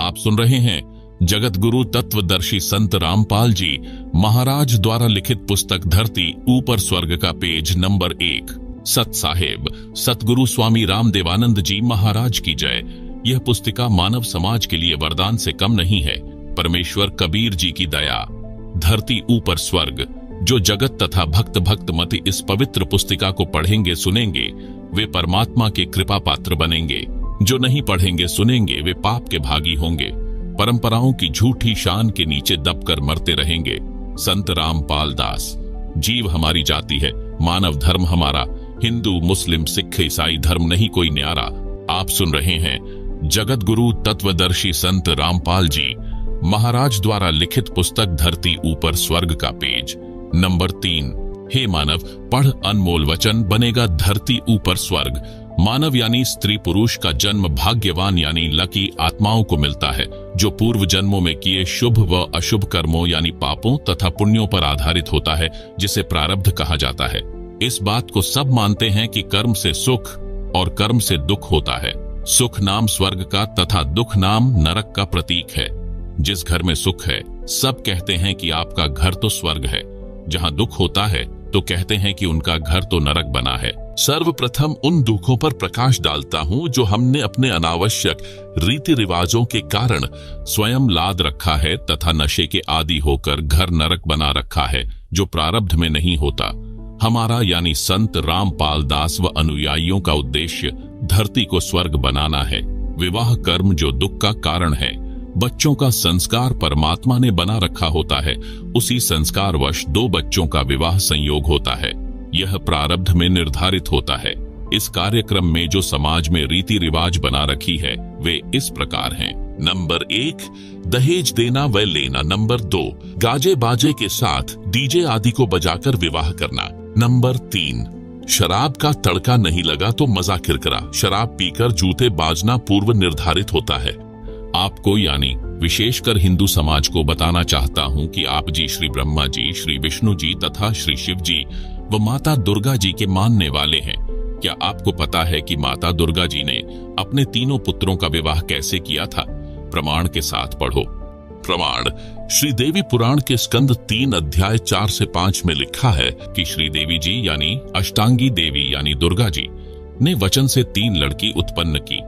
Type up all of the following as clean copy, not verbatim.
आप सुन रहे हैं जगत गुरु तत्वदर्शी संत रामपाल जी महाराज द्वारा लिखित पुस्तक धरती ऊपर स्वर्ग का पेज नंबर 1। सत साहेब सतगुरु स्वामी रामदेवानंद जी महाराज की जय। यह पुस्तिका मानव समाज के लिए वरदान से कम नहीं है। परमेश्वर कबीर जी की दया। धरती ऊपर स्वर्ग। जो जगत तथा भक्त मति इस पवित्र पुस्तिका को पढ़ेंगे सुनेंगे वे परमात्मा के कृपा पात्र बनेंगे। जो नहीं पढ़ेंगे सुनेंगे वे पाप के भागी होंगे। परंपराओं की झूठी शान के नीचे दबकर मरते रहेंगे। संत रामपाल दास। जीव हमारी जाति है, मानव धर्म हमारा। हिंदू मुस्लिम सिख ईसाई धर्म नहीं कोई न्यारा। आप सुन रहे हैं जगत गुरु तत्वदर्शी संत रामपाल जी महाराज द्वारा लिखित पुस्तक धरती ऊपर स्वर्ग का पेज नंबर 3। हे मानव, पढ़ अनमोल वचन, बनेगा धरती ऊपर स्वर्ग। मानव यानी स्त्री पुरुष का जन्म भाग्यवान यानी लकी आत्माओं को मिलता है, जो पूर्व जन्मों में किए शुभ व अशुभ कर्मों यानी पापों तथा पुण्यों पर आधारित होता है, जिसे प्रारब्ध कहा जाता है। इस बात को सब मानते हैं कि कर्म से सुख और कर्म से दुख होता है। सुख नाम स्वर्ग का तथा दुख नाम नरक का प्रतीक है। जिस घर में सुख है सब कहते हैं कि आपका घर तो स्वर्ग है, जहां दुख होता है तो कहते हैं कि उनका घर तो नरक बना है। सर्वप्रथम उन दुखों पर प्रकाश डालता हूं जो हमने अपने अनावश्यक रीति रिवाजों के कारण स्वयं लाद रखा है तथा नशे के आदी होकर घर नरक बना रखा है, जो प्रारब्ध में नहीं होता। हमारा यानी संत रामपाल दास व अनुयायियों का उद्देश्य धरती को स्वर्ग बनाना है। विवाह कर्म जो दुख का कारण है। बच्चों का संस्कार परमात्मा ने बना रखा होता है, उसी संस्कारवश 2 बच्चों का विवाह संयोग होता है। यह प्रारब्ध में निर्धारित होता है। इस कार्यक्रम में जो समाज में रीति रिवाज बना रखी है वे इस प्रकार हैं। नंबर 1 दहेज देना व लेना। नंबर 2 गाजे बाजे के साथ डीजे आदि को बजाकर विवाह करना। नंबर 3 शराब का तड़का नहीं लगा तो मजा किरकिरा। शराब पीकर जूते बाजना पूर्व निर्धारित होता है। आपको यानी विशेषकर हिंदू समाज को बताना चाहता हूं कि आप जी श्री ब्रह्मा जी, श्री विष्णु जी तथा श्री शिव जी व माता दुर्गा जी के मानने वाले हैं। क्या आपको पता है कि माता दुर्गा जी ने अपने 3 पुत्रों का विवाह कैसे किया था? प्रमाण के साथ पढ़ो। प्रमाण श्री देवी पुराण के स्कंद 3 अध्याय 4 से 5 में लिखा है कि श्री देवी जी यानी अष्टांगी देवी यानी दुर्गा जी ने वचन से 3 लड़की उत्पन्न की।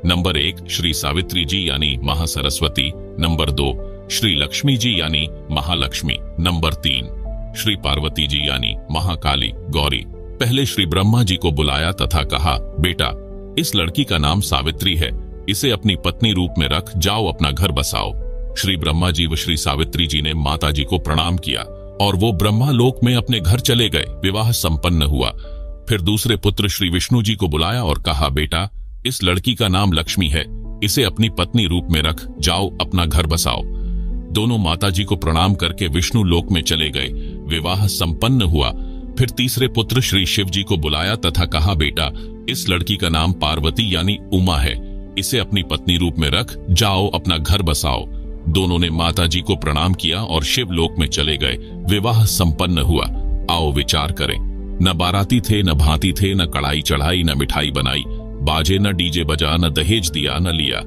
नंबर 1 श्री सावित्री जी यानी महासरस्वती। नंबर 2 श्री लक्ष्मी जी यानी महालक्ष्मी। नंबर 3 श्री पार्वती जी यानी महाकाली गौरी। पहले श्री ब्रह्मा जी को बुलाया तथा कहा, बेटा इस लड़की का नाम सावित्री है, इसे अपनी पत्नी रूप में रख, जाओ अपना घर बसाओ। श्री ब्रह्मा जी व श्री सावित्री जी ने माता जी को प्रणाम किया और वो ब्रह्मा लोक में अपने घर चले गए। विवाह संपन्न हुआ। फिर दूसरे पुत्र श्री विष्णु जी को बुलाया और कहा, बेटा इस लड़की का नाम लक्ष्मी है, इसे अपनी पत्नी रूप में रख, जाओ अपना घर बसाओ। दोनों माता जी को प्रणाम करके विष्णु लोक में चले गए। विवाह संपन्न हुआ। फिर तीसरे पुत्र श्री शिव जी को बुलाया तथा कहा, बेटा इस लड़की का नाम पार्वती यानी उमा है, इसे अपनी पत्नी रूप में रख, जाओ अपना घर बसाओ। दोनों ने माता जी को प्रणाम किया और शिव लोक में चले गए। विवाह संपन्न हुआ। आओ विचार करें। न बाराती थे, न भांति थे, न कड़ाई चढ़ाई, न मिठाई बनाई, बाजे न डीजे बजा, न दहेज दिया न लिया।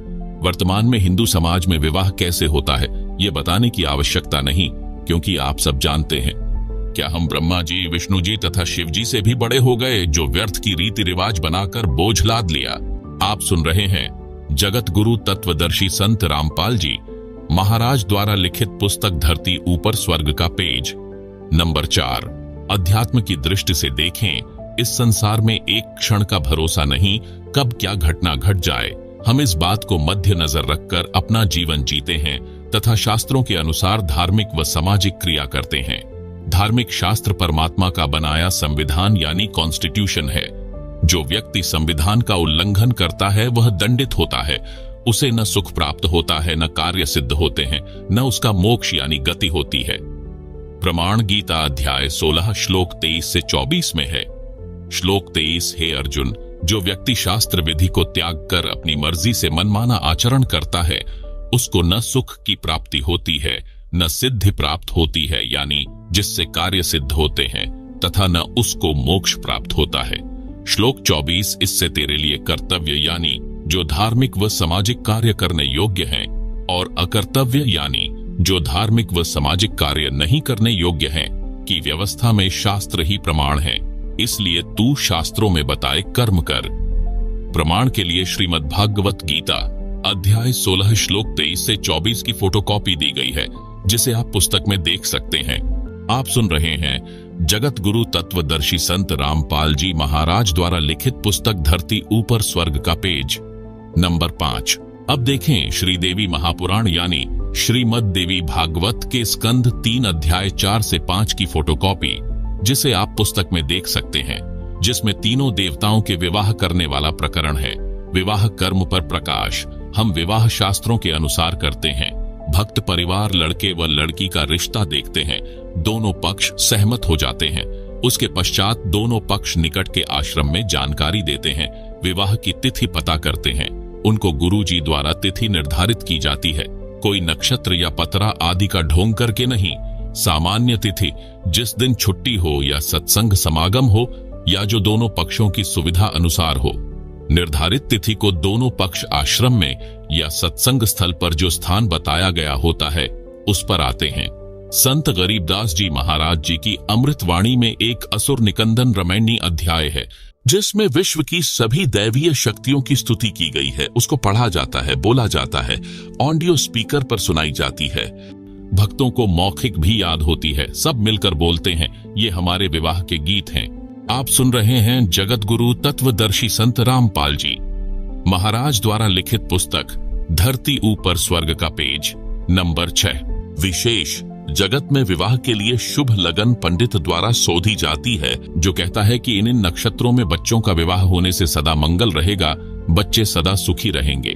वर्तमान में हिंदू समाज में विवाह कैसे होता है ये बताने की आवश्यकता नहीं, क्योंकि आप सब जानते हैं। क्या हम ब्रह्मा जी, विष्णु जी तथा शिव जी से भी बड़े हो गए जो व्यर्थ की रीति रिवाज बनाकर बोझ लाद लिया? आप सुन रहे हैं जगत गुरु तत्वदर्शी संत रामपाल जी महाराज द्वारा लिखित पुस्तक धरती ऊपर स्वर्ग का पेज नंबर 4। अध्यात्म की दृष्टि से देखें, इस संसार में एक क्षण का भरोसा नहीं, कब क्या घटना घट जाए। हम इस बात को मध्य नजर रखकर अपना जीवन जीते हैं तथा शास्त्रों के अनुसार धार्मिक व सामाजिक क्रिया करते हैं। धार्मिक शास्त्र परमात्मा का बनाया संविधान यानी कॉन्स्टिट्यूशन है। जो व्यक्ति संविधान का उल्लंघन करता है वह दंडित होता है। उसे न सुख प्राप्त होता है, न कार्य सिद्ध होते हैं, न उसका मोक्ष यानी गति होती है। प्रमाण गीता अध्याय 16 श्लोक 23 से 24 में है। श्लोक 23, हे अर्जुन, जो व्यक्ति शास्त्र विधि को त्याग कर अपनी मर्जी से मनमाना आचरण करता है उसको न सुख की प्राप्ति होती है, न सिद्धि प्राप्त होती है यानी जिससे कार्य सिद्ध होते हैं, तथा न उसको मोक्ष प्राप्त होता है। श्लोक 24, इससे तेरे लिए कर्तव्य यानी जो धार्मिक व सामाजिक कार्य करने योग्य हैं, और अकर्तव्य यानी जो धार्मिक व सामाजिक कार्य नहीं करने योग्य हैं, की व्यवस्था में शास्त्र ही प्रमाण है। इसलिए तू शास्त्रों में बताए कर्म कर। प्रमाण के लिए श्रीमद् भागवत गीता अध्याय 16 श्लोक 23 से 24 की फोटोकॉपी दी गई है, जिसे आप पुस्तक में देख सकते हैं। आप सुन रहे हैं जगत गुरु तत्वदर्शी संत रामपाल जी महाराज द्वारा लिखित पुस्तक धरती ऊपर स्वर्ग का पेज नंबर 5। अब देखें श्रीदेवी महापुराण यानी श्रीमद् देवी भागवत के स्कंध 3 अध्याय 4 से 5 की फोटोकॉपी, जिसे आप पुस्तक में देख सकते हैं, जिसमें तीनों देवताओं के विवाह करने वाला प्रकरण है। विवाह कर्म पर प्रकाश। हम विवाह शास्त्रों के अनुसार करते हैं। भक्त परिवार लड़के व लड़की का रिश्ता देखते हैं, दोनों पक्ष सहमत हो जाते हैं। उसके पश्चात दोनों पक्ष निकट के आश्रम में जानकारी देते हैं, विवाह की तिथि पता करते हैं। उनको गुरुजी द्वारा तिथि निर्धारित की जाती है, कोई नक्षत्र या पतरा आदि का ढोंग करके नहीं। सामान्य तिथि जिस दिन छुट्टी हो या सत्संग समागम हो या जो दोनों पक्षों की सुविधा अनुसार हो। निर्धारित तिथि को दोनों पक्ष आश्रम में या सत्संग स्थल पर जो स्थान बताया गया होता है उस पर आते हैं। संत गरीबदास जी महाराज जी की अमृतवाणी में एक असुर निकंदन रमैनी अध्याय है, जिसमें विश्व की सभी दैवीय शक्तियों की स्तुति की गई है। उसको पढ़ा जाता है, बोला जाता है, ऑडियो स्पीकर पर सुनाई जाती है। भक्तों को मौखिक भी याद होती है, सब मिलकर बोलते हैं। ये हमारे विवाह के गीत हैं। आप सुन रहे हैं जगत गुरु तत्वदर्शी संत रामपाल जी महाराज द्वारा लिखित पुस्तक धरती ऊपर स्वर्ग का पेज नंबर 6। विशेष जगत में विवाह के लिए शुभ लगन पंडित द्वारा शोधी जाती है, जो कहता है कि इन नक्षत्रों में बच्चों का विवाह होने से सदा मंगल रहेगा, बच्चे सदा सुखी रहेंगे।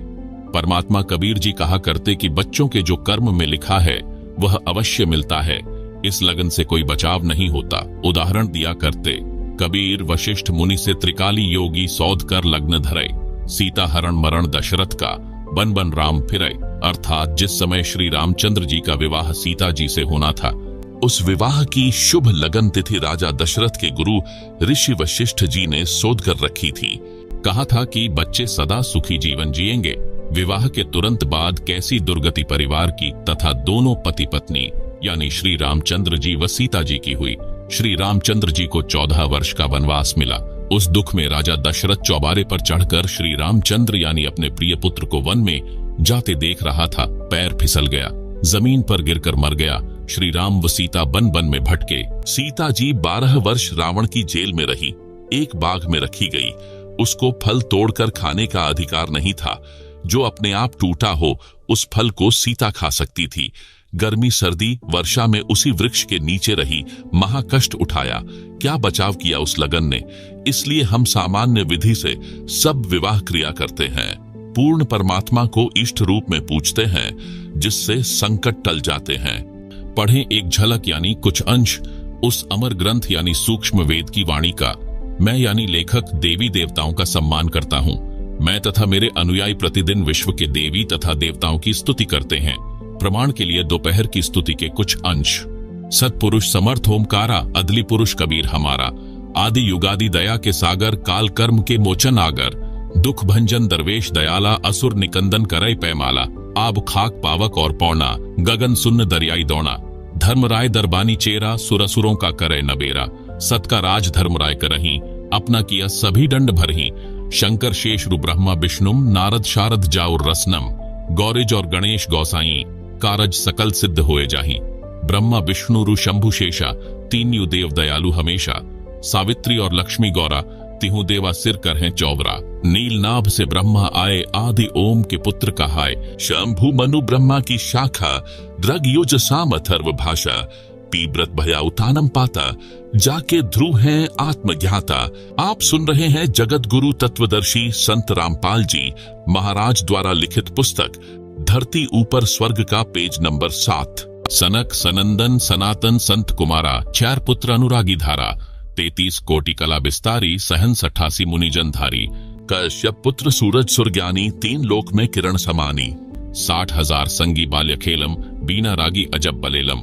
परमात्मा कबीर जी कहा करते कि बच्चों के जो कर्म में लिखा है वह अवश्य मिलता है, इस लगन से कोई बचाव नहीं होता। उदाहरण दिया करते, कबीर वशिष्ठ मुनि से त्रिकाली योगी सौध कर लग्न धरे, सीता हरण मरण दशरथ का बन बन राम फिरे। अर्थात जिस समय श्री रामचंद्र जी का विवाह सीता जी से होना था, उस विवाह की शुभ लगन तिथि राजा दशरथ के गुरु ऋषि वशिष्ठ जी ने शोध कर रखी थी। कहा था कि बच्चे सदा सुखी जीवन जिएंगे। विवाह के तुरंत बाद कैसी दुर्गति परिवार की तथा दोनों पति पत्नी यानी श्री रामचंद्र जी व सीता जी की हुई। श्री रामचंद्र जी को 14 वर्ष का वनवास मिला। उस दुख में राजा दशरथ चौबारे पर चढ़कर श्री रामचंद्र यानी अपने प्रिय पुत्र को वन में जाते देख रहा था। पैर फिसल गया, जमीन पर गिरकर मर गया। श्री राम व सीता बन बन में भटके। सीता जी 12 वर्ष रावण की जेल में रही, एक बाग में रखी गई। उसको फल तोड़कर खाने का अधिकार नहीं था। जो अपने आप टूटा हो उस फल को सीता खा सकती थी। गर्मी सर्दी वर्षा में उसी वृक्ष के नीचे रही, महाकष्ट उठाया। क्या बचाव किया उस लगन ने। इसलिए हम सामान्य विधि से सब विवाह क्रिया करते हैं। पूर्ण परमात्मा को इष्ट रूप में पूजते हैं, जिससे संकट टल जाते हैं। पढ़ें एक झलक यानी कुछ अंश उस अमर ग्रंथ यानी सूक्ष्म वेद की वाणी का। मैं यानी लेखक देवी देवताओं का सम्मान करता हूँ। मैं तथा मेरे अनुयायी प्रतिदिन विश्व के देवी तथा देवताओं की स्तुति करते हैं। प्रमाण के लिए दोपहर की स्तुति के कुछ अंश। सत्पुरुष समर्थ ओमकारा, अदली पुरुष कबीर हमारा। आदि युगादि दया के सागर, काल कर्म के मोचन आगर। दुख भंजन दरवेश दयाला, असुर निकंदन करय पैमाला। आब खाक पावक और पौना, गगन सुन्न दरियाई दौना। धर्मराय दरबानी चेरा, सुरसुरों का करे नबेरा। सत का राज धर्मराय करही, अपना किया सभी दंड भरही। शंकर शेष रु ब्रह्मा विष्णुम, नारद शारद जाउर रसनम। गौरिज और गणेश गौसाई, कारज सकल सिद्ध होए जाही। ब्रह्मा विष्णु रु शंभु शेषा, तीन यु देव दयालु हमेशा। सावित्री और लक्ष्मी गौरा, तिहु देवा सिर कर हैं चौबरा। नील नाभ से ब्रह्मा आए, आदि ओम के पुत्र कहाय। शंभु मनु ब्रह्मा की शाखा, द्रग युज साम अथर्व भाषा। पीब्रत भया उतानम पाता, जाके ध्रुव हैं आत्मज्ञाता। आप सुन रहे हैं जगत गुरु तत्वदर्शी संत रामपाल जी महाराज द्वारा लिखित पुस्तक धरती ऊपर स्वर्ग का पेज नंबर 7। सनक सनंदन सनातन संत कुमारा, 4 पुत्र अनुरागी धारा। 33 कोटि कला विस्तारी, सहंस 88 मुनिजन धारी। कश्यप पुत्र सूरज सुरज्ञानी, 3 लोक में किरण समानी। 60,000 संगी बाल्य खेलम, बीना रागी अजब बलेलम।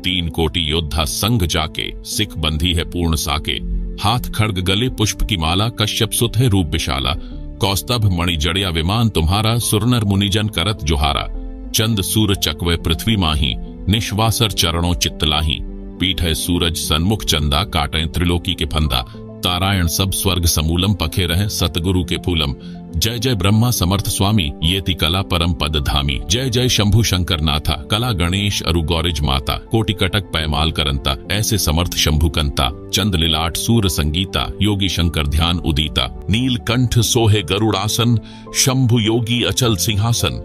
3 कोटि योद्धा संग जाके, सिख बंधी है पूर्ण साके। हाथ खड्ग गले पुष्प की माला, कश्यप सुत है रूप विशाला। कौस्तभ मणि जड़िया विमान तुम्हारा, सुरनर मुनिजन करत जोहारा। चंद सूर चकवे पृथ्वी माही, निश्वासर चरणों चित्तलाही। पीठ है सूरज सन्मुख चंदा, काटें त्रिलोकी के फंदा। तारायण सब स्वर्ग समूलम, पखे रहे सतगुरु के फूलम। जय जय ब्रह्मा समर्थ स्वामी, ये ति कला परम पद धामी। जय जय शंभु शंकर नाथा, कला गणेश अरु गौरिज माता। कोटि कटक पैमाल करंता, ऐसे समर्थ शंभु कंता। चंद लिलाट सूर संगीता, योगी शंकर ध्यान उदीता। नील कंठ सोहे गरुड़ासन, शंभु योगी अचल सिंहासन।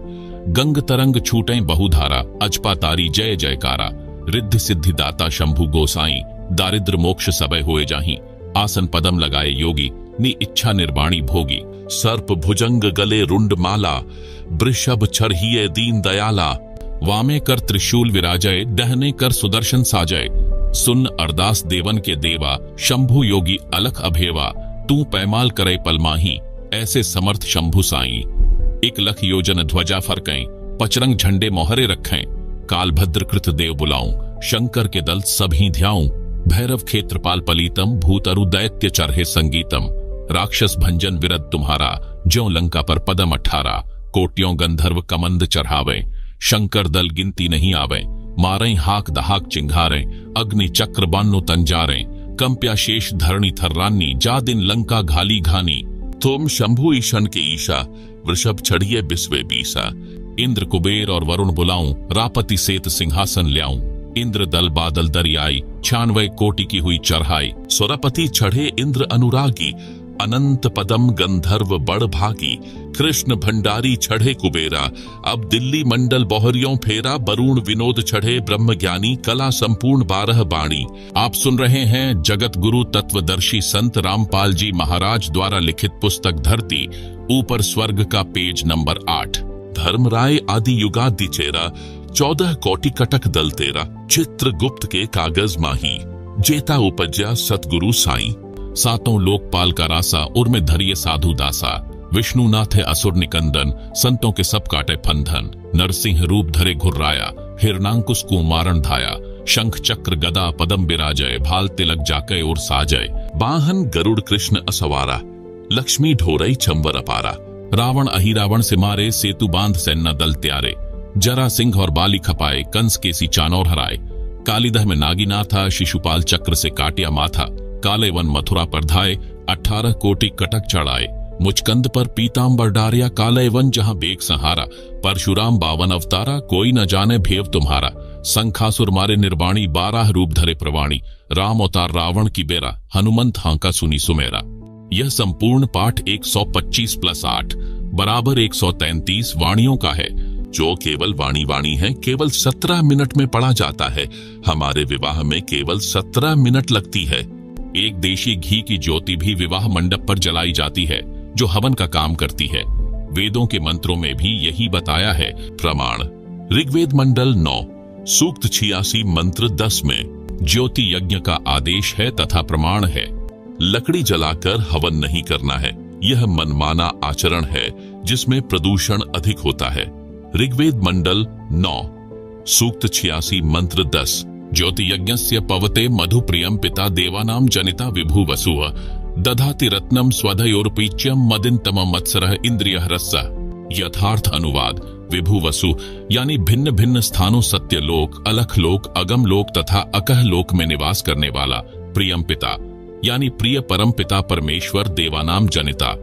गंग तरंग छूटें बहुधारा, अजपा तारी जय जयकारा। रिद्धि सिद्धि दाता शंभु गोसाई, दारिद्र मोक्ष सबय होए जाही। आसन पदम लगाए योगी, नि इच्छा निर्वाणी भोगी। सर्प भुजंग गले रुंड माला, वृषभ छरहिए दीन दयाला। वामे कर त्रिशूल विराजय, दहने कर सुदर्शन साजय। सुन अरदास देवन के देवा, शंभु योगी अलख अभेवा। तू पैमाल करे पलमाही, ऐसे समर्थ शंभु साई। 1 लख योजन ध्वजा फरकें, पचरंग झंडे मोहरे रखें। काल भद्र कृत देव बुलाऊं, शंकर के दल सभी ध्याऊं। भैरव क्षेत्रपाल पलीतम, भूतरु दैत्य चरहे संगीतम। राक्षस भंजन विरद तुम्हारा, ज्यों लंका पर पदम 18। कोटियों गंधर्व कमंद चढ़ावे, शंकर दल गिनती नहीं आवे। मारें हाक दहाक चिंघारें, अग्नि चक्र बान्नो तंजारें। कंप्या शेष धरणी थर्रानी, जा दिन लंका घाली घानी। तुम शंभु ईशन के ईशा, वृषभ चढ़िए बिस्वे बीसा। इंद्र कुबेर और वरुण बुलाऊं, रापति सेत सिंहासन ल्याऊं। इंद्र दल बादल दरियाई, 96 कोटि की हुई चढ़ाई। सुरपति चढ़े इंद्र अनुरागी, अनंत पदम गंधर्व बड़ भागी। कृष्ण भंडारी चढ़े कुबेरा, अब दिल्ली मंडल बोहरियों फेरा। वरुण विनोद चढ़े ब्रह्म ज्ञानी, कला संपूर्ण 12 बाणी। आप सुन रहे हैं जगत गुरु तत्वदर्शी संत रामपाल जी महाराज द्वारा लिखित पुस्तक धरती ऊपर स्वर्ग का पेज नंबर 8। धर्मराय आदि युगादि चेरा, 14 कोटि कटक दल तेरा। चित्रगुप्त के कागज माही, जेता उपज्या सतगुरु साई। सातों लोकपाल का रासा, उर में धरिए साधु दासा। विष्णुनाथ है असुर निकंदन, संतों के सब काटे फंधन। नरसिंह रूप धरे घुर्राया, हिरणांकुश को मारण धाया। शंख चक्र गदा पदम बिराजय, भाल तिलक जाके और साजय। वाहन गरुड़ कृष्ण असवारा, लक्ष्मी ढोरई चंवर अपारा। रावण अहिरावण से मारे, सेतु बांध सैन्य दल त्यारे। जरा सिंह और बाली खपाए, कंस केसी चानौर हराए। कालीदह में नागिना था, शिशुपाल चक्र से काटिया माथा। काले वन मथुरा पर धाए, 18 कोटि कटक चढ़ाए। मुचकंद पर पीतांबर डारिया, काले वन जहां बेग सहारा। परशुराम 52 अवतारा, कोई न जाने भेव तुम्हारा। संखासुर मारे निर्वाणी, 12 रूप धरे प्रवाणी। राम अवतार रावण की बेरा, हनुमंत हांका सुनी सुमेरा। यह संपूर्ण पाठ 125 + 8 बराबर 133 वाणियों का है, जो केवल वाणी है। केवल 17 मिनट में पढ़ा जाता है। हमारे विवाह में केवल 17 मिनट लगती है। एक देशी घी की ज्योति भी विवाह मंडप पर जलाई जाती है, जो हवन का काम करती है। वेदों के मंत्रों में भी यही बताया है। प्रमाण ऋग्वेद मंडल 9 सूक्त 86 मंत्र 10 में ज्योति यज्ञ का आदेश है तथा प्रमाण है। लकड़ी जलाकर हवन नहीं करना है, यह मनमाना आचरण है जिसमें प्रदूषण अधिक होता है। ऋग्वेद मंडल 9 सूक्त 86 मंत्र 10। ज्योति यज्ञस्य पवते मधु प्रियम पिता देवानां जनिता विभु वसुव दधाति रत्नम स्वधयोर्पीच्यम मदिन्तम मत्सरः इंद्रियः रसः। यथार्थ अनुवाद विभु वसु यानी भिन्न भिन्न स्थानों सत्यलोक, अलखलोक, अगम लोक तथा अकह लोक में निवास करने वाला। प्रियम पिता यानी प्रिय परम पिता परमेश्वर। देवानाम जनिता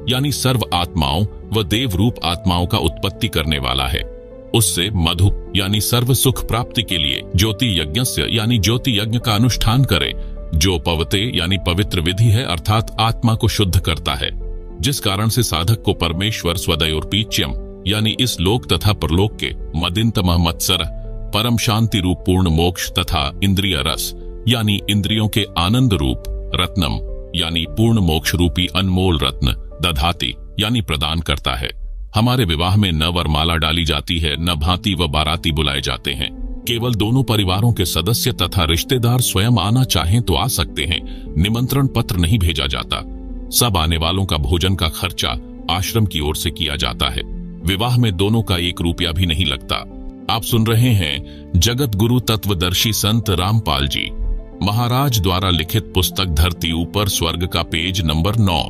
यानी सर्व आत्माओं व देव रूप आत्माओं का उत्पत्ति करने वाला है। उससे मधु यानी सर्व सुख प्राप्ति के लिए ज्योति यज्ञस्य यानी ज्योति यज्ञ का अनुष्ठान करे, जो पवते यानी पवित्र विधि है, अर्थात आत्मा को शुद्ध करता है, जिस कारण से साधक को परमेश्वर स्वदयोर्पीच्यम यानी इस लोक तथा परलोक के मदिन्तम मत्सर परम शांति रूप पूर्ण मोक्ष तथा इंद्रिय रस यानी इंद्रियों के आनंद रूप रत्नम यानी पूर्ण मोक्ष रूपी अनमोल रत्न दधाति यानी प्रदान करता है। हमारे विवाह में न वरमाला डाली जाती है, न भांति व बाराती बुलाए जाते हैं। केवल दोनों परिवारों के सदस्य तथा रिश्तेदार स्वयं आना चाहें तो आ सकते हैं। निमंत्रण पत्र नहीं भेजा जाता। सब आने वालों का भोजन का खर्चा आश्रम की ओर से किया जाता है। विवाह में दोनों का 1 रुपया भी नहीं लगता। आप सुन रहे हैं जगत गुरु तत्वदर्शी संत रामपाल जी महाराज द्वारा लिखित पुस्तक धरती ऊपर स्वर्ग का पेज नंबर 9।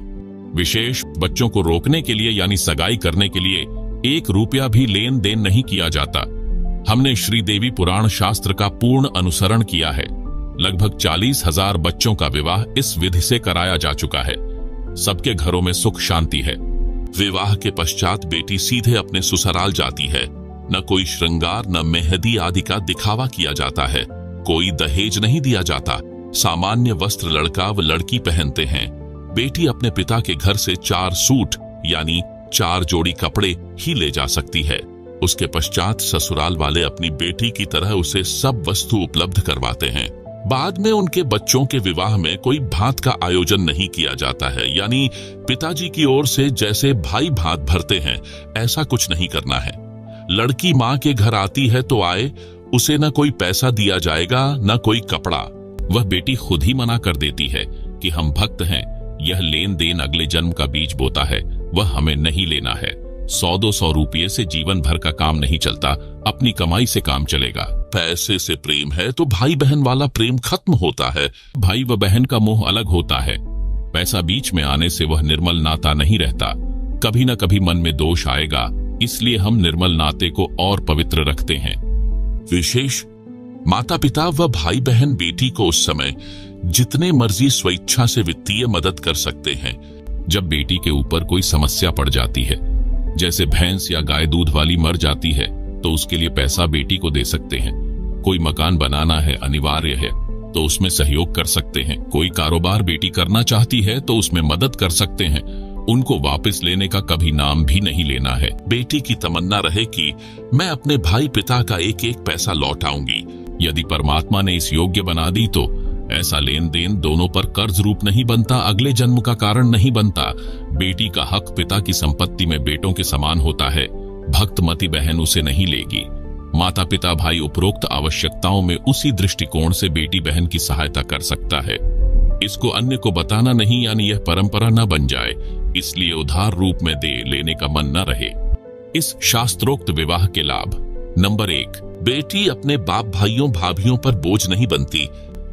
विशेष बच्चों को रोकने के लिए यानी सगाई करने के लिए 1 रुपया भी लेन देन नहीं किया जाता। हमने श्रीदेवी पुराण शास्त्र का पूर्ण अनुसरण किया है। लगभग 40,000 बच्चों का विवाह इस विधि से कराया जा चुका है। सबके घरों में सुख शांति है। विवाह के पश्चात बेटी सीधे अपने ससुराल जाती है। न कोई श्रृंगार न मेहंदी आदि का दिखावा किया जाता है। कोई दहेज नहीं दिया जाता। सामान्य वस्त्र लड़का व लड़की पहनते हैं। बेटी अपने पिता के घर से 4 सूट यानी 4 जोड़ी कपड़े ही ले जा सकती है। उसके पश्चात ससुराल वाले अपनी बेटी की तरह उसे सब वस्तु उपलब्ध करवाते हैं। बाद में उनके बच्चों के विवाह में कोई भात का आयोजन नहीं किया जाता है, यानी पिताजी की ओर से जैसे भाई भात भरते हैं ऐसा कुछ नहीं करना है। लड़की माँ के घर आती है तो आए, उसे न कोई पैसा दिया जाएगा न कोई कपड़ा। वह बेटी खुद ही मना कर देती है कि हम भक्त हैं, यह लेन देन अगले जन्म का बीज बोता है, वह हमें नहीं लेना है। 100-200 रुपये से जीवन भर का काम नहीं चलता, अपनी कमाई से काम चलेगा। पैसे से प्रेम है तो भाई बहन वाला प्रेम खत्म होता है। भाई व बहन का मोह अलग होता है। पैसा बीच में आने से वह निर्मल नाता नहीं रहता। कभी न कभी मन में दोष आएगा, इसलिए हम निर्मल नाते को और पवित्र रखते हैं। विशेष माता पिता व भाई बहन बेटी को उस समय जितने मर्जी स्वेच्छा से वित्तीय मदद कर सकते हैं। जब बेटी के ऊपर कोई समस्या पड़ जाती है, जैसे भैंस या गाय दूध वाली मर जाती है, तो उसके लिए पैसा बेटी को दे सकते हैं। कोई मकान बनाना है अनिवार्य है तो उसमें सहयोग कर सकते हैं। कोई कारोबार बेटी करना चाहती है तो उसमें मदद कर सकते हैं। उनको वापस लेने का कभी नाम भी नहीं लेना है। बेटी की तमन्ना रहे कि मैं अपने भाई पिता का एक एक पैसा लौटाऊंगी। यदि परमात्मा ने इस योग्य बना दी तो ऐसा लेन देन दोनों पर कर्ज रूप नहीं बनता, अगले जन्म का कारण नहीं बनता। बेटी का हक पिता की संपत्ति में बेटों के समान होता है। भक्तमती बहन उसे नहीं लेगी। माता पिता भाई उपरोक्त आवश्यकताओं में उसी दृष्टिकोण से बेटी बहन की सहायता कर सकता है। इसको अन्य को बताना नहीं, यानी यह परंपरा न बन जाए, इसलिए उधार रूप में दे लेने का मन न रहे। इस शास्त्रोक्त विवाह के लाभ। नंबर 1, बेटी अपने बाप भाइयों भाभियों पर बोझ नहीं बनती।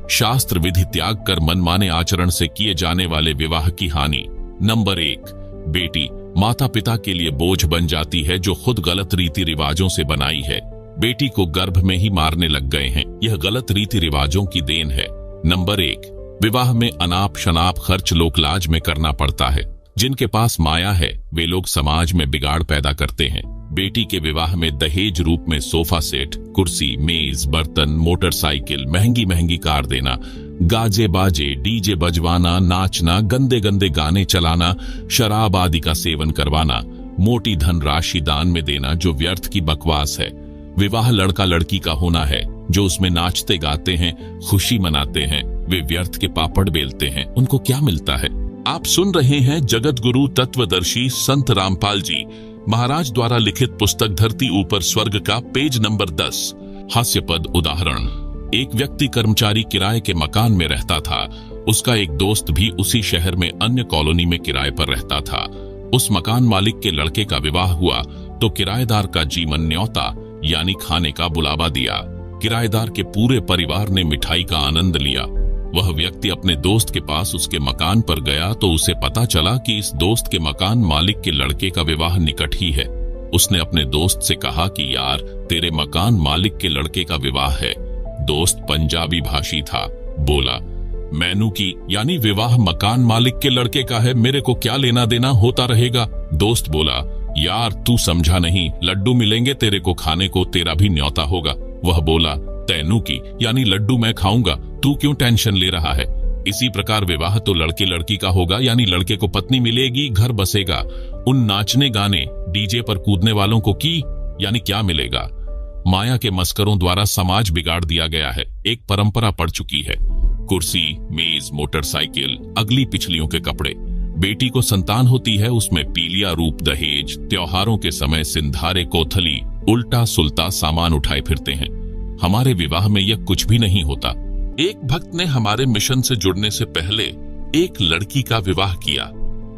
शास्त्र विधि त्याग कर मनमाने आचरण से किए जाने वाले विवाह की हानि। नंबर 1, बेटी माता पिता के लिए बोझ बन जाती है जो खुद गलत रीति रिवाजों से बनाई है। बेटी को गर्भ में ही मारने लग गए हैं, यह गलत रीति रिवाजों की देन है। नंबर 1, विवाह में अनाप शनाप खर्च लोकलाज में करना पड़ता है। जिनके पास माया है वे लोग समाज में बिगाड़ पैदा करते हैं। बेटी के विवाह में दहेज रूप में सोफा सेट, कुर्सी, मेज, बर्तन, मोटरसाइकिल, महंगी महंगी कार देना, गाजे बाजे, डीजे बजवाना, नाचना, गंदे गंदे गाने चलाना, शराब आदि का सेवन करवाना, मोटी धन राशि दान में देना जो व्यर्थ की बकवास है। विवाह लड़का लड़की का होना है। जो उसमें नाचते गाते हैं, खुशी मनाते हैं, वे व्यर्थ के पापड़ बेलते हैं। उनको क्या मिलता है? आप सुन रहे हैं जगत गुरु तत्वदर्शी संत रामपाल जी महाराज द्वारा लिखित पुस्तक धरती ऊपर स्वर्ग का पेज नंबर 10। हास्यपद उदाहरण। एक व्यक्ति कर्मचारी किराए के मकान में रहता था। उसका एक दोस्त भी उसी शहर में अन्य कॉलोनी में किराए पर रहता था। उस मकान मालिक के लड़के का विवाह हुआ तो किराएदार का जीवन न्योता यानी खाने का बुलावा दिया। किराएदार के पूरे परिवार ने मिठाई का आनंद लिया। वह व्यक्ति अपने दोस्त के पास उसके मकान पर गया तो उसे पता चला कि इस दोस्त के मकान मालिक के लड़के का विवाह निकट ही है। उसने अपने दोस्त से कहा कि यार, तेरे मकान मालिक के लड़के का विवाह है। दोस्त पंजाबी भाषी था, बोला, मैनू की यानी विवाह मकान मालिक के लड़के का है, मेरे को क्या लेना देना, होता रहेगा। दोस्त बोला, यार तू समझा नहीं, लड्डू मिलेंगे तेरे को खाने को, तेरा भी न्योता होगा। वह बोला, तैनू की यानी लड्डू मैं खाऊंगा, तू क्यों टेंशन ले रहा है। इसी प्रकार विवाह तो लड़के लड़की का होगा, यानी लड़के को पत्नी मिलेगी, घर बसेगा। उन नाचने गाने डीजे पर कूदने वालों को की यानी क्या मिलेगा। माया के मस्करों द्वारा समाज बिगाड़ दिया गया है। एक परंपरा पड़ चुकी है। कुर्सी, मेज, मोटरसाइकिल, अगली पिछलियों के कपड़े। बेटी को संतान होती है, उसमें पीलिया रूप दहेज, त्योहारों के समय सिंधारे कोथली, उल्टा सुल्टा सामान उठाए फिरते हैं। हमारे विवाह में यह कुछ भी नहीं होता। एक भक्त ने हमारे मिशन से जुड़ने से पहले एक लड़की का विवाह किया।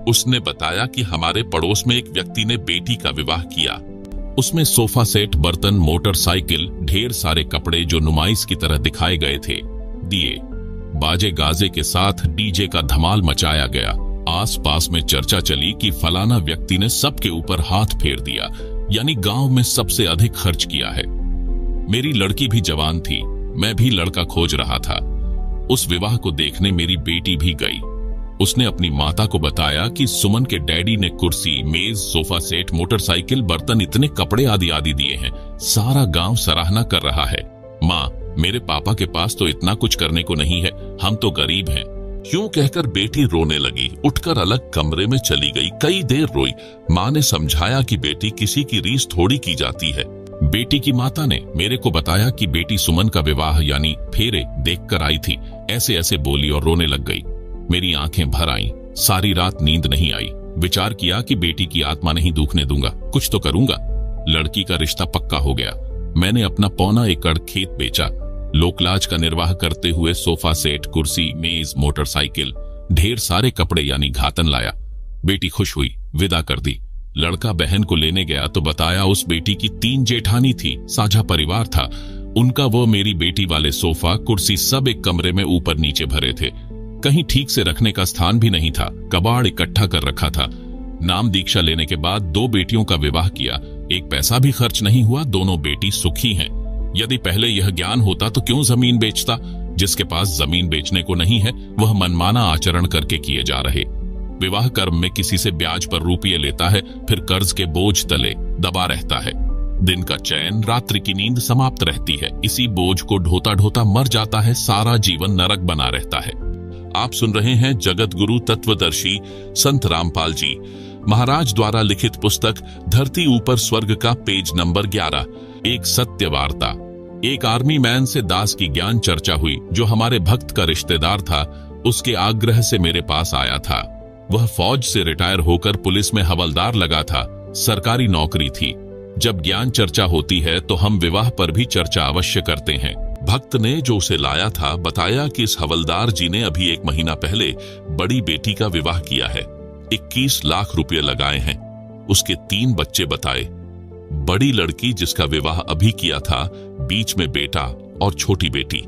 उसने बताया कि हमारे पड़ोस में एक व्यक्ति ने बेटी का विवाह किया। उसमें सोफा सेट, बर्तन, मोटरसाइकिल, ढेर सारे कपड़े जो नुमाइश की तरह दिखाए गए थे, दिए, बाजे गाजे के साथ डीजे का धमाल मचाया गया। आसपास में चर्चा चली कि फलाना व्यक्ति ने सबके ऊपर हाथ फेर दिया, यानी गांव में सबसे अधिक खर्च किया है। मेरी लड़की भी जवान थी, मैं भी लड़का खोज रहा था। उस विवाह को देखने मेरी बेटी भी गई। उसने अपनी माता को बताया कि सुमन के डैडी ने कुर्सी, मेज, सोफा सेट, मोटरसाइकिल, बर्तन, इतने कपड़े आदि आदि दिए हैं। सारा गांव सराहना कर रहा है। माँ, मेरे पापा के पास तो इतना कुछ करने को नहीं है, हम तो गरीब हैं। यूं कहकर बेटी रोने लगी, उठकर अलग कमरे में चली गई। कई देर रोई। माँ ने समझाया कि बेटी, किसी की रीस थोड़ी की जाती है। बेटी की माता ने मेरे को बताया कि बेटी सुमन का विवाह यानी फेरे देखकर आई थी। ऐसे ऐसे बोली और रोने लग गई। मेरी आंखें भर आईं। सारी रात नींद नहीं आई। विचार किया कि बेटी की आत्मा नहीं दुखने दूंगा, कुछ तो करूंगा। लड़की का रिश्ता पक्का हो गया। मैंने अपना 1.25 एकड़ खेत बेचा। लोकलाज का निर्वाह करते हुए सोफा सेट, कुर्सी, मेज, मोटरसाइकिल, ढेर सारे कपड़े यानी घातन लाया। बेटी खुश हुई, विदा कर दी। लड़का बहन को लेने गया तो बताया उस बेटी की 3 जेठानी थी, साझा परिवार था। उनका वो मेरी बेटी वाले सोफा, कुर्सी सब एक कमरे में ऊपर नीचे भरे थे। कहीं ठीक से रखने का स्थान भी नहीं था। कबाड़ इकट्ठा कर रखा था। नाम दीक्षा लेने के बाद 2 बेटियों का विवाह किया। एक पैसा भी खर्च नहीं हुआ। दोनों बेटी सुखी हैं। यदि पहले यह ज्ञान होता तो क्यों जमीन बेचता? जिसके पास जमीन बेचने को नहीं है वह मनमाना आचरण करके किए जा रहे। विवाह कर्म में किसी से ब्याज पर रुपये लेता है, फिर कर्ज के बोझ तले दबा रहता है। दिन का चैन, रात्रि की नींद समाप्त रहती है। इसी बोझ को ढोता ढोता मर जाता है। सारा जीवन नरक बना रहता है। आप सुन रहे हैं जगत गुरु तत्वदर्शी संत रामपाल जी महाराज द्वारा लिखित पुस्तक धरती ऊपर स्वर्ग का पेज नंबर 11, एक सत्य वार्ता। एक आर्मी मैन से दास की ज्ञान चर्चा हुई, जो हमारे भक्त का रिश्तेदार था। उसके आग्रह से मेरे पास आया था। वह फौज से रिटायर होकर पुलिस में हवलदार लगा था। सरकारी नौकरी थी। जब ज्ञान चर्चा होती है तो हम विवाह पर भी चर्चा अवश्य करते हैं। भक्त ने जो उसे लाया था बताया कि इस हवलदार जी ने अभी 1 महीना पहले बड़ी बेटी का विवाह किया है। 21 लाख रुपए लगाए हैं। उसके 3 बच्चे बताए। बड़ी लड़की जिसका विवाह अभी किया था, बीच में बेटा और छोटी बेटी।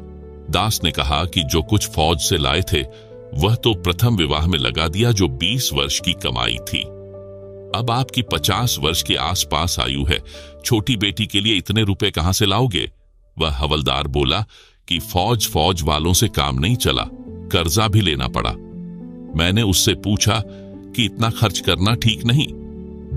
दास ने कहा कि जो कुछ फौज से लाए थे वह तो प्रथम विवाह में लगा दिया, जो 20 वर्ष की कमाई थी। अब आपकी 50 वर्ष के आसपास आयु है। छोटी बेटी के लिए इतने रुपए कहां से लाओगे? वह हवलदार बोला कि फौज वालों से काम नहीं चला, कर्जा भी लेना पड़ा। मैंने उससे पूछा कि इतना खर्च करना ठीक नहीं,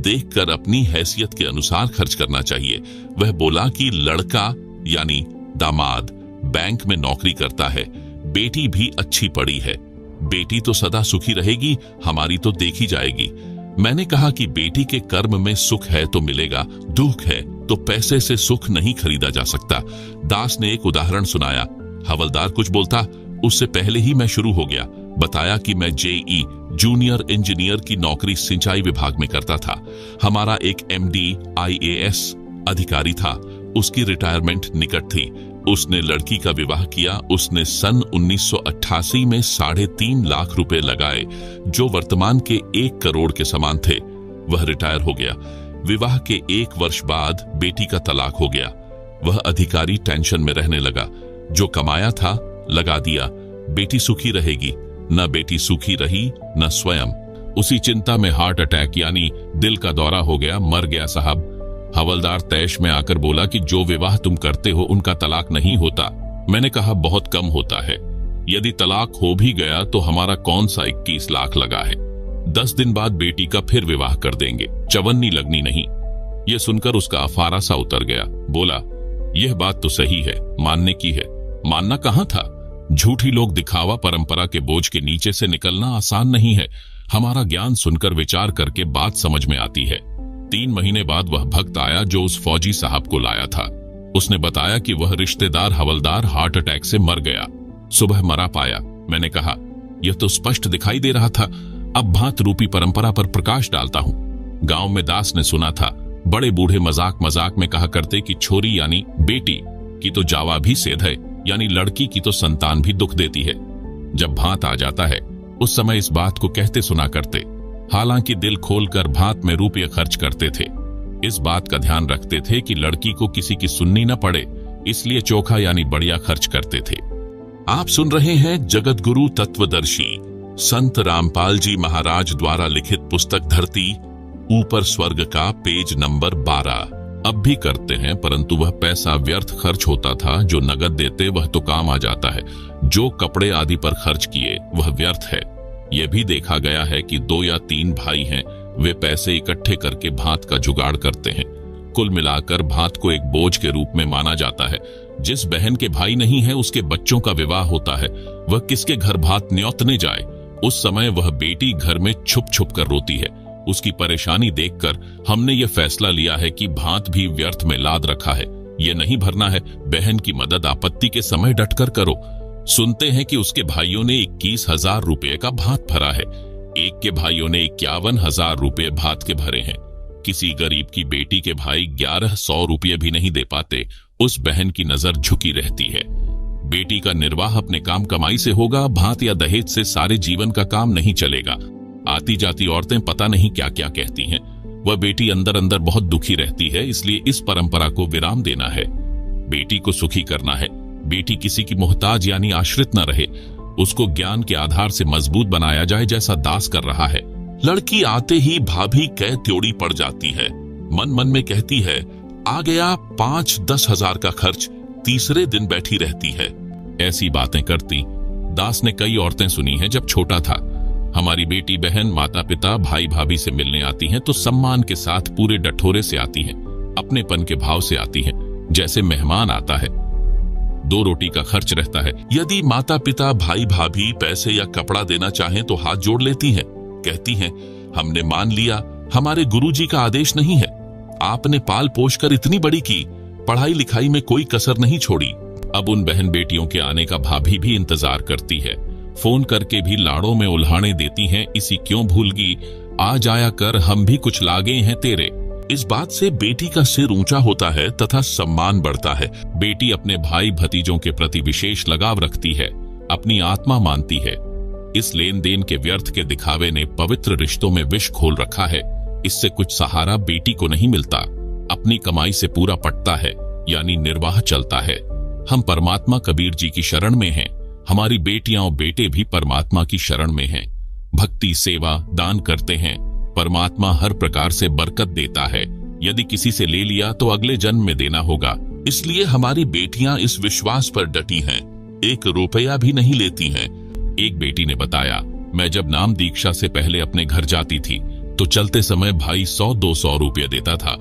देखकर अपनी हैसियत के अनुसार खर्च करना चाहिए। वह बोला कि लड़का यानी दामाद बैंक में नौकरी करता है, बेटी भी अच्छी पढ़ी है। बेटी तो सदा सुखी रहेगी, हमारी तो देखी जाएगी। मैंने कहा कि बेटी के कर्म में सुख है तो मिलेगा, दुख है तो पैसे से सुख नहीं खरीदा जा सकता। दास ने एक उदाहरण सुनाया। हवलदार कुछ बोलता, उससे पहले ही मैं शुरू हो गया। बताया कि मैं जेई जूनियर इंजीनियर की नौकरी सिंचाई विभाग में करता था। हमारा एक MD IAS अधिकारी था। उसकी रिटायरमेंट निकट थी। उसने लड़की का विवाह किया। उसने सन 1988 में 3.5 लाख रुपए लगाए, जो वर्तमान के 1 करोड़ के समान थे। वह रिटायर हो गया। विवाह के 1 वर्ष बाद बेटी का तलाक हो गया। वह अधिकारी टेंशन में रहने लगा। जो कमाया था लगा दिया। बेटी सुखी रहेगी। न बेटी सुखी रही न स्वयं। उसी चिंता में हार्ट अटैक यानी दिल का दौरा हो गया, मर गया साहब। हवलदार तैश में आकर बोला कि जो विवाह तुम करते हो उनका तलाक नहीं होता। मैंने कहा बहुत कम होता है। यदि तलाक हो भी गया तो हमारा कौन सा 21 लाख लगा है। 10 दिन बाद बेटी का फिर विवाह कर देंगे, चवन्नी लगनी नहीं। यह सुनकर उसका अफारा सा उतर गया। बोला, यह बात तो सही है, मानने की है। मानना कहाँ था। झूठी लोग दिखावा परंपरा के बोझ के नीचे से निकलना आसान नहीं है। हमारा ज्ञान सुनकर विचार करके बात समझ में आती है। 3 महीने बाद वह भक्त आया जो उस फौजी साहब को लाया था। उसने बताया कि वह रिश्तेदार हवलदार हार्ट अटैक से मर गया। सुबह मरा पाया। मैंने कहा, यह तो स्पष्ट दिखाई दे रहा था। अब भांत रूपी परंपरा पर प्रकाश डालता हूं। गांव में दास ने सुना था, बड़े बूढ़े मजाक मजाक में कहा करते कि छोरी यानी बेटी की तो जावा भी सेध है, यानी लड़की की तो संतान भी दुख देती है। जब भांत आ जाता है उस समय इस बात को कहते सुना करते। हालांकि दिल खोलकर भांत में रुपये खर्च करते थे। इस बात का ध्यान रखते थे कि लड़की को किसी की सुननी न पड़े, इसलिए चोखा यानी बढ़िया खर्च करते थे। आप सुन रहे हैं जगत गुरु तत्वदर्शी संत रामपाल जी महाराज द्वारा लिखित पुस्तक धरती ऊपर स्वर्ग का पेज नंबर 12। अब भी करते हैं, परंतु वह पैसा व्यर्थ खर्च होता था। जो नगद देते वह तो काम आ जाता है, जो कपड़े आदि पर खर्च किए वह व्यर्थ है। यह भी देखा गया है कि 2 या 3 भाई हैं, वे पैसे इकट्ठे करके भात का जुगाड़ करते हैं। कुल मिलाकर भात को एक बोझ के रूप में माना जाता है। जिस बहन के भाई नहीं है उसके बच्चों का विवाह होता है, वह किसके घर भात न्योतने जाए। उस समय वह बेटी घर में छुप छुप कर रोती है। उसकी परेशानी देखकर हमने ये फैसला लिया है कि भात भी व्यर्थ में लाद रखा है, ये नहीं भरना है। बहन की मदद आपत्ति के समय डटकर करो। सुनते हैं कि उसके भाइयों ने 21,000 रुपये का भात भरा है। एक के भाइयों ने 51,000 रुपये भात के भरे हैं। किसी गरीब की बेटी के भाई 1100 रुपये भी नहीं दे पाते। उस बहन की नजर झुकी रहती है। बेटी का निर्वाह अपने काम कमाई से होगा, भात या दहेज से सारे जीवन का काम नहीं चलेगा। आती जाती औरतें पता नहीं क्या क्या कहती हैं। वह बेटी अंदर अंदर बहुत दुखी रहती है, इसलिए इस परंपरा को विराम देना है। बेटी को सुखी करना है। बेटी किसी की मोहताज यानी आश्रित न रहे। उसको ज्ञान के आधार से मजबूत बनाया जाए, जैसा दास कर रहा है। लड़की आते ही भाभी कह त्योड़ी पड़ जाती है। मन मन में कहती है, आ गया 5-10 हजार का खर्च। तीसरे दिन बैठी रहती है। ऐसी बातें करती दास ने कई औरतें सुनी हैं जब छोटा था। हमारी बेटी बहन माता पिता भाई भाभी से मिलने आती हैं तो सम्मान के साथ पूरे डठोरे से आती हैं, अपनेपन के भाव से आती हैं, जैसे मेहमान आता है। 2 रोटी का खर्च रहता है। यदि माता पिता भाई भाभी पैसे या कपड़ा देना चाहें तो हाथ जोड़ लेती हैं। कहती हैं, हमने मान लिया, हमारे गुरुजी का आदेश नहीं है। आपने पाल पोष कर इतनी बड़ी की, पढ़ाई लिखाई में कोई कसर नहीं छोड़ी। अब उन बहन बेटियों के आने का भाभी भी इंतजार करती है। फोन करके भी लाड़ों में उल्हाने देती हैं, इसी क्यों भूलगी, आ जाया कर, हम भी कुछ लागे हैं तेरे। इस बात से बेटी का सिर ऊंचा होता है तथा सम्मान बढ़ता है। बेटी अपने भाई भतीजों के प्रति विशेष लगाव रखती है, अपनी आत्मा मानती है। इस लेन देन के व्यर्थ के दिखावे ने पवित्र रिश्तों में विष घोल रखा है। इससे कुछ सहारा बेटी को नहीं मिलता। अपनी कमाई से पूरा पटता है, यानी निर्वाह चलता है। हम परमात्मा कबीर जी की शरण में हैं। हमारी बेटियां और बेटे भी परमात्मा की शरण में हैं। भक्ति सेवा दान करते हैं। परमात्मा हर प्रकार से बरकत देता है। यदि किसी से ले लिया तो अगले जन्म में देना होगा। इसलिए हमारी बेटियां इस विश्वास पर डटी हैं। 1 रुपया भी नहीं लेती हैं। एक बेटी ने बताया, मैं जब नाम दीक्षा से पहले अपने घर जाती थी तो चलते समय भाई 100-200 रुपये देता था।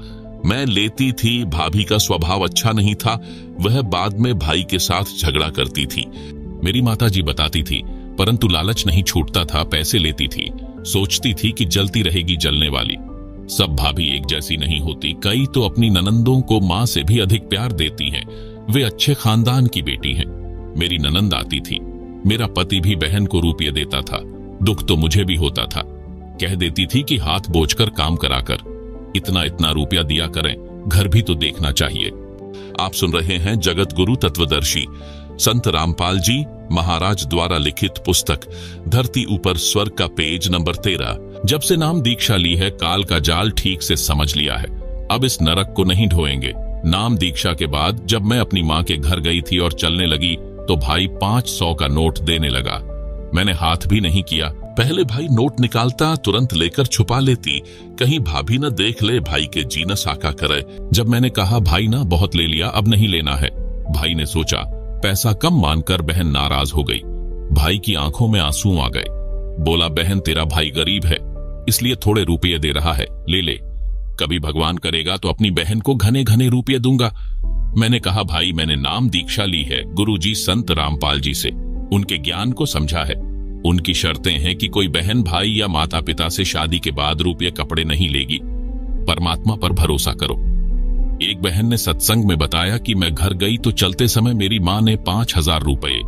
मैं लेती थी। भाभी का स्वभाव अच्छा नहीं था, वह बाद में भाई के साथ झगड़ा करती थी। मेरी माताजी बताती थी, परंतु लालच नहीं छूटता था, पैसे लेती थी। सोचती थी कि जलती रहेगी जलने वाली। सब भाभी एक जैसी नहीं होती। कई तो अपनी ननंदों को मां से भी अधिक प्यार देती हैं। वे अच्छे खानदान की बेटी हैं। मेरी ननंद आती थी। मेरा पति भी बहन को रुपये देता था। दुख तो मुझे भी होता था। कह देती थी कि हाथ बोझकर काम कराकर इतना इतना रुपया दिया करें, घर भी तो देखना चाहिए। आप सुन रहे हैं जगत गुरु तत्वदर्शी संत रामपाल जी महाराज द्वारा लिखित पुस्तक धरती ऊपर स्वर्ग का पेज नंबर 13। जब से नाम दीक्षा ली है, काल का जाल ठीक से समझ लिया है। अब इस नरक को नहीं ढोएंगे। नाम दीक्षा के बाद जब मैं अपनी माँ के घर गई थी और चलने लगी तो भाई 500 का नोट देने लगा। मैंने हाथ भी नहीं किया। पहले भाई नोट निकालता, तुरंत लेकर छुपा लेती, कहीं भाभी न देख ले, भाई के जी न साका करे। जब मैंने कहा, भाई ना बहुत ले लिया, अब नहीं लेना है, भाई ने सोचा पैसा कम मानकर बहन नाराज हो गई। भाई की आंखों में आंसू आ गए। बोला, बहन तेरा भाई गरीब है, इसलिए थोड़े रुपये दे रहा है, ले ले। कभी भगवान करेगा तो अपनी बहन को घने घने रुपये दूंगा। मैंने कहा, भाई मैंने नाम दीक्षा ली है गुरुजी संत रामपाल जी से, उनके ज्ञान को समझा है। उनकी शर्तें हैं कि कोई बहन भाई या माता पिता से शादी के बाद रुपये कपड़े नहीं लेगी। परमात्मा पर भरोसा करो। एक बहन ने सत्संग में बताया कि मैं घर गई तो चलते समय मेरी माँ ने 5,000 रुपये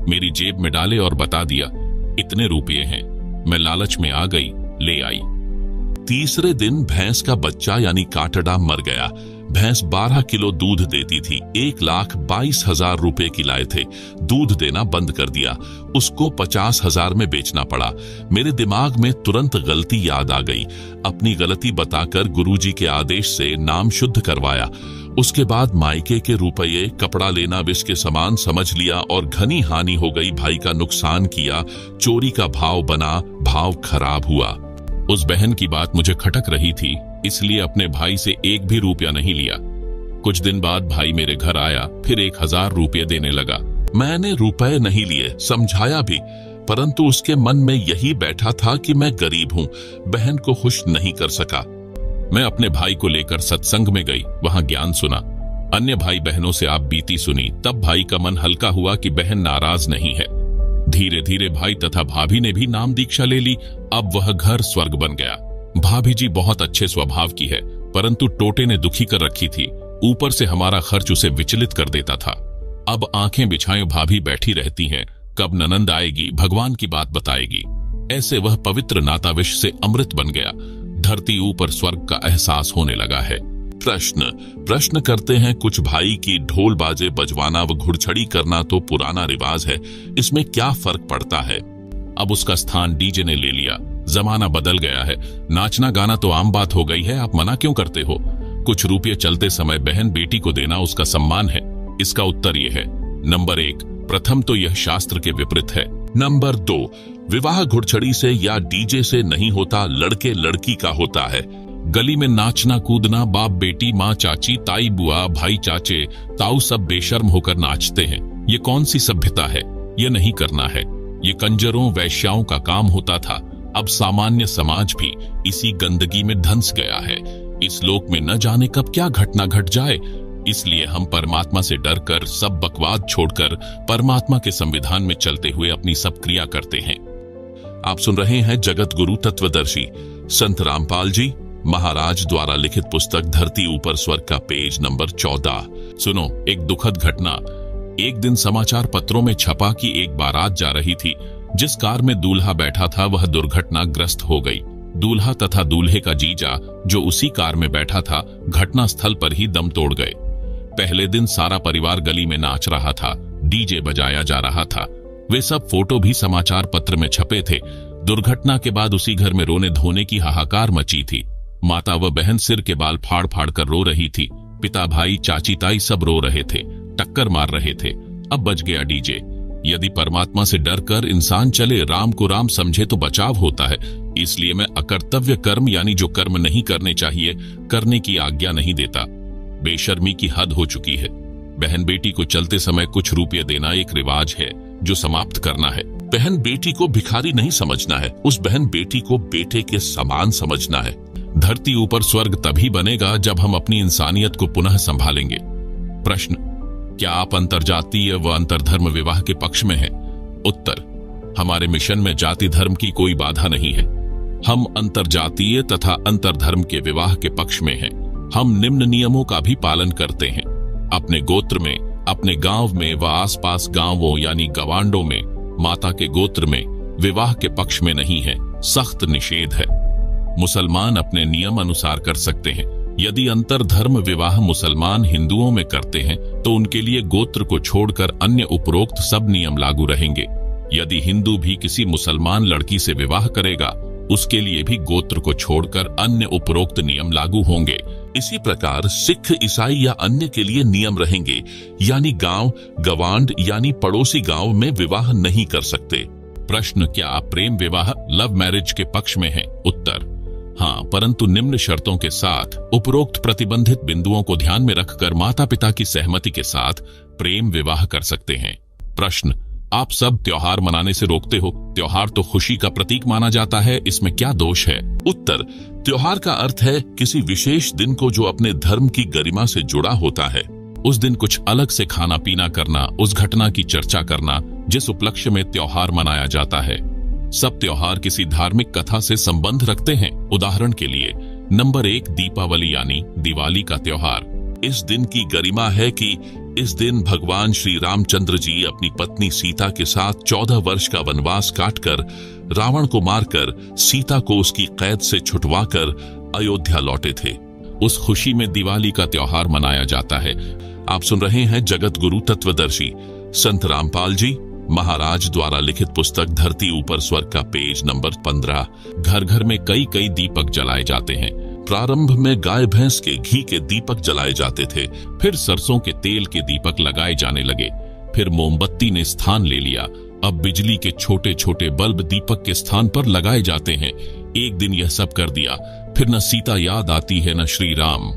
मेरी जेब में डाले और बता दिया, इतने रुपये हैं। मैं लालच में आ गई, ले आई। तीसरे दिन भैंस का बच्चा यानी काटड़ा मर गया। भैंस 12 किलो दूध देती थी। 1,22,000 रुपए की लाए थे। दूध देना बंद कर दिया। उसको 50,000 में बेचना पड़ा। मेरे दिमाग में तुरंत गलती याद आ गई। अपनी गलती बताकर गुरुजी के आदेश से नाम शुद्ध करवाया। उसके बाद मायके के रुपये, कपड़ा लेना विष के समान समझ लिया और घनी हानि हो गई। भाई का नुकसान किया, चोरी का भाव बना, भाव खराब हुआ। उस बहन की बात मुझे खटक रही थी, इसलिए अपने भाई से एक भी रुपया नहीं लिया। कुछ दिन बाद भाई मेरे घर आया, फिर 1000 रुपये देने लगा। मैंने रुपए नहीं लिए, समझाया भी, परंतु उसके मन में यही बैठा था कि मैं गरीब हूं, बहन को खुश नहीं कर सका। मैं अपने भाई को लेकर सत्संग में गई, वहां ज्ञान सुना, अन्य भाई बहनों से आप बीती सुनी। तब भाई का मन हल्का हुआ कि बहन नाराज नहीं है। धीरे धीरे भाई तथा भाभी ने भी नाम दीक्षा ले ली। अब वह घर स्वर्ग बन गया। भाभी जी बहुत अच्छे स्वभाव की है, परंतु टोटे ने दुखी कर रखी थी। ऊपर से हमारा खर्च उसे विचलित कर देता था। अब आंखें बिछाए भाभी बैठी रहती हैं, कब ननंद आएगी, भगवान की बात बताएगी। ऐसे वह पवित्र नाता विष से अमृत बन गया। धरती ऊपर स्वर्ग का एहसास होने लगा है। प्रश्न करते हैं कुछ भाई की ढोल बाजे बजवाना व घुड़छड़ी करना तो पुराना रिवाज है, इसमें क्या फर्क पड़ता है? अब उसका स्थान डीजे ने ले लिया। जमाना बदल गया है, नाचना गाना तो आम बात हो गई है, आप मना क्यों करते हो? कुछ रुपये चलते समय बहन बेटी को देना उसका सम्मान है। इसका उत्तर यह है, नंबर 1, प्रथम तो यह शास्त्र के विपरीत है। नंबर 2, विवाह घुड़छड़ी से या डीजे से नहीं होता, लड़के लड़की का होता है। गली में नाचना कूदना, बाप बेटी, माँ चाची, ताई बुआ, भाई चाचे, ताऊ सब बेशर्म होकर नाचते हैं। ये कौन सी सभ्यता है? ये नहीं करना है। ये कंजरों वैश्याओं का काम होता था। अब सामान्य समाज भी इसी गंदगी में धंस गया है। इस लोक में न जाने कब क्या घटना घट जाए, इसलिए हम परमात्मा से डरकर सब बकवाद छोड़कर परमात्मा के संविधान में चलते हुए अपनी सब क्रिया करते हैं। आप सुन रहे हैं जगत गुरु तत्वदर्शी संत रामपाल जी महाराज द्वारा लिखित पुस्तक धरती ऊपर स्वर्ग का पेज नंबर 14। सुनो एक दुखद घटना। एक दिन समाचार पत्रों में छपा कि एक बारात जा रही थी। जिस कार में दूल्हा बैठा था वह दुर्घटनाग्रस्त हो गई। दूल्हा तथा दूल्हे का जीजा जो उसी कार में बैठा था घटना स्थल पर ही दम तोड़ गए। पहले दिन सारा परिवार गली में नाच रहा था, डीजे बजाया जा रहा था। वे सब फोटो भी समाचार पत्र में छपे थे। दुर्घटना के बाद उसी घर में रोने धोने की हाहाकार मची थी। माता व बहन सिर के बाल फाड़ फाड़ कर रो रही थी। पिता भाई चाची ताई सब रो रहे थे, टक्कर मार रहे थे। अब बच गया डीजे। यदि परमात्मा से डर कर इंसान चले, राम को राम समझे तो बचाव होता है। इसलिए मैं अकर्तव्य कर्म यानी जो कर्म नहीं करने चाहिए करने की आज्ञा नहीं देता। बेशर्मी की हद हो चुकी है। बहन बेटी को चलते समय कुछ रुपये देना एक रिवाज है जो समाप्त करना है। बहन बेटी को भिखारी नहीं समझना है, उस बहन बेटी को बेटे के समान समझना है। धरती ऊपर स्वर्ग तभी बनेगा जब हम अपनी इंसानियत को पुनः संभालेंगे। प्रश्न, क्या आप अंतरजातीय व अंतरधर्म विवाह के पक्ष में हैं? उत्तर, हमारे मिशन में जाति धर्म की कोई बाधा नहीं है। हम अंतरजातीय तथा अंतरधर्म के विवाह के पक्ष में हैं। हम निम्न नियमों का भी पालन करते हैं। अपने गोत्र में, अपने गांव में व आसपास गांवों यानी गवांडों में माता के गोत्र में विवाह के पक्ष में नहीं है। सख्त निषेध है। मुसलमान अपने नियम अनुसार कर सकते हैं। यदि अंतरधर्म विवाह मुसलमान हिंदुओं में करते हैं तो उनके लिए गोत्र को छोड़कर अन्य उपरोक्त सब नियम लागू रहेंगे। यदि हिंदू भी किसी मुसलमान लड़की से विवाह करेगा उसके लिए भी गोत्र को छोड़कर अन्य उपरोक्त नियम लागू होंगे। इसी प्रकार सिख, ईसाई या अन्य के लिए नियम रहेंगे, यानी गांव, गवांड यानी पड़ोसी गांव में विवाह नहीं कर सकते। प्रश्न, क्या आप प्रेम विवाह लव मैरिज के पक्ष में हैं? उत्तर, हाँ, परंतु निम्न शर्तों के साथ। उपरोक्त प्रतिबंधित बिंदुओं को ध्यान में रखकर माता पिता की सहमति के साथ प्रेम विवाह कर सकते हैं। प्रश्न, आप सब त्योहार मनाने से रोकते हो। त्योहार तो खुशी का प्रतीक माना जाता है, इसमें क्या दोष है? उत्तर, त्योहार का अर्थ है किसी विशेष दिन को जो अपने धर्म की गरिमा से जुड़ा होता है। उस दिन कुछ अलग से खाना पीना करना, उस घटना की चर्चा करना जिस उपलक्ष्य में त्योहार मनाया जाता है। सब त्योहार किसी धार्मिक कथा से संबंध रखते हैं। उदाहरण के लिए नंबर 1 दीपावली यानी दिवाली का त्योहार। इस दिन की गरिमा है कि इस दिन भगवान श्री रामचंद्र जी अपनी पत्नी सीता के साथ 14 वर्ष का वनवास काटकर रावण को मारकर सीता को उसकी कैद से छुटवाकर अयोध्या लौटे थे। उस खुशी में दिवाली का त्योहार मनाया जाता है। आप सुन रहे हैं जगत गुरु तत्वदर्शी संत रामपाल जी महाराज द्वारा लिखित पुस्तक धरती ऊपर स्वर्ग का पेज नंबर 15। घर घर में कई कई दीपक जलाए जाते हैं। प्रारंभ में गाय भैंस के घी के दीपक जलाए जाते थे, फिर सरसों के तेल के दीपक लगाए जाने लगे, फिर मोमबत्ती ने स्थान ले लिया। अब बिजली के छोटे छोटे बल्ब दीपक के स्थान पर लगाए जाते हैं। एक दिन यह सब कर दिया, फिर न सीता याद आती है न श्री राम।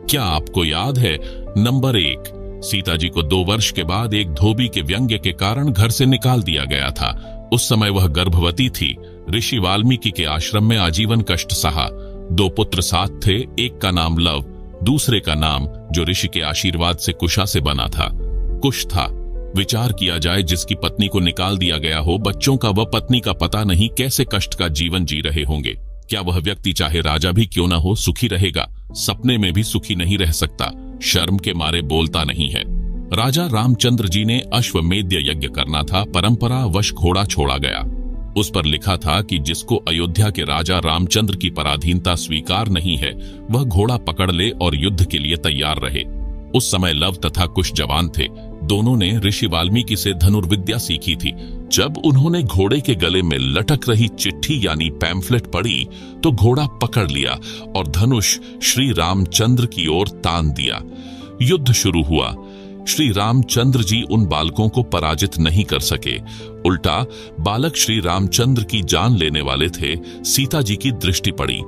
क्या आपको याद है? नंबर 1, सीता जी को 2 वर्ष के बाद एक धोबी के व्यंग्य के कारण घर से निकाल दिया गया था। उस समय वह गर्भवती थी। ऋषि वाल्मीकि के आश्रम में आजीवन कष्ट सहा। 2 पुत्र साथ थे, एक का नाम लव, दूसरे का नाम, जो ऋषि के आशीर्वाद से कुशा से बना था, कुश था। विचार किया जाए, जिसकी पत्नी को निकाल दिया गया हो, बच्चों का व पत्नी का पता नहीं, कैसे कष्ट का जीवन जी रहे होंगे। क्या वह व्यक्ति चाहे राजा भी क्यों न हो सुखी रहेगा? सपने में भी सुखी नहीं रह सकता, शर्म के मारे बोलता नहीं है। राजा रामचंद्र जी ने अश्वमेध यज्ञ करना था, परंपरा वश घोड़ा छोड़ा गया। उस पर लिखा था कि जिसको अयोध्या के राजा रामचंद्र की पराधीनता स्वीकार नहीं है, वह घोड़ा पकड़ ले और युद्ध के लिए तैयार रहे। उस समय लव तथा कुश जवान थे। दोनों ने ऋषि वाल्मीकि से धनुर्विद्या सीखी थी। जब उन्होंने घोड़े के गले में लटक रही चिट्ठी यानी पैम्फलेट पढ़ी, तो घोड़ा पकड़ लिया और धनुष श्री रामचंद्र की ओर तान दिया। युद्ध शुरू हुआ। श्री रामचंद्र जी उन बालकों को पराजित नहीं कर सके, उल्टा बालक श्री रामचंद्र की जान लेने वाले थे। सीता जी की दृष्टि पड़ी,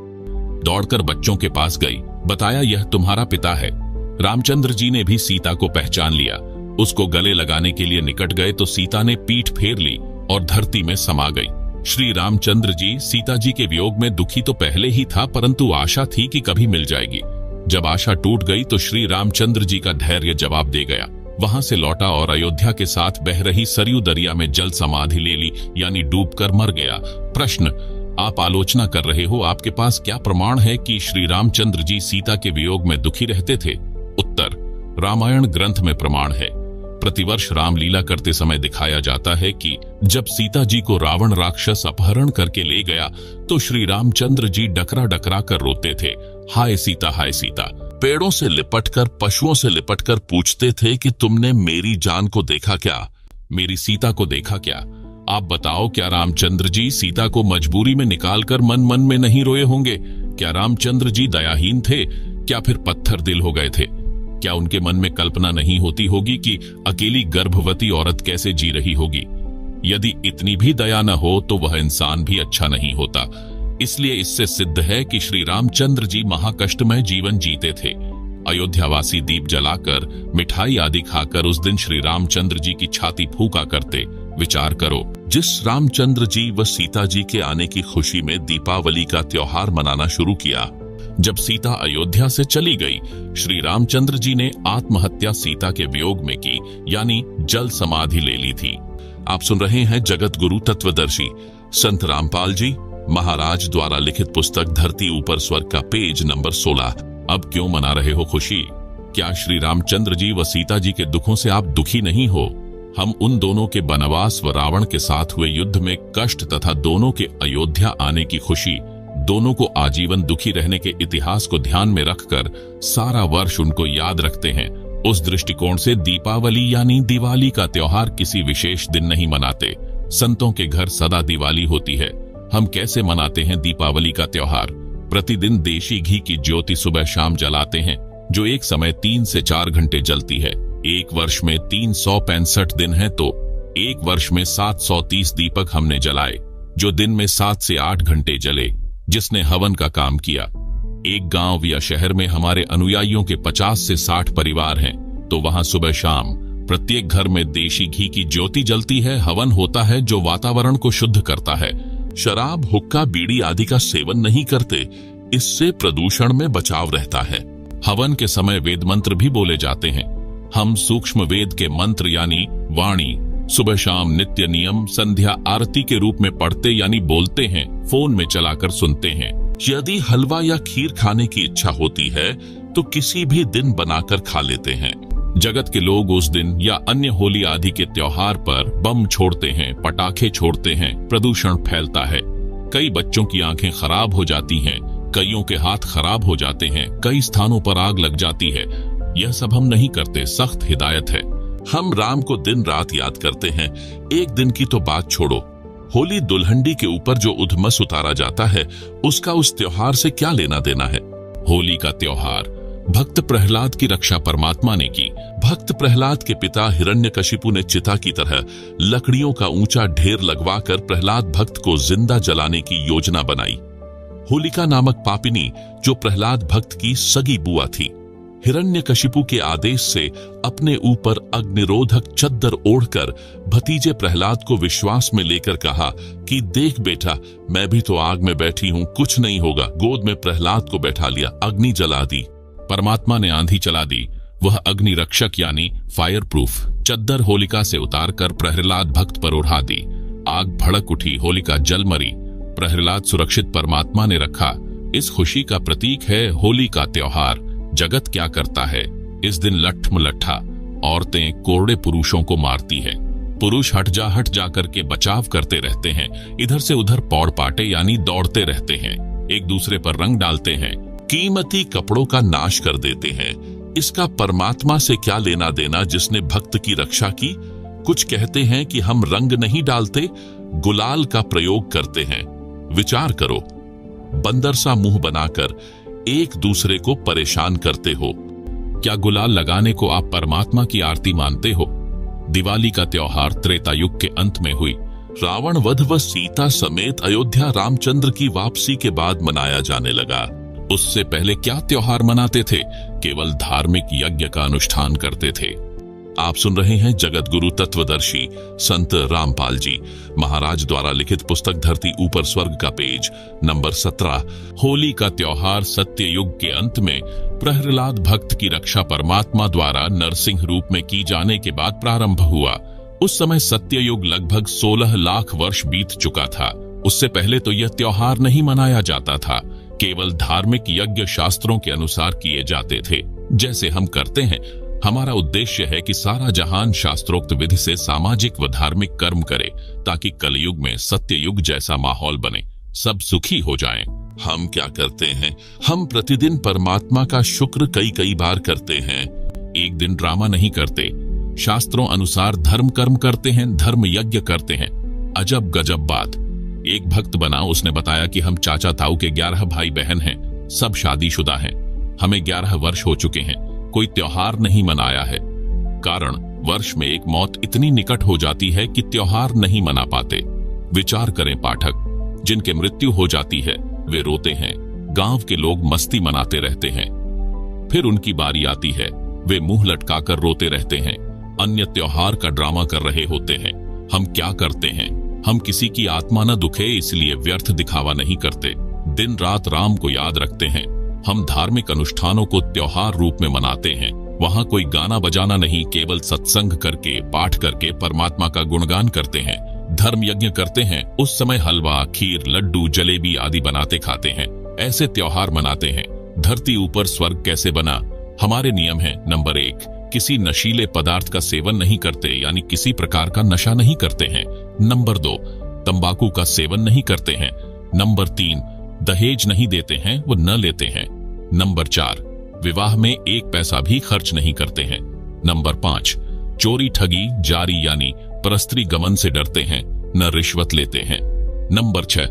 दौड़कर बच्चों के पास गई, बताया यह तुम्हारा पिता है। रामचंद्र जी ने भी सीता को पहचान लिया। उसको गले लगाने के लिए निकट गए तो सीता ने पीठ फेर ली और धरती में समा गई। श्री रामचंद्र जी सीता जी के वियोग में दुखी तो पहले ही था, परंतु आशा थी कि कभी मिल जाएगी। जब आशा टूट गई तो श्री रामचंद्र जी का धैर्य जवाब दे गया। वहां से लौटा और अयोध्या के साथ बह रही सरयू दरिया में जल समाधि ले ली, यानी डूबकर मर गया। प्रश्न, आप आलोचना कर रहे हो, आपके पास क्या प्रमाण है कि श्री रामचंद्र जी सीता के वियोग में दुखी रहते थे? उत्तर, रामायण ग्रंथ में प्रमाण है। प्रतिवर्ष रामलीला करते समय दिखाया जाता है कि जब सीता जी को रावण राक्षस अपहरण करके ले गया तो श्री रामचंद्र जी डकरा डकरा कर रोते थे, हाय सीता हाय सीता। पेड़ों से लिपटकर, पशुओं से लिपटकर पूछते थे कि तुमने मेरी जान को देखा क्या, मेरी सीता को देखा क्या? आप बताओ, क्या रामचंद्र जी सीता को मजबूरी में निकालकर मन मन में नहीं रोए होंगे? क्या रामचंद्र जी दयाहीन थे? क्या फिर पत्थर दिल हो गए थे? क्या उनके मन में कल्पना नहीं होती होगी कि अकेली गर्भवती औरत कैसे जी रही होगी? यदि इतनी भी दया न हो तो वह इंसान भी अच्छा नहीं होता। इसलिए इससे सिद्ध है कि श्री रामचंद्र जी महाकष्टमय जीवन जीते थे। अयोध्यावासी दीप जलाकर, मिठाई आदि खाकर उस दिन श्री रामचंद्र जी की छाती फूका करते। विचार करो, जिस रामचंद्र जी व सीता जी के आने की खुशी में दीपावली का त्योहार मनाना शुरू किया, जब सीता अयोध्या से चली गई, श्री रामचंद्र जी ने आत्महत्या सीता के वियोग में की, यानी जल समाधि ले ली थी। आप सुन रहे हैं जगत गुरु तत्वदर्शी संत रामपाल जी महाराज द्वारा लिखित पुस्तक धरती ऊपर स्वर्ग का पेज नंबर 16। अब क्यों मना रहे हो खुशी? क्या श्री रामचंद्र जी व सीता जी के दुखों से आप दुखी नहीं हो? हम उन दोनों के वनवास व रावण के साथ हुए युद्ध में कष्ट तथा दोनों के अयोध्या आने की खुशी, दोनों को आजीवन दुखी रहने के इतिहास को ध्यान में रखकर सारा वर्ष उनको याद रखते हैं। उस दृष्टिकोण से दीपावली यानी दिवाली का त्योहार किसी विशेष दिन नहीं मनाते। संतों के घर सदा दिवाली होती है। हम कैसे मनाते हैं दीपावली का त्योहार? प्रतिदिन देशी घी की ज्योति सुबह शाम जलाते हैं, जो एक समय 3 से 4 घंटे जलती है। एक वर्ष में 365 दिन है तो एक वर्ष में 730 दीपक हमने जलाए, जो दिन में 7 से 8 घंटे जले, जिसने हवन का काम किया। एक गांव या शहर में हमारे अनुयायियों के 50 से 60 परिवार हैं, तो वहां सुबह शाम प्रत्येक घर में देशी घी की ज्योति जलती है, हवन होता है जो वातावरण को शुद्ध करता है। शराब, हुक्का, बीड़ी आदि का सेवन नहीं करते, इससे प्रदूषण में बचाव रहता है। हवन के समय वेद मंत्र भी बोले जाते हैं। हम सूक्ष्म वेद के मंत्र यानी वाणी सुबह शाम नित्य नियम संध्या आरती के रूप में पढ़ते यानी बोलते हैं, फोन में चलाकर सुनते हैं। यदि हलवा या खीर खाने की इच्छा होती है तो किसी भी दिन बनाकर खा लेते हैं। जगत के लोग उस दिन या अन्य होली आदि के त्योहार पर बम छोड़ते हैं, पटाखे छोड़ते हैं, प्रदूषण फैलता है। कई बच्चों की आंखें खराब हो जाती हैं, कईयों के हाथ खराब हो जाते हैं, कई स्थानों पर आग लग जाती है। यह सब हम नहीं करते, सख्त हिदायत है। हम राम को दिन रात याद करते हैं। एक दिन की तो बात छोड़ो, होली दुल्हंडी के ऊपर जो उधमस उतारा जाता है, उसका उस त्योहार से क्या लेना देना है? होली का त्योहार। भक्त प्रहलाद की रक्षा परमात्मा ने की। भक्त प्रहलाद के पिता हिरण्यकशिपु ने चिता की तरह लकड़ियों का ऊंचा ढेर लगवाकर प्रहलाद भक्त को जिंदा जलाने की योजना बनाई। होलिका नामक पापिनी, जो प्रहलाद भक्त की सगी बुआ थी, हिरण्यकशिपु के आदेश से अपने ऊपर अग्निरोधक चद्दर ओढ़कर भतीजे प्रहलाद को विश्वास में लेकर कहा कि देख बेटा, मैं भी तो आग में बैठी हूं, कुछ नहीं होगा। गोद में प्रहलाद को बैठा लिया, अग्नि जला दी। परमात्मा ने आंधी चला दी। वह अग्नि रक्षक यानी फायर प्रूफ चद्दर होलिका से उतारकर प्रहलाद भक्त पर उड़ा दी। आग भड़क उठी, होलिका जल मरी। प्रहलाद सुरक्षित परमात्मा ने रखा। इस खुशी का प्रतीक है होली का त्योहार। जगत क्या करता है इस दिन? लट्ठमलट्ठा औरतें कोरड़े पुरुषों को मारती हैं। पुरुष हट जा करके बचाव करते रहते हैं। इधर से उधर पौड़ पाटे यानी दौड़ते रहते हैं। एक दूसरे पर रंग डालते हैं, कीमती कपड़ों का नाश कर देते हैं। इसका परमात्मा से क्या लेना देना जिसने भक्त की रक्षा की? कुछ कहते हैं कि हम रंग नहीं डालते, गुलाल का प्रयोग करते हैं। विचार करो, बंदर सा मुंह बनाकर एक दूसरे को परेशान करते हो। क्या गुलाल लगाने को आप परमात्मा की आरती मानते हो? दिवाली का त्योहार त्रेता युग के अंत में हुई। रावण वध व सीता समेत अयोध्या रामचंद्र की वापसी के बाद मनाया जाने लगा। उससे पहले क्या त्योहार मनाते थे? केवल धार्मिक यज्ञ का अनुष्ठान करते थे। आप सुन रहे हैं जगत गुरु तत्वदर्शी संत रामपाल जी महाराज द्वारा लिखित पुस्तक धरती ऊपर स्वर्ग का पेज नंबर 17। होली का त्योहार सत्य युग के अंत में प्रहलाद भक्त की रक्षा परमात्मा द्वारा नरसिंह रूप में की जाने के बाद प्रारंभ हुआ। उस समय सत्य युग लगभग 16 लाख वर्ष बीत चुका था। उससे पहले तो यह त्योहार नहीं मनाया जाता था, केवल धार्मिक यज्ञ शास्त्रों के अनुसार किए जाते थे, जैसे हम करते हैं। हमारा उद्देश्य है कि सारा जहान शास्त्रोक्त विधि से सामाजिक व धार्मिक कर्म करे, ताकि कलयुग में सत्य युग जैसा माहौल बने, सब सुखी हो जाएं। हम क्या करते हैं? हम प्रतिदिन परमात्मा का शुक्र कई कई बार करते हैं। एक दिन ड्रामा नहीं करते, शास्त्रों अनुसार धर्म कर्म करते हैं, धर्म यज्ञ करते हैं। अजब गजब बात। एक भक्त बना, उसने बताया कि हम चाचा ताऊ के 11 भाई बहन हैं, सब शादीशुदा हैं। हमें 11 वर्ष हो चुके हैं, कोई त्योहार नहीं मनाया है। कारण, वर्ष में एक मौत इतनी निकट हो जाती है कि त्योहार नहीं मना पाते। विचार करें पाठक, जिनके मृत्यु हो जाती है वे रोते हैं, गांव के लोग मस्ती मनाते रहते हैं। फिर उनकी बारी आती है, वे मुंह लटकाकर रोते रहते हैं, अन्य त्योहार का ड्रामा कर रहे होते हैं। हम क्या करते हैं? हम किसी की आत्मा न दुखे इसलिए व्यर्थ दिखावा नहीं करते, दिन रात राम को याद रखते हैं। हम धार्मिक अनुष्ठानों को त्योहार रूप में मनाते हैं। वहां कोई गाना बजाना नहीं, केवल सत्संग करके, पाठ करके परमात्मा का गुणगान करते हैं। धर्म यज्ञ करते हैं। उस समय हलवा, खीर, लड्डू, जलेबी आदि बनाते खाते हैं। ऐसे त्योहार मनाते हैं। धरती ऊपर स्वर्ग कैसे बना? हमारे नियम है, नंबर 1, किसी नशीले पदार्थ का सेवन नहीं करते, यानी किसी प्रकार का नशा नहीं करते हैं। नंबर 2, तंबाकू का सेवन नहीं करते हैं। नंबर 3, दहेज नहीं देते हैं, वो न लेते हैं। नंबर 4, विवाह में 1 पैसा भी खर्च नहीं करते हैं। नंबर 5, चोरी ठगी जारी यानी परस्त्री गमन से डरते हैं, न रिश्वत लेते हैं। नंबर 6,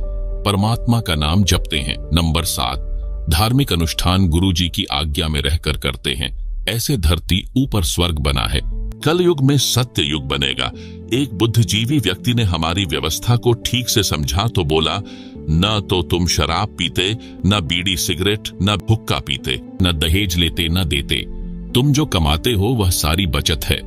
परमात्मा का नाम जपते हैं। नंबर 7, धार्मिक अनुष्ठान गुरुजी की आज्ञा में रहकर करते हैं। ऐसे धरती ऊपर स्वर्ग बना है। कल युग में सत्य युग बनेगा। एक बुद्धिजीवी व्यक्ति ने हमारी व्यवस्था को ठीक से समझा तो बोला, न तो तुम शराब पीते, न बीड़ी सिगरेट, न हुक्का पीते, न दहेज लेते न देते। तुम जो कमाते हो वह सारी बचत है।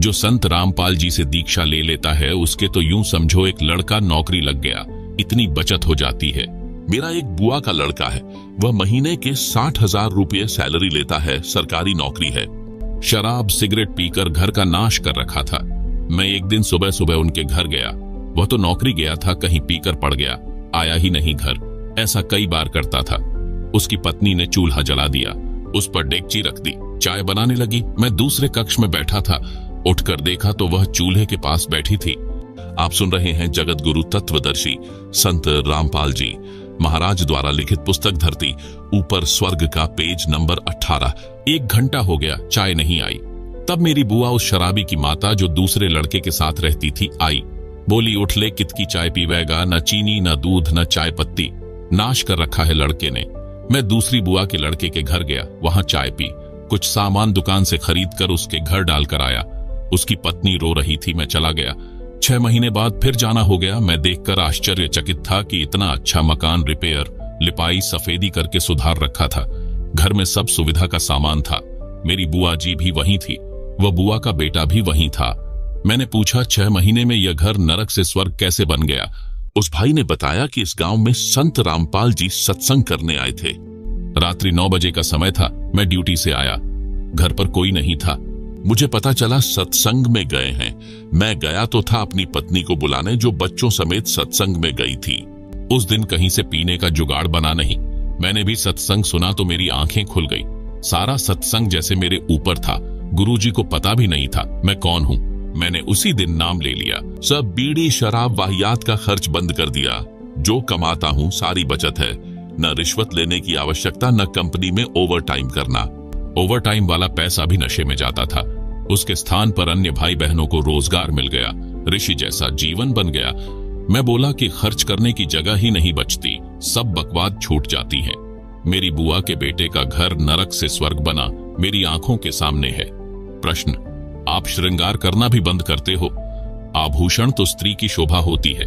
जो संत रामपाल जी से दीक्षा ले लेता है उसके तो यूं समझो एक लड़का नौकरी लग गया, इतनी बचत हो जाती है। मेरा एक बुआ का लड़का है, वह महीने के 60,000 रुपये सैलरी लेता है, सरकारी नौकरी है। शराब सिगरेट पीकर घर का नाश कर रखा था। मैं एक दिन सुबह सुबह उनके घर गया। वह तो नौकरी गया था, कहीं पीकर पड़ गया, आया ही नहीं घर। ऐसा कई बार करता था। उसकी पत्नी ने चूल्हा जला दिया, उस पर डेगची रख दी, चाय बनाने लगी। मैं दूसरे कक्ष में बैठा था, उठकर देखा तो वह चूल्हे के पास बैठी थी। आप सुन रहे हैं जगत गुरु तत्वदर्शी संत रामपाल जी महाराज द्वारा लिखित पुस्तक धरती ऊपर स्वर्ग का पेज नंबर 18। 1 घंटा हो गया, चाय नहीं आई। तब मेरी बुआ, उस शराबी की माता जो दूसरे लड़के के साथ रहती थी, आई। बोली, उठ ले, कितकी चाय पीवेगा, न चीनी न दूध न चाय पत्ती, नाश कर रखा है लड़के ने। मैं दूसरी बुआ के लड़के के घर गया, वहां चाय पी, कुछ सामान दुकान से खरीद कर उसके घर डालकर आया। उसकी पत्नी रो रही थी, मैं चला गया। 6 महीने बाद फिर जाना हो गया। मैं देखकर आश्चर्यचकित था कि इतना अच्छा मकान रिपेयर, लिपाई, सफेदी करके सुधार रखा था। घर में सब सुविधा का सामान था। मेरी बुआ जी भी वहीं थी, वह बुआ का बेटा भी वहीं था। मैंने पूछा, 6 महीने में यह घर नरक से स्वर्ग कैसे बन गया? उस भाई ने बताया कि इस गांव में संत रामपाल जी सत्संग करने आए थे। रात्रि 9 बजे का समय था। मैं ड्यूटी से आया, घर पर कोई नहीं था। मुझे पता चला सत्संग में गए हैं। मैं गया तो था अपनी पत्नी को बुलाने, जो बच्चों समेत सत्संग में गई थी। उस दिन कहीं से पीने का जुगाड़ बना नहीं। मैंने भी सत्संग सुना तो मेरी आंखें खुल गई। सारा सत्संग जैसे मेरे ऊपर था। गुरुजी को पता भी नहीं था मैं कौन हूं। मैंने उसी दिन नाम ले लिया। सब बीड़ी शराब वाहियात का खर्च बंद कर दिया। जो कमाता हूं सारी बचत है। न रिश्वत लेने की आवश्यकता, न कंपनी में ओवर टाइम करना। ओवर टाइम वाला पैसा भी नशे में जाता था। उसके स्थान पर अन्य भाई बहनों को रोजगार मिल गया। ऋषि जैसा जीवन बन गया। मैं बोला कि खर्च करने की जगह ही नहीं बचती, सब बकवाद छूट जाती है। मेरी बुआ के बेटे का घर नरक से स्वर्ग बना, मेरी आंखों के सामने है। प्रश्न, आप श्रृंगार करना भी बंद करते हो? आभूषण तो स्त्री की शोभा होती है।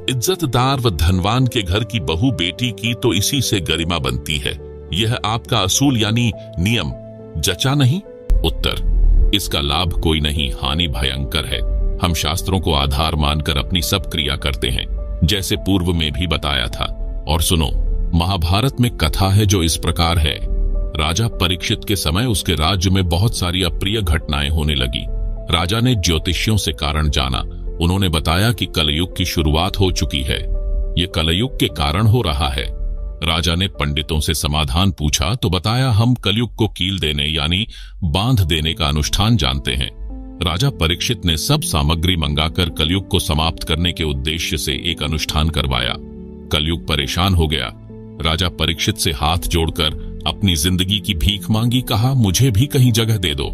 इज्जतदार व धनवान के घर की बहू बेटी की तो इसी से गरिमा बनती है। यह आपका असूल यानी नियम जचा नहीं? उत्तर, इसका लाभ कोई नहीं, हानि भयंकर है। हम शास्त्रों को आधार मानकर अपनी सब क्रिया करते हैं, जैसे पूर्व में भी बताया था। और सुनो, महाभारत में कथा है जो इस प्रकार है। राजा परीक्षित के समय उसके राज्य में बहुत सारी अप्रिय घटनाएं होने लगी। राजा ने ज्योतिषियों से कारण जाना। उन्होंने बताया कि कलयुग की शुरुआत हो चुकी है। ये कलयुग के कारण हो रहा है। राजा ने पंडितों से समाधान पूछा तो बताया, हम कलयुग को कील देने यानी बांध देने का अनुष्ठान जानते हैं। राजा परीक्षित ने सब सामग्री मंगाकर कलयुग को समाप्त करने के उद्देश्य से एक अनुष्ठान करवाया। कलयुग परेशान हो गया। राजा परीक्षित से हाथ जोड़कर अपनी जिंदगी की भीख मांगी, कहा, मुझे भी कहीं जगह दे दो।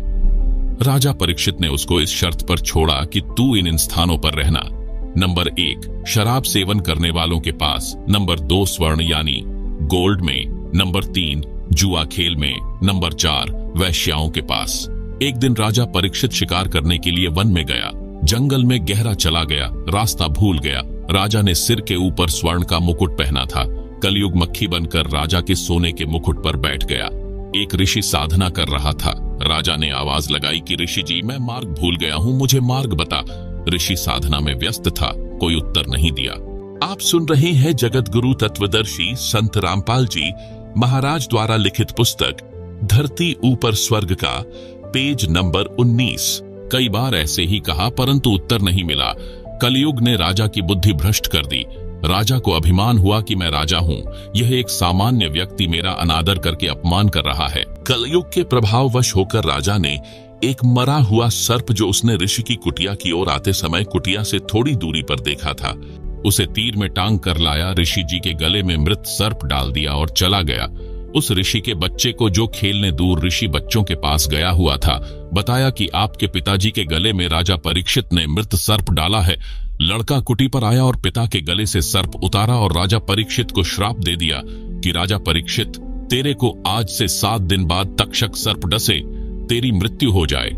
राजा परीक्षित ने उसको इस शर्त पर छोड़ा कि तू इन स्थानों पर रहना। नंबर 1, शराब सेवन करने वालों के पास। नंबर 2, स्वर्ण यानी गोल्ड में। नंबर 3, जुआ खेल में। नंबर 4, वैश्याओं के पास। एक दिन राजा परीक्षित शिकार करने के लिए वन में गया। जंगल में गहरा चला गया, रास्ता भूल गया। राजा ने सिर के ऊपर स्वर्ण का मुकुट पहना था। कलयुग मक्खी बनकर राजा के सोने के मुकुट पर बैठ गया। एक ऋषि साधना कर रहा था। राजा ने आवाज लगाई कि ऋषि जी, मैं मार्ग भूल गया हूँ, मुझे मार्ग बता। ऋषि साधना में व्यस्त था, कोई उत्तर नहीं दिया। आप सुन रहे हैं जगत गुरु तत्वदर्शी संत रामपाल जी महाराज द्वारा लिखित पुस्तक धरती ऊपर स्वर्ग का, पेज नंबर 19। कई बार ऐसे ही कहा परंतु उत्तर नहीं मिला। कलयुग ने राजा की बुद्धि भ्रष्ट कर दी। राजा को अभिमान हुआ कि मैं राजा हूँ, यह एक सामान्य व्यक्ति मेरा अनादर करके अपमान कर रहा है। कलयुग के प्रभाववश होकर राजा ने एक मरा हुआ सर्प जो उसने ऋषि की कुटिया की ओर आते समय कुटिया से थोड़ी दूरी पर देखा था, उसे तीर में टांग कर लाया, ऋषि जी के गले में मृत सर्प डाल दिया और चला गया। उस ऋषि के बच्चे को, जो खेलने दूर ऋषि बच्चों के पास गया हुआ था, बताया कि आपके पिताजी के गले में राजा परीक्षित ने मृत सर्प डाला है। लड़का कुटी पर आया और पिता के गले से सर्प उतारा और राजा परीक्षित को श्राप दे दिया कि राजा परीक्षित, तेरे को आज से 7 दिन बाद तक्षक सर्प डसे, तेरी मृत्यु हो जाए।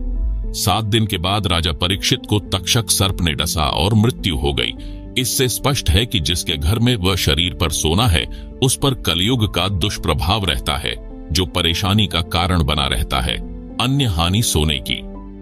7 दिन के बाद राजा परीक्षित को तक्षक सर्प ने डसा और मृत्यु हो गई। इससे स्पष्ट है कि जिसके घर में वह शरीर पर सोना है, उस पर कलयुग का दुष्प्रभाव रहता है, जो परेशानी का कारण बना रहता है। अन्य हानि सोने की।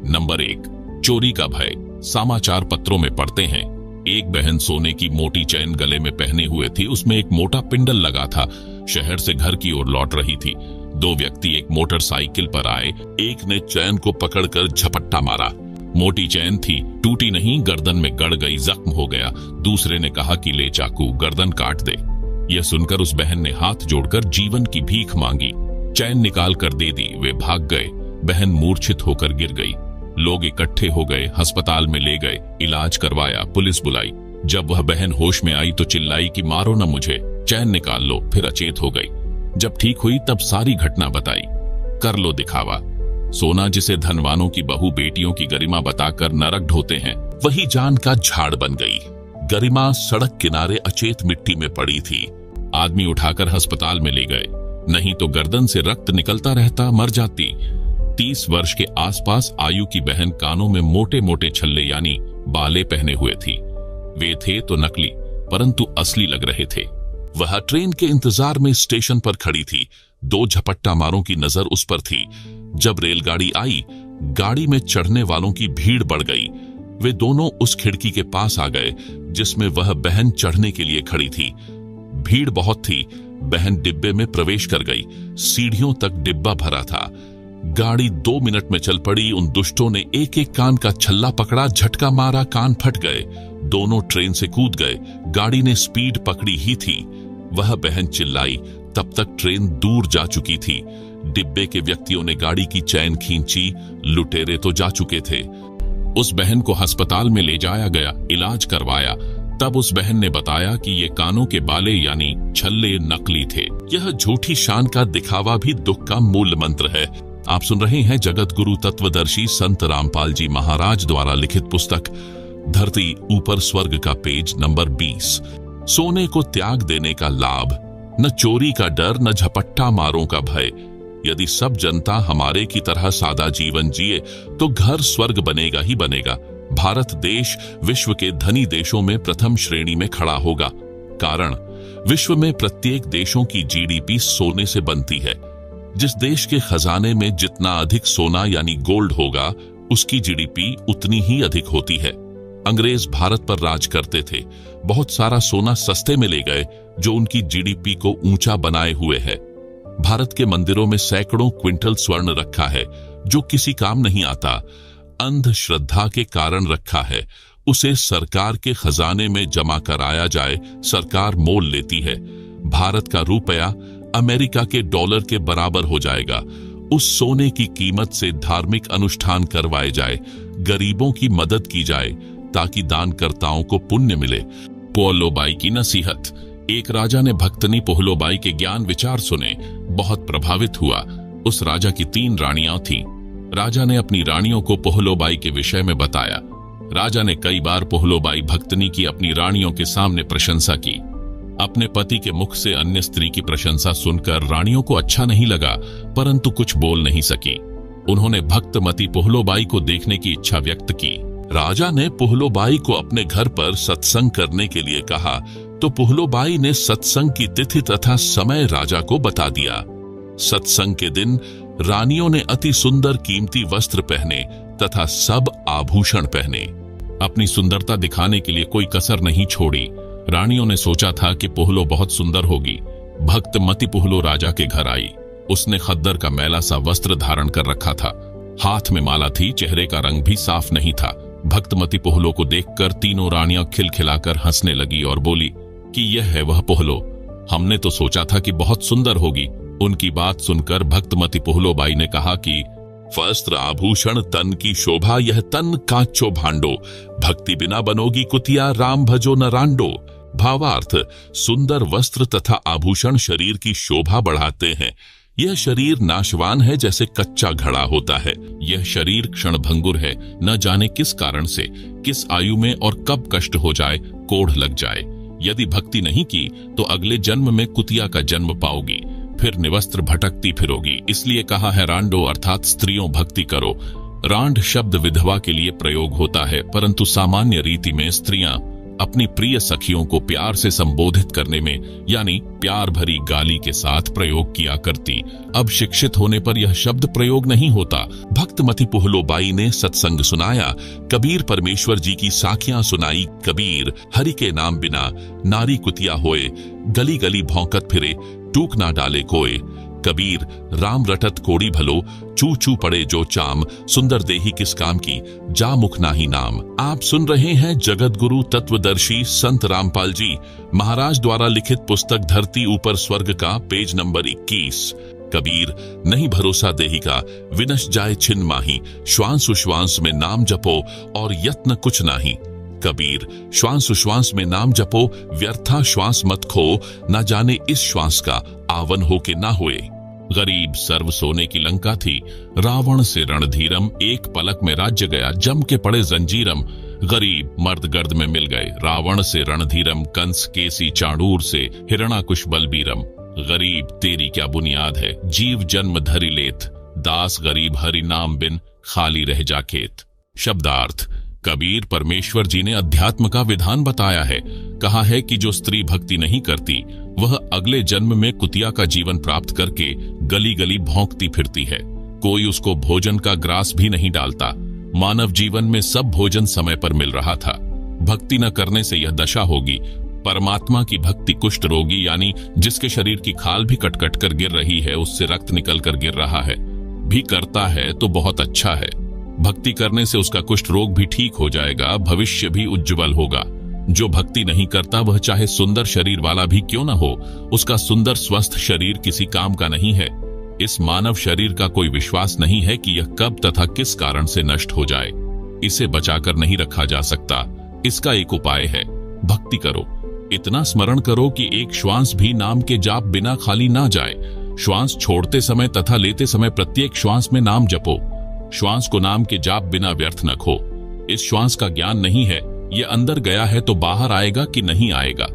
नंबर 1, चोरी का भय। समाचार पत्रों में पढ़ते हैं, एक बहन सोने की मोटी चैन गले में पहने हुए थी, उसमें एक मोटा पिंडल लगा था। शहर से घर की ओर लौट रही थी। 2 व्यक्ति एक मोटरसाइकिल पर आए। एक ने चैन को पकड़कर झपट्टा मारा। मोटी चैन थी, टूटी नहीं, गर्दन में गड़ गई, जख्म हो गया। दूसरे ने कहा कि ले चाकू, गर्दन काट दे। यह सुनकर उस बहन ने हाथ जोड़कर जीवन की भीख मांगी। चैन निकाल कर दे दी। वे भाग गए। बहन मूर्छित होकर गिर गई। लोग इकट्ठे हो गए, अस्पताल में ले गए, इलाज करवाया, पुलिस बुलाई। जब वह बहन होश में आई तो चिल्लाई कि मारो न मुझे, चैन निकाल लो। फिर अचेत हो गई। जब ठीक हुई तब सारी घटना बताई। कर लो दिखावा। सोना जिसे धनवानों की बहू बेटियों की गरिमा बताकर नरक ढोते हैं, वही जान का झाड़ बन गई। गरिमा सड़क किनारे अचेत मिट्टी में पड़ी थी। आदमी उठाकर अस्पताल में ले गए। नहीं तो गर्दन से रक्त निकलता रहता, मर जाती। 30 वर्ष के आसपास आयु की बहन कानों में मोटे मोटे छल्ले यानी बाले पहने हुए थी। वे थे तो नकली परंतु असली लग रहे थे। वह ट्रेन के इंतजार में स्टेशन पर खड़ी थी। 2 झपट्टा मारों की नजर उस पर थी। जब रेलगाड़ी आई, गाड़ी में चढ़ने वालों की भीड़ बढ़ गई। वे दोनों उस खिड़की के पास आ गए जिसमें वह बहन चढ़ने के लिए खड़ी थी। भीड़ बहुत थी। बहन डिब्बे में प्रवेश कर गई। सीढ़ियों तक डिब्बा भरा था। गाड़ी 2 मिनट में चल पड़ी। उन दुष्टों ने एक एक कान का छल्ला पकड़ा, झटका मारा, कान फट गए। दोनों ट्रेन से कूद गए। गाड़ी ने स्पीड पकड़ी ही थी। वह बहन चिल्लाई। तब तक ट्रेन दूर जा चुकी थी। डिब्बे के व्यक्तियों ने गाड़ी की चैन खींची। लुटेरे तो जा चुके थे। उस बहन को अस्पताल में ले जाया गया, इलाज करवाया। तब उस बहन ने बताया कि ये कानों के बाले यानी छल्ले नकली थे। यह झूठी शान का दिखावा भी दुख का मूल मंत्र है। आप सुन रहे हैं जगत गुरु तत्वदर्शी संत रामपाल जी महाराज द्वारा लिखित पुस्तक धरती ऊपर स्वर्ग का पेज नंबर 20। सोने को त्याग देने का लाभ, न चोरी का डर, न झपट्टा मारों का भय। यदि सब जनता हमारे की तरह सादा जीवन जिए तो घर स्वर्ग बनेगा ही बनेगा। भारत देश विश्व के धनी देशों में प्रथम श्रेणी में खड़ा होगा। कारण, विश्व में प्रत्येक देशों की जीडीपी सोने से बनती है। जिस देश के खजाने में जितना अधिक सोना यानी गोल्ड होगा, उसकी जीडीपी उतनी ही अधिक होती है। अंग्रेज भारत पर राज करते थे। बहुत सारा सोना सस्ते में ले गए जो उनकी जीडीपी को ऊंचा बनाए हुए है। भारत के मंदिरों में सैकड़ों क्विंटल स्वर्ण रखा है जो किसी काम नहीं आता। अंधश्रद्धा के कारण रखा है। उसे सरकार के खजाने में जमा कराया जाए, सरकार मोल लेती है। भारत का रुपया अमेरिका के डॉलर के बराबर हो जाएगा। उस सोने की कीमत से धार्मिक अनुष्ठान करवाए जाए, गरीबों की मदद की जाए ताकि दानकर्ताओं को पुण्य मिले। पोहलोबाई की नसीहत। एक राजा ने भक्तनी पोहलोबाई के ज्ञान विचार सुने, बहुत प्रभावित हुआ। उस राजा की 3 रानियां थीं। राजा ने अपनी रानियों को पोहलोबाई के विषय में बताया। राजा ने कई बार पोहलोबाई भक्तनी की अपनी रानियों के सामने प्रशंसा की। अपने पति के मुख से अन्य स्त्री की प्रशंसा सुनकर रानियों को अच्छा नहीं लगा, परंतु कुछ बोल नहीं सकी। उन्होंने भक्तमती पोहलोबाई को देखने की इच्छा व्यक्त की। राजा ने पोहलोबाई को अपने घर पर सत्संग करने के लिए कहा तो पोहलोबाई ने सत्संग की तिथि तथा समय राजा को बता दिया। सत्संग के दिन रानियों ने अति सुंदर कीमती वस्त्र पहने तथा सब आभूषण पहने। अपनी सुंदरता दिखाने के लिए कोई कसर नहीं छोड़ी। रानियों ने सोचा था कि पोहलो बहुत सुंदर होगी। भक्तमती पोहलो राजा के घर आई। उसने खद्दर का मैला सा वस्त्र धारण कर रखा था। हाथ में माला थी, चेहरे का रंग भी साफ नहीं था। भक्तमती पोहलो को देखकर तीनों रानियां खिलखिलाकर हंसने लगी और बोली कि यह है वह पोहलो। हमने तो सोचा था कि बहुत सुंदर होगी। उनकी बात सुनकर भक्तमती पोहलोबाई ने कहा कि वस्त्र आभूषण तन की शोभा, यह तन कांचो भांडो। भक्ति बिना बनोगी कुतिया, राम भजो न रांडो। भावार्थ, सुंदर वस्त्र तथा आभूषण शरीर की शोभा बढ़ाते हैं। यह शरीर नाशवान है जैसे कच्चा घड़ा होता है। यह शरीर क्षणभंगुर है, न जाने किस कारण से, किस आयु में और कब कष्ट हो जाए, कोढ़ लग जाए। यदि भक्ति नहीं की तो अगले जन्म में कुतिया का जन्म पाओगी, फिर निवस्त्र भटकती फिरोगी। इसलिए कहा है रांडो अर्थात स्त्रियों भक्ति करो। रांड शब्द विधवा के लिए प्रयोग होता है, परंतु सामान्य रीति में स्त्रियां अपनी प्रिय सखियों को प्यार से संबोधित करने में यानी प्यार भरी गाली के साथ प्रयोग किया करती। अब शिक्षित होने पर यह शब्द प्रयोग नहीं होता। भक्तमती पोहलोबाई ने सत्संग सुनाया। कबीर परमेश्वर जी की साखियां सुनाई। कबीर, हरि के नाम बिना नारी कुतिया होए, गली गली भौंकत फिरे, टूक ना डाले कोय। कबीर, राम रटत कोड़ी भलो, चू चू पड़े जो चाम, सुंदर देही किस काम की, जा मुख नाही नाम। आप सुन रहे हैं जगत गुरु तत्वदर्शी संत रामपाल जी महाराज द्वारा लिखित पुस्तक धरती ऊपर स्वर्ग का पेज नंबर 21। कबीर, नहीं भरोसा देही का, विनश जाए छिन माही, श्वास उश्वास में नाम जपो और यत्न कुछ नाही। कबीर, श्वास उश्वास में नाम जपो, व्यर्था श्वास मत खो, न जाने इस श्वास का आवन हो के ना हुए। गरीब सर्व सोने की लंका थी, रावण से रणधीरम, एक पलक में राज्य गया, जम के पड़े जंजीरम। गरीब मर्द गर्द में मिल गए, रावण से रणधीरम, कंस केसी चाणूर से हिरणाकुश बलबीरम। गरीब तेरी क्या बुनियाद है, जीव जन्म धरि लेत, दास गरीब हरि नाम बिन खाली रह जा खेत। शब्दार्थ। कबीर परमेश्वर जी ने अध्यात्म का विधान बताया है। कहा है कि जो स्त्री भक्ति नहीं करती वह अगले जन्म में कुतिया का जीवन प्राप्त करके गली गली भौंकती फिरती है। कोई उसको भोजन का ग्रास भी नहीं डालता। मानव जीवन में सब भोजन समय पर मिल रहा था। भक्ति न करने से यह दशा होगी। परमात्मा की भक्ति कुष्ठ रोगी यानी जिसके शरीर की खाल भी कट कट कर गिर रही है, उससे रक्त निकल कर गिर रहा है, भी करता है तो बहुत अच्छा है। भक्ति करने से उसका कुष्ठ रोग भी ठीक हो जाएगा, भविष्य भी उज्जवल होगा। जो भक्ति नहीं करता वह चाहे सुंदर शरीर वाला भी क्यों न हो, उसका सुंदर स्वस्थ शरीर किसी काम का नहीं है। इस मानव शरीर का कोई विश्वास नहीं है कि यह कब तथा किस कारण से नष्ट हो जाए। इसे बचाकर नहीं रखा जा सकता। इसका एक उपाय है, भक्ति करो। इतना स्मरण करो कि एक श्वास भी नाम के जाप बिना खाली ना जाए। श्वास छोड़ते समय तथा लेते समय प्रत्येक श्वास में नाम जपो। श्वास को नाम के जाप बिना व्यर्थ न खो। इस श्वास का ज्ञान नहीं है, यह अंदर गया है तो बाहर आएगा कि नहीं आएगा।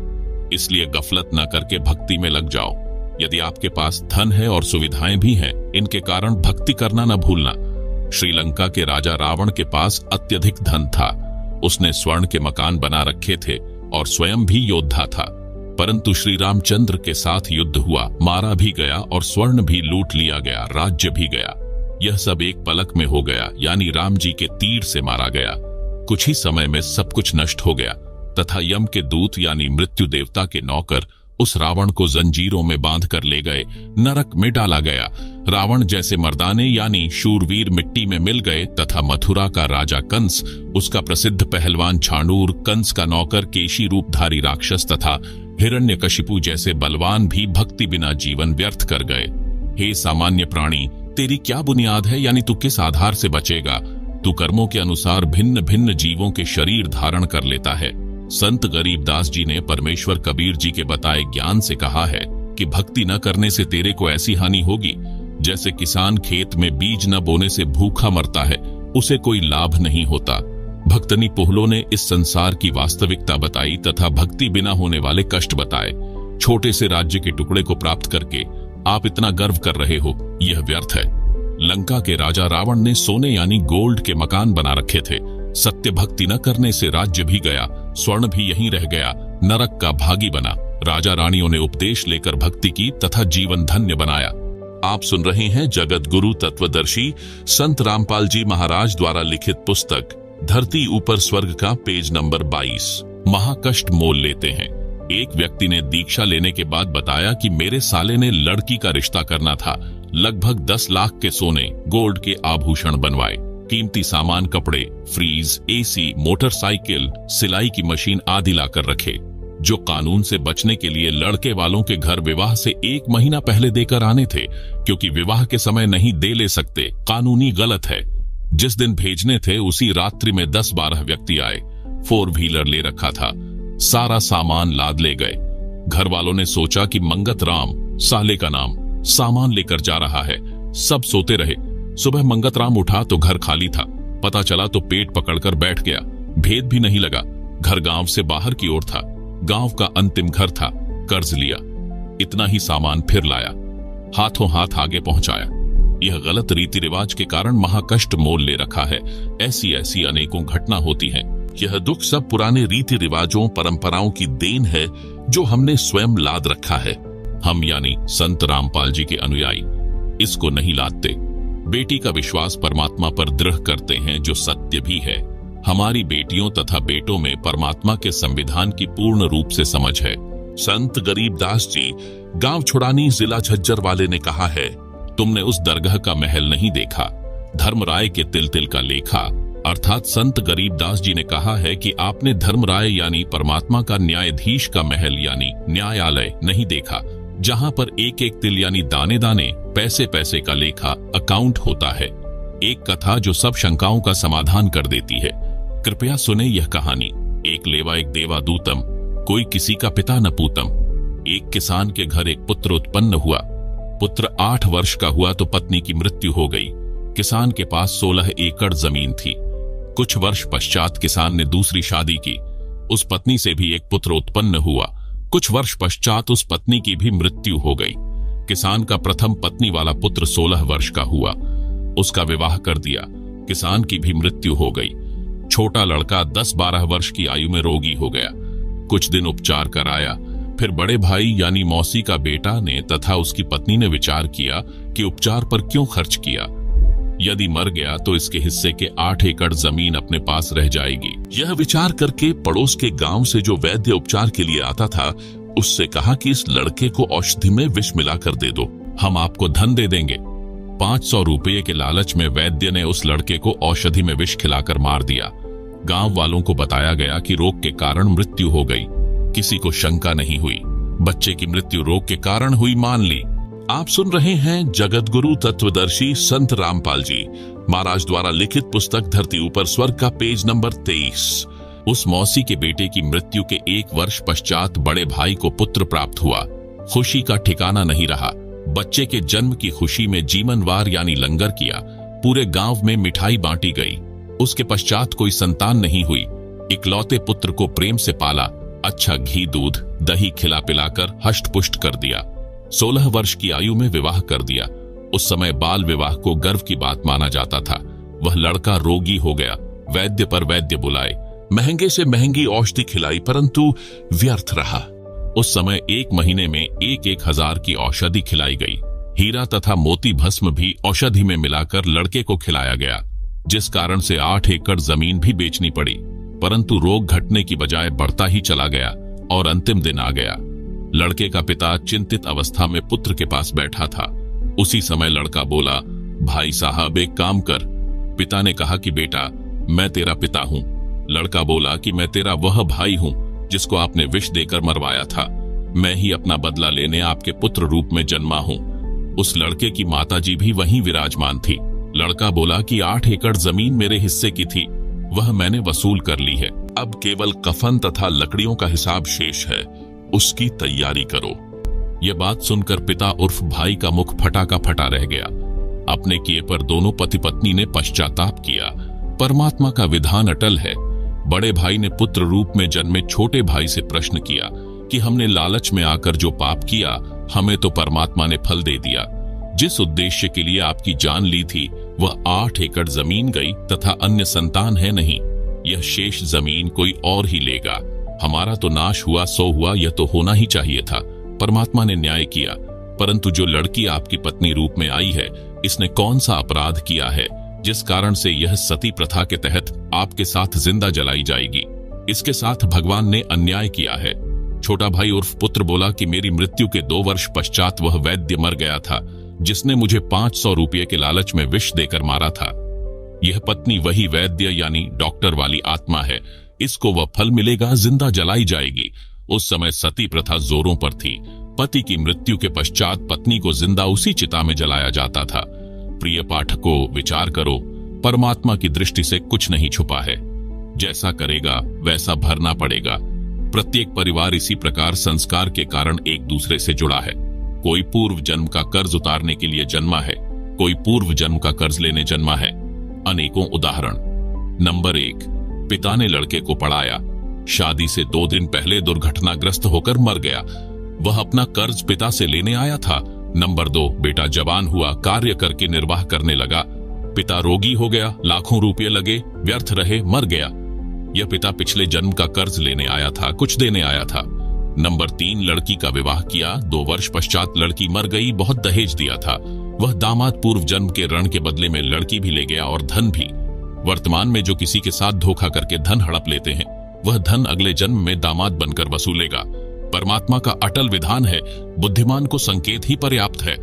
इसलिए गफलत न करके भक्ति में लग जाओ। यदि आपके पास धन है और सुविधाएं भी हैं, इनके कारण भक्ति करना न भूलना। श्रीलंका के राजा रावण के पास अत्यधिक धन था। उसने स्वर्ण के मकान बना रखे थे और स्वयं भी योद्धा था। परंतु श्री रामचंद्र के साथ युद्ध हुआ, मारा भी गया और स्वर्ण भी लूट लिया गया, राज्य भी गया। यह सब एक पलक में हो गया, यानी राम जी के तीर से मारा गया। कुछ ही समय में सब कुछ नष्ट हो गया तथा यम के दूत यानी मृत्यु देवता के नौकर उस रावण को जंजीरों में बांध कर ले गए, नरक में डाला गया। रावण जैसे मर्दाने यानी शूरवीर मिट्टी में मिल गए तथा मथुरा का राजा कंस, उसका प्रसिद्ध पहलवान छाणूर, कंस का नौकर केशी रूपधारी राक्षस तथा हिरण्यकशिपु जैसे बलवान भी भक्ति बिना जीवन व्यर्थ कर गए। हे सामान्य प्राणी, तेरी क्या बुनियाद है, यानी तू किस आधार से बचेगा? तू कर्मों के अनुसार भिन्न भिन्न जीवों के शरीर धारण कर लेता है। संत गरीबदास जी ने परमेश्वर कबीर जी के बताए ज्ञान से कहा है कि भक्ति न करने से तेरे को ऐसी हानि होगी जैसे किसान खेत में बीज न बोने से भूखा मरता है, उसे कोई लाभ नहीं होता। भक्तनी पोहलो ने इस संसार की वास्तविकता बताई तथा भक्ति बिना होने वाले कष्ट बताए। छोटे से राज्य के टुकड़े को प्राप्त करके आप इतना गर्व कर रहे हो, यह व्यर्थ है। लंका के राजा रावण ने सोने यानी गोल्ड के मकान बना रखे थे। सत्य भक्ति न करने से राज्य भी गया, स्वर्ण भी यहीं रह गया, नरक का भागी बना। राजा रानियों ने उपदेश लेकर भक्ति की तथा जीवन धन्य बनाया। आप सुन रहे हैं जगत गुरु तत्वदर्शी संत रामपाल जी महाराज द्वारा लिखित पुस्तक धरती ऊपर स्वर्ग का पेज नंबर 22। महाकष्ट मोल लेते हैं। एक व्यक्ति ने दीक्षा लेने के बाद बताया कि मेरे साले ने लड़की का रिश्ता करना था। लगभग 10 लाख के सोने गोल्ड के आभूषण बनवाए, कीमती सामान, कपड़े, फ्रीज, एसी, मोटरसाइकिल, सिलाई की मशीन आदि लाकर रखे, जो कानून से बचने के लिए लड़के वालों के घर विवाह से 1 महीना पहले देकर आने थे, क्योंकि विवाह के समय नहीं दे ले सकते, कानूनी गलत है। जिस दिन भेजने थे उसी रात्रि में 10-12 व्यक्ति आए। 4 व्हीलर ले रखा था, सारा सामान लाद ले गए। घर वालों ने सोचा कि मंगत राम, साले का नाम, सामान लेकर जा रहा है। सब सोते रहे। सुबह मंगत राम उठा तो घर खाली था। पता चला तो पेट पकड़कर बैठ गया। भेद भी नहीं लगा। घर गांव से बाहर की ओर था, गांव का अंतिम घर था। कर्ज लिया, इतना ही सामान फिर लाया, हाथों हाथ आगे पहुंचाया। यह गलत रीति रिवाज के कारण महाकष्ट मोल ले रखा है। ऐसी ऐसी अनेकों घटना होती हैं। यह दुख सब पुराने रीति रिवाजों, परंपराओं की देन है जो हमने स्वयं लाद रखा है। हम यानी संत रामपाल जी के अनुयायी इसको नहीं लादते। बेटी का विश्वास परमात्मा पर दृढ़ करते हैं, जो सत्य भी है। हमारी बेटियों तथा बेटों में परमात्मा के संविधान की पूर्ण रूप से समझ है। संत गरीबदास जी गांव छुड़ानी जिला झज्जर वाले ने कहा है, तुमने उस दरगाह का महल नहीं देखा, धर्मराय के तिल तिल का लेखा। अर्थात संत गरीबदास जी ने कहा है कि आपने धर्मराय यानी परमात्मा का न्यायाधीश का महल यानी न्यायालय नहीं देखा, जहां पर एक एक तिल यानी दाने दाने, पैसे पैसे का लेखा, अकाउंट होता है। एक कथा जो सब शंकाओं का समाधान कर देती है। कृपया सुने यह कहानी। एक लेवा एक देवा दूतम, कोई किसी का पिता न पूतम। एक किसान के घर एक पुत्र उत्पन्न हुआ। पुत्र 8 वर्ष का हुआ तो पत्नी की मृत्यु हो गई। किसान के पास 16 एकड़ जमीन थी। कुछ वर्ष पश्चात किसान ने दूसरी शादी की। उस पत्नी से भी एक पुत्र उत्पन्न हुआ। कुछ वर्ष पश्चात उस पत्नी की भी मृत्यु हो गई। किसान का प्रथम पत्नी वाला पुत्र 16 वर्ष का हुआ, उसका विवाह कर दिया। किसान की भी मृत्यु हो गई। छोटा लड़का 10-12 वर्ष की आयु में रोगी हो गया। कुछ दिन उपचार कराया, फिर बड़े भाई यानी मौसी का बेटा ने तथा उसकी पत्नी ने विचार किया कि उपचार पर क्यों खर्च किया, यदि मर गया तो इसके हिस्से के 8 एकड़ जमीन अपने पास रह जाएगी। यह विचार करके पड़ोस के गांव से जो वैद्य उपचार के लिए आता था उससे कहा कि इस लड़के को औषधि में विष मिलाकर दे दो, हम आपको धन दे देंगे। 500 रुपये के लालच में वैद्य ने उस लड़के को औषधि में विष खिलाकर मार दिया। गांव वालों को बताया गया कि रोग के कारण मृत्यु हो गई। किसी को शंका नहीं हुई, बच्चे की मृत्यु रोग के कारण हुई मान ली। आप सुन रहे हैं जगतगुरु तत्वदर्शी संत रामपाल जी महाराज द्वारा लिखित पुस्तक धरती ऊपर स्वर्ग का पेज नंबर 23। उस मौसी के बेटे की मृत्यु के 1 वर्ष पश्चात बड़े भाई को पुत्र प्राप्त हुआ। खुशी का ठिकाना नहीं रहा। बच्चे के जन्म की खुशी में जीवनवार यानी लंगर किया। पूरे गांव में मिठाई बांटी गई। उसके पश्चात कोई संतान नहीं हुई। इकलौते पुत्र को प्रेम से पाला, अच्छा घी दूध दही खिला पिलाकर हष्ट पुष्ट कर दिया। 16 वर्ष की आयु में विवाह कर दिया। उस समय बाल विवाह को गर्व की बात माना जाता था। वह लड़का रोगी हो गया। वैद्य पर वैद्य बुलाए, महंगे से महंगी औषधि खिलाई, परंतु व्यर्थ रहा। उस समय 1 महीने में 1-1 हजार की औषधि खिलाई गई। हीरा तथा मोती भस्म भी औषधि में मिलाकर लड़के को खिलाया गया, जिस कारण से 8 एकड़ जमीन भी बेचनी पड़ी। परंतु रोग घटने की बजाय बढ़ता ही चला गया और अंतिम दिन आ गया। लड़के का पिता चिंतित अवस्था में पुत्र के पास बैठा था। उसी समय लड़का बोला, भाई साहब एक काम कर। पिता ने कहा कि बेटा मैं तेरा पिता हूं। लड़का बोला कि मैं तेरा वह भाई हूं जिसको आपने विष देकर मरवाया था। मैं ही अपना बदला लेने आपके पुत्र रूप में जन्मा हूं। उस लड़के की माताजी भी वहीं विराजमान थी। लड़का बोला कि 8 एकड़ जमीन मेरे हिस्से की थी, वह मैंने वसूल कर ली है। अब केवल कफन तथा लकड़ियों का हिसाब शेष है, उसकी तैयारी करो। यह बात सुनकर पिता उर्फ भाई का मुख फटा का फटा रह गया। अपने किए पर दोनों पति पत्नी ने पश्चाताप किया। परमात्मा का विधान अटल है। बड़े भाई ने पुत्र रूप में जन्मे छोटे भाई से प्रश्न किया कि हमने लालच में आकर जो पाप किया, हमें तो परमात्मा ने फल दे दिया। जिस उद्देश्य के लिए आपकी जान ली थी वह 8 एकड़ जमीन गई तथा अन्य संतान है नहीं। यह शेष जमीन कोई और ही लेगा। हमारा तो नाश हुआ सो हुआ, यह तो होना ही चाहिए था। परमात्मा ने न्याय किया। परंतु जो लड़की आपकी पत्नी रूप में आई है, इसने कौन सा अपराध किया है जिस कारण से यह सती प्रथा के तहत आपके साथ जिंदा जलाई जाएगी? इसके साथ भगवान ने अन्याय किया है। छोटा भाई उर्फ पुत्र बोला कि मेरी मृत्यु के 2 वर्ष पश्चात वह वैद्य मर गया था जिसने मुझे 500 रुपये के लालच में विष देकर मारा था। यह पत्नी वही वैद्य यानी डॉक्टर वाली आत्मा है। इसको वह फल मिलेगा, जिंदा जलाई जाएगी। उस समय सती प्रथा जोरों पर थी। पति की मृत्यु के पश्चात पत्नी को जिंदा उसी चिता में जलाया जाता था। प्रिय पाठकों, विचार करो, परमात्मा की दृष्टि से कुछ नहीं छुपा है। जैसा करेगा वैसा भरना पड़ेगा। प्रत्येक परिवार इसी प्रकार संस्कार के कारण एक दूसरे से जुड़ा है। कोई पूर्व जन्म का कर्ज उतारने के लिए जन्मा है, कोई पूर्व जन्म का कर्ज लेने जन्मा है। अनेकों उदाहरण। नंबर 1, पिता ने लड़के को पढ़ाया, शादी से 2 दिन पहले दुर्घटनाग्रस्त होकर मर गया। वह अपना कर्ज पिता से लेने आया था। नंबर 2, बेटा जवान हुआ, कार्य करके निर्वाह करने लगा। पिता रोगी हो गया, लाखों रुपये लगे, व्यर्थ रहे, मर गया। यह पिता पिछले जन्म का कर्ज लेने आया था, कुछ देने आया था। नंबर 3, लड़की का विवाह किया, 2 वर्ष पश्चात लड़की मर गई, बहुत दहेज दिया था। वह दामाद पूर्व जन्म के ऋण के बदले में लड़की भी ले गया और धन भी। वर्तमान में जो किसी के साथ धोखा करके धन हड़प लेते हैं, वह धन अगले जन्म में दामाद बनकर वसूलेगा। परमात्मा का अटल विधान है, बुद्धिमान को संकेत ही पर्याप्त है।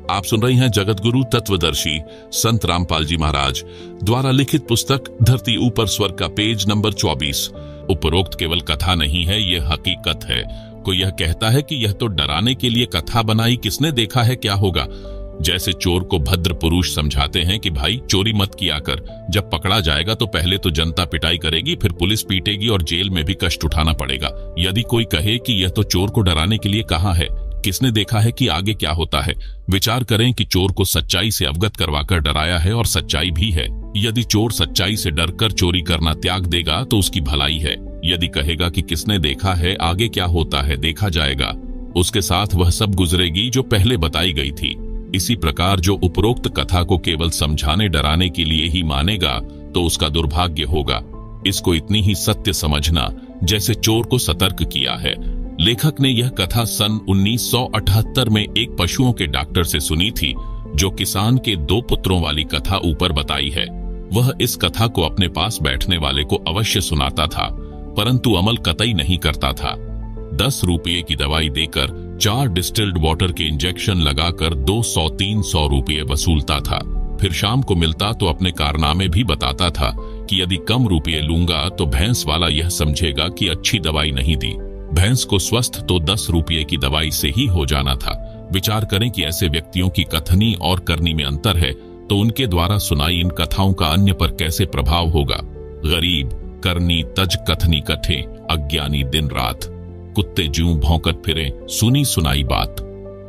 आप सुन रही हैं जगतगुरु तत्वदर्शी संत रामपाल जी महाराज द्वारा लिखित पुस्तक धरती ऊपर स्वर्ग का पेज नंबर 24। उपरोक्त केवल कथा नहीं है, यह हकीकत है। कोई यह कहता है कि यह तो डराने के लिए कथा बनाई, किसने देखा है क्या होगा। जैसे चोर को भद्र पुरुष समझाते हैं कि भाई चोरी मत किया कर, जब पकड़ा जाएगा तो पहले तो जनता पिटाई करेगी, फिर पुलिस पीटेगी और जेल में भी कष्ट उठाना पड़ेगा। यदि कोई कहे कि यह तो चोर को डराने के लिए कहा है, किसने देखा है कि आगे क्या होता है। विचार करें कि चोर को सच्चाई से अवगत करवाकर डराया है और सच्चाई भी है। यदि चोर सच्चाई से डरकर चोरी करना त्याग देगा तो उसकी भलाई है। यदि कहेगा कि किसने देखा है, आगे क्या होता है देखा जाएगा, उसके साथ वह सब गुजरेगी जो पहले बताई गई थी। इसी प्रकार जो उपरोक्त कथा को केवल समझाने डराने के लिए ही मानेगा तो उसका दुर्भाग्य होगा। इसको इतनी ही सत्य समझना जैसे चोर को सतर्क किया है। लेखक ने यह कथा सन 1978 में एक पशुओं के डॉक्टर से सुनी थी, जो किसान के 2 पुत्रों वाली कथा ऊपर बताई है। वह इस कथा को अपने पास बैठने वाले को अवश्य सुनाता था, परंतु अमल कतई नहीं करता था। 10 रुपये की दवाई देकर 4 डिस्टिल्ड वाटर के इंजेक्शन लगाकर 200-300 रुपये वसूलता था। फिर शाम को मिलता तो अपने कारनामे भी बताता था कि यदि कम रुपये लूंगा तो भैंस वाला यह समझेगा कि अच्छी दवाई नहीं दी। भैंस को स्वस्थ तो 10 रुपये की दवाई से ही हो जाना था। विचार करें कि ऐसे व्यक्तियों की कथनी और करनी में अंतर है, तो उनके द्वारा सुनाई इन कथाओं का अन्य पर कैसे प्रभाव होगा। गरीब करनी तज कथनी कठे, अज्ञानी दिन रात, कुत्ते ज्यों भौंकत फिरे, सुनी सुनाई बात।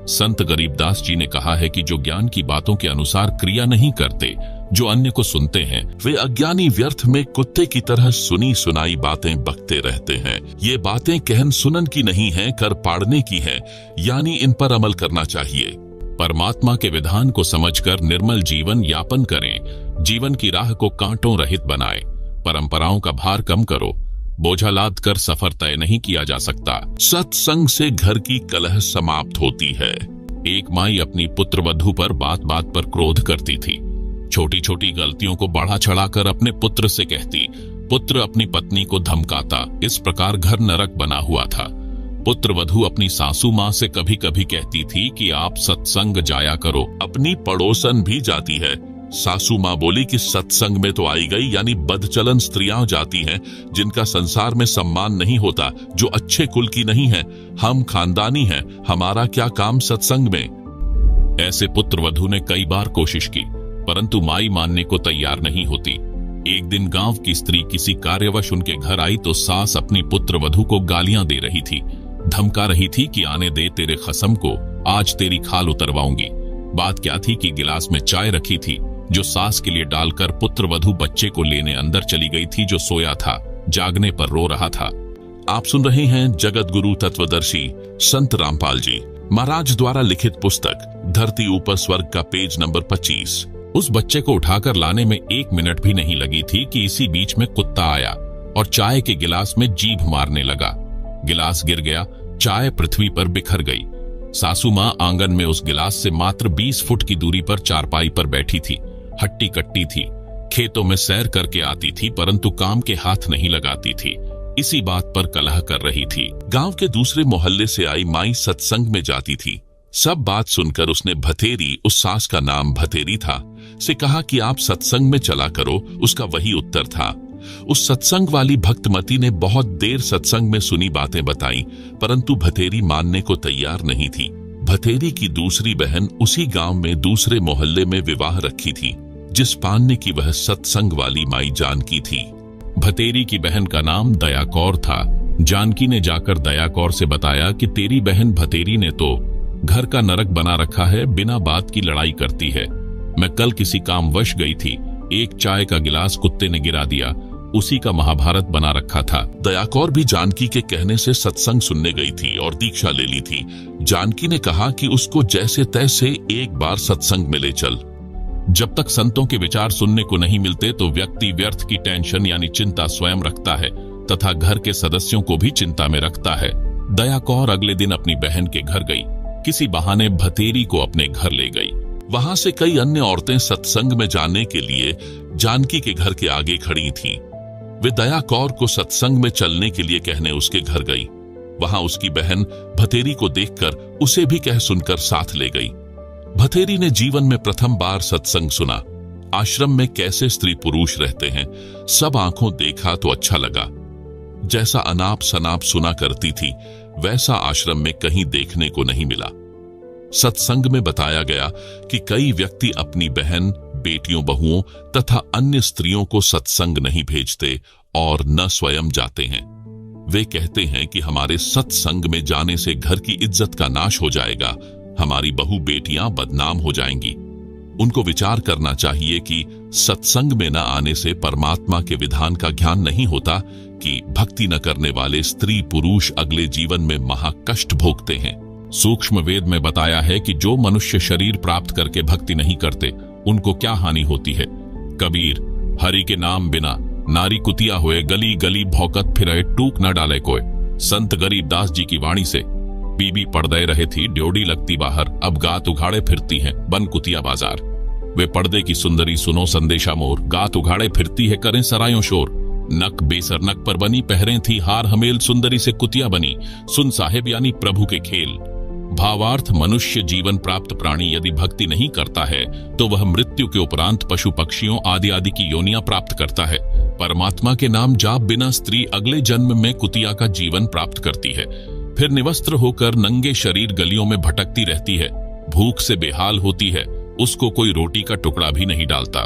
संत गरीबदास जी ने कहा है कि जो ज्ञान की बातों के अनुसार क्रिया नहीं करते, जो अन्य को सुनते हैं, वे अज्ञानी व्यर्थ में कुत्ते की तरह सुनी सुनाई बातें बकते रहते हैं। ये बातें कहन सुनन की नहीं है, कर पाड़ने की है, यानी इन पर अमल करना चाहिए। परमात्मा के विधान को समझकर निर्मल जीवन यापन करें। जीवन की राह को कांटों रहित बनाएं। परंपराओं का भार कम करो। बोझा लाद कर सफर तय नहीं किया जा सकता। सत्संग से घर की कलह समाप्त होती है। एक माई अपनी पुत्र वधू पर बात बात पर क्रोध करती थी। छोटी छोटी गलतियों को बढ़ा चढ़ाकर अपने पुत्र से कहती। पुत्र अपनी पत्नी को धमकाता। इस प्रकार घर नरक बना हुआ था। पुत्र वधू अपनी सासू माँ से कभी कभी कहती थी कि आप सत्संग जाया करो। अपनी पड़ोसन भी जाती है। सासू माँ बोली कि सत्संग में तो आई गई, यानी बदचलन स्त्रियां जाती हैं जिनका संसार में सम्मान नहीं होता, जो अच्छे कुल की नहीं है। हम खानदानी हैं, हमारा क्या काम सत्संग में। ऐसे पुत्र वधू ने कई बार कोशिश की, परंतु माई मानने को तैयार नहीं होती। एक दिन गांव की स्त्री किसी कार्यवश उनके घर आई तो सास अपनी पुत्र वधू को गालियां दे रही थी, धमका रही थी कि आने दे तेरे खसम को, आज तेरी खाल उतरवाऊंगी। बात क्या थी कि गिलास में चाय रखी थी, जो सास के लिए डालकर पुत्र वधू बच्चे को लेने अंदर चली गई थी, जो सोया था, जागने पर रो रहा था। आप सुन रहे हैं जगत गुरु तत्वदर्शी संत रामपाल जी महाराज द्वारा लिखित पुस्तक धरती ऊपर स्वर्ग का पेज नंबर 25। उस बच्चे को उठाकर लाने में 1 मिनट भी नहीं लगी थी कि इसी बीच में कुत्ता आया और चाय के गिलास में जीभ मारने लगा। गिलास गिर गया, चाय पृथ्वी पर बिखर गई। सासू माँ आंगन में उस गिलास से मात्र 20 फुट की दूरी पर चारपाई पर बैठी थी। हट्टी कट्टी थी, खेतों में सैर करके आती थी, परंतु काम के हाथ नहीं लगाती थी। इसी बात पर कलह कर रही थी। गांव के दूसरे मोहल्ले से आई माई सत्संग में जाती थी। सब बात सुनकर उसने भतेरी, उस सास का नाम भतेरी था, से कहा कि आप सत्संग में चला करो। उसका वही उत्तर था। उस सत्संग वाली भक्तमती ने बहुत देर सत्संग में सुनी बातें बताई, परंतु भतेरी मानने को तैयार नहीं थी। भतेरी की दूसरी बहन उसी गांव में दूसरे मोहल्ले में विवाह रखी थी, जिस पानने की वह सत्संग वाली माई जानकी थी। भतेरी की बहन का नाम दया कौर था। जानकी ने जाकर दया कौर से बताया कि तेरी बहन भतेरी ने तो घर का नरक बना रखा है, बिना बात की लड़ाई करती है। मैं कल किसी कामवश गई थी, एक चाय का गिलास कुत्ते ने गिरा दिया, उसी का महाभारत बना रखा था। दया कौर भी जानकी के कहने से सत्संग सुनने गई थी और दीक्षा ले ली थी। जानकी ने कहा कि उसको जैसे तैसे एक बार सत्संग में ले चल। जब तक संतों के विचार सुनने को नहीं मिलते तो व्यक्ति व्यर्थ की टेंशन यानी चिंता स्वयं रखता है तथा घर के सदस्यों को भी चिंता में रखता है। दया कौर अगले दिन अपनी बहन के घर गई। किसी बहाने भतेरी को अपने घर ले गई। वहां से कई अन्य औरतें सत्संग में जाने के लिए जानकी के घर के आगे खड़ी थीं। वे दया कौर को सत्संग में चलने के लिए कहने उसके घर गई। वहां उसकी बहन भतेरी को देखकर उसे भी कह सुनकर साथ ले गई। भतेरी ने जीवन में प्रथम बार सत्संग सुना। आश्रम में कैसे स्त्री पुरुष रहते हैं, सब आंखों देखा तो अच्छा लगा। जैसा अनाप शनाप सुना करती थी, वैसा आश्रम में कहीं देखने को नहीं मिला। सत्संग में बताया गया कि कई व्यक्ति अपनी बहन, बेटियों, बहुओं तथा अन्य स्त्रियों को सत्संग नहीं भेजते और न स्वयं जाते हैं। वे कहते हैं कि हमारे सत्संग में जाने से घर की इज्जत का नाश हो जाएगा, हमारी बहू बेटियां बदनाम हो जाएंगी। उनको विचार करना चाहिए कि सत्संग में न आने से परमात्मा के विधान का ज्ञान नहीं होता कि भक्ति न करने वाले स्त्री पुरुष अगले जीवन में महाकष्ट भोगते हैं। सूक्ष्म वेद में बताया है कि जो मनुष्य शरीर प्राप्त करके भक्ति नहीं करते उनको क्या हानि होती है। कबीर, हरि के नाम बिना नारी कुतिया हुए, गली गली भौकत फिरे, टूक न डाले कोय। संत गरीबदास जी की वाणी से बीबी पर्दे रहे थी, ड्योड़ी लगती बाहर, अब गात उघाड़े फिरती है बन कुतिया बाजार। वे पर्दे की सुंदरी सुनो संदेशा मोर, गात उघाड़े फिरती है करें सरायों शोर। नक बेसर नक पर बनी, पहरे थी हार हमेल, सुंदरी से कुतिया बनी, सुन साहेब यानी प्रभु के खेल। भावार्थ, मनुष्य जीवन प्राप्त प्राणी यदि भक्ति नहीं करता है तो वह मृत्यु के उपरांत पशु पक्षियों आदि आदि की योनियां प्राप्त करता है। परमात्मा के नाम जाप बिना स्त्री अगले जन्म में कुतिया का जीवन प्राप्त करती है, फिर निवस्त्र होकर नंगे शरीर गलियों में भटकती रहती है, भूख से बेहाल होती है, उसको कोई रोटी का टुकड़ा भी नहीं डालता।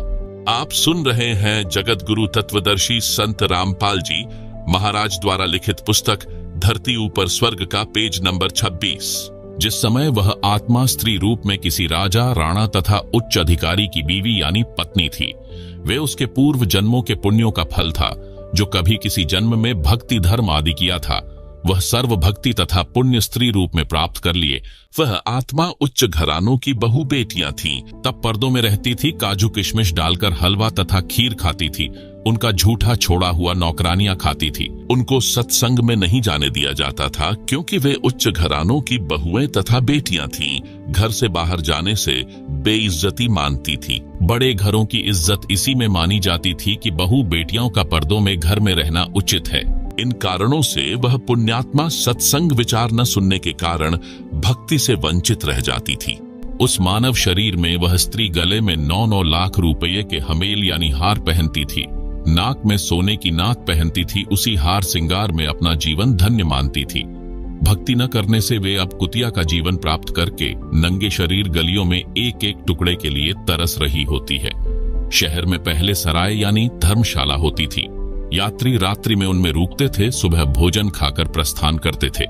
आप सुन रहे हैं जगत गुरु तत्वदर्शी संत रामपाल जी महाराज द्वारा लिखित पुस्तक धरती ऊपर स्वर्ग का पेज नंबर 26। जिस समय वह आत्मा स्त्री रूप में किसी राजा, राणा तथा उच्च अधिकारी की बीवी यानी पत्नी थी, वे उसके पूर्व जन्मों के पुण्यों का फल था जो कभी किसी जन्म में भक्ति धर्म आदि किया था, वह सर्व भक्ति तथा पुण्य स्त्री रूप में प्राप्त कर लिए। वह आत्मा उच्च घरानों की बहु बेटियां थीं, तब पर्दों में रहती थी, काजू किशमिश डालकर हलवा तथा खीर खाती थी, उनका झूठा छोड़ा हुआ नौकरानियां खाती थी। उनको सत्संग में नहीं जाने दिया जाता था क्योंकि वे उच्च घरानों की बहुएं तथा बेटियां थीं, घर से बाहर जाने से बेइज्जती मानती थी। बड़े घरों की इज्जत इसी में मानी जाती थी कि बहु बेटियों का पर्दों में घर में रहना उचित है। इन कारणों से वह पुण्यात्मा सत्संग विचार न सुनने के कारण भक्ति से वंचित रह जाती थी। उस मानव शरीर में वह स्त्री गले में 9-9 लाख रुपये के हमेल यानी हार पहनती थी, नाक में सोने की नाक पहनती थी, उसी हार सिंगार में अपना जीवन धन्य मानती थी। भक्ति न करने से वे अब कुतिया का जीवन प्राप्त करके नंगे शरीर गलियों में एक एक टुकड़े के लिए तरस रही होती है। शहर में पहले सराय यानी धर्मशाला होती थी, यात्री रात्रि में उनमें रुकते थे, सुबह भोजन खाकर प्रस्थान करते थे।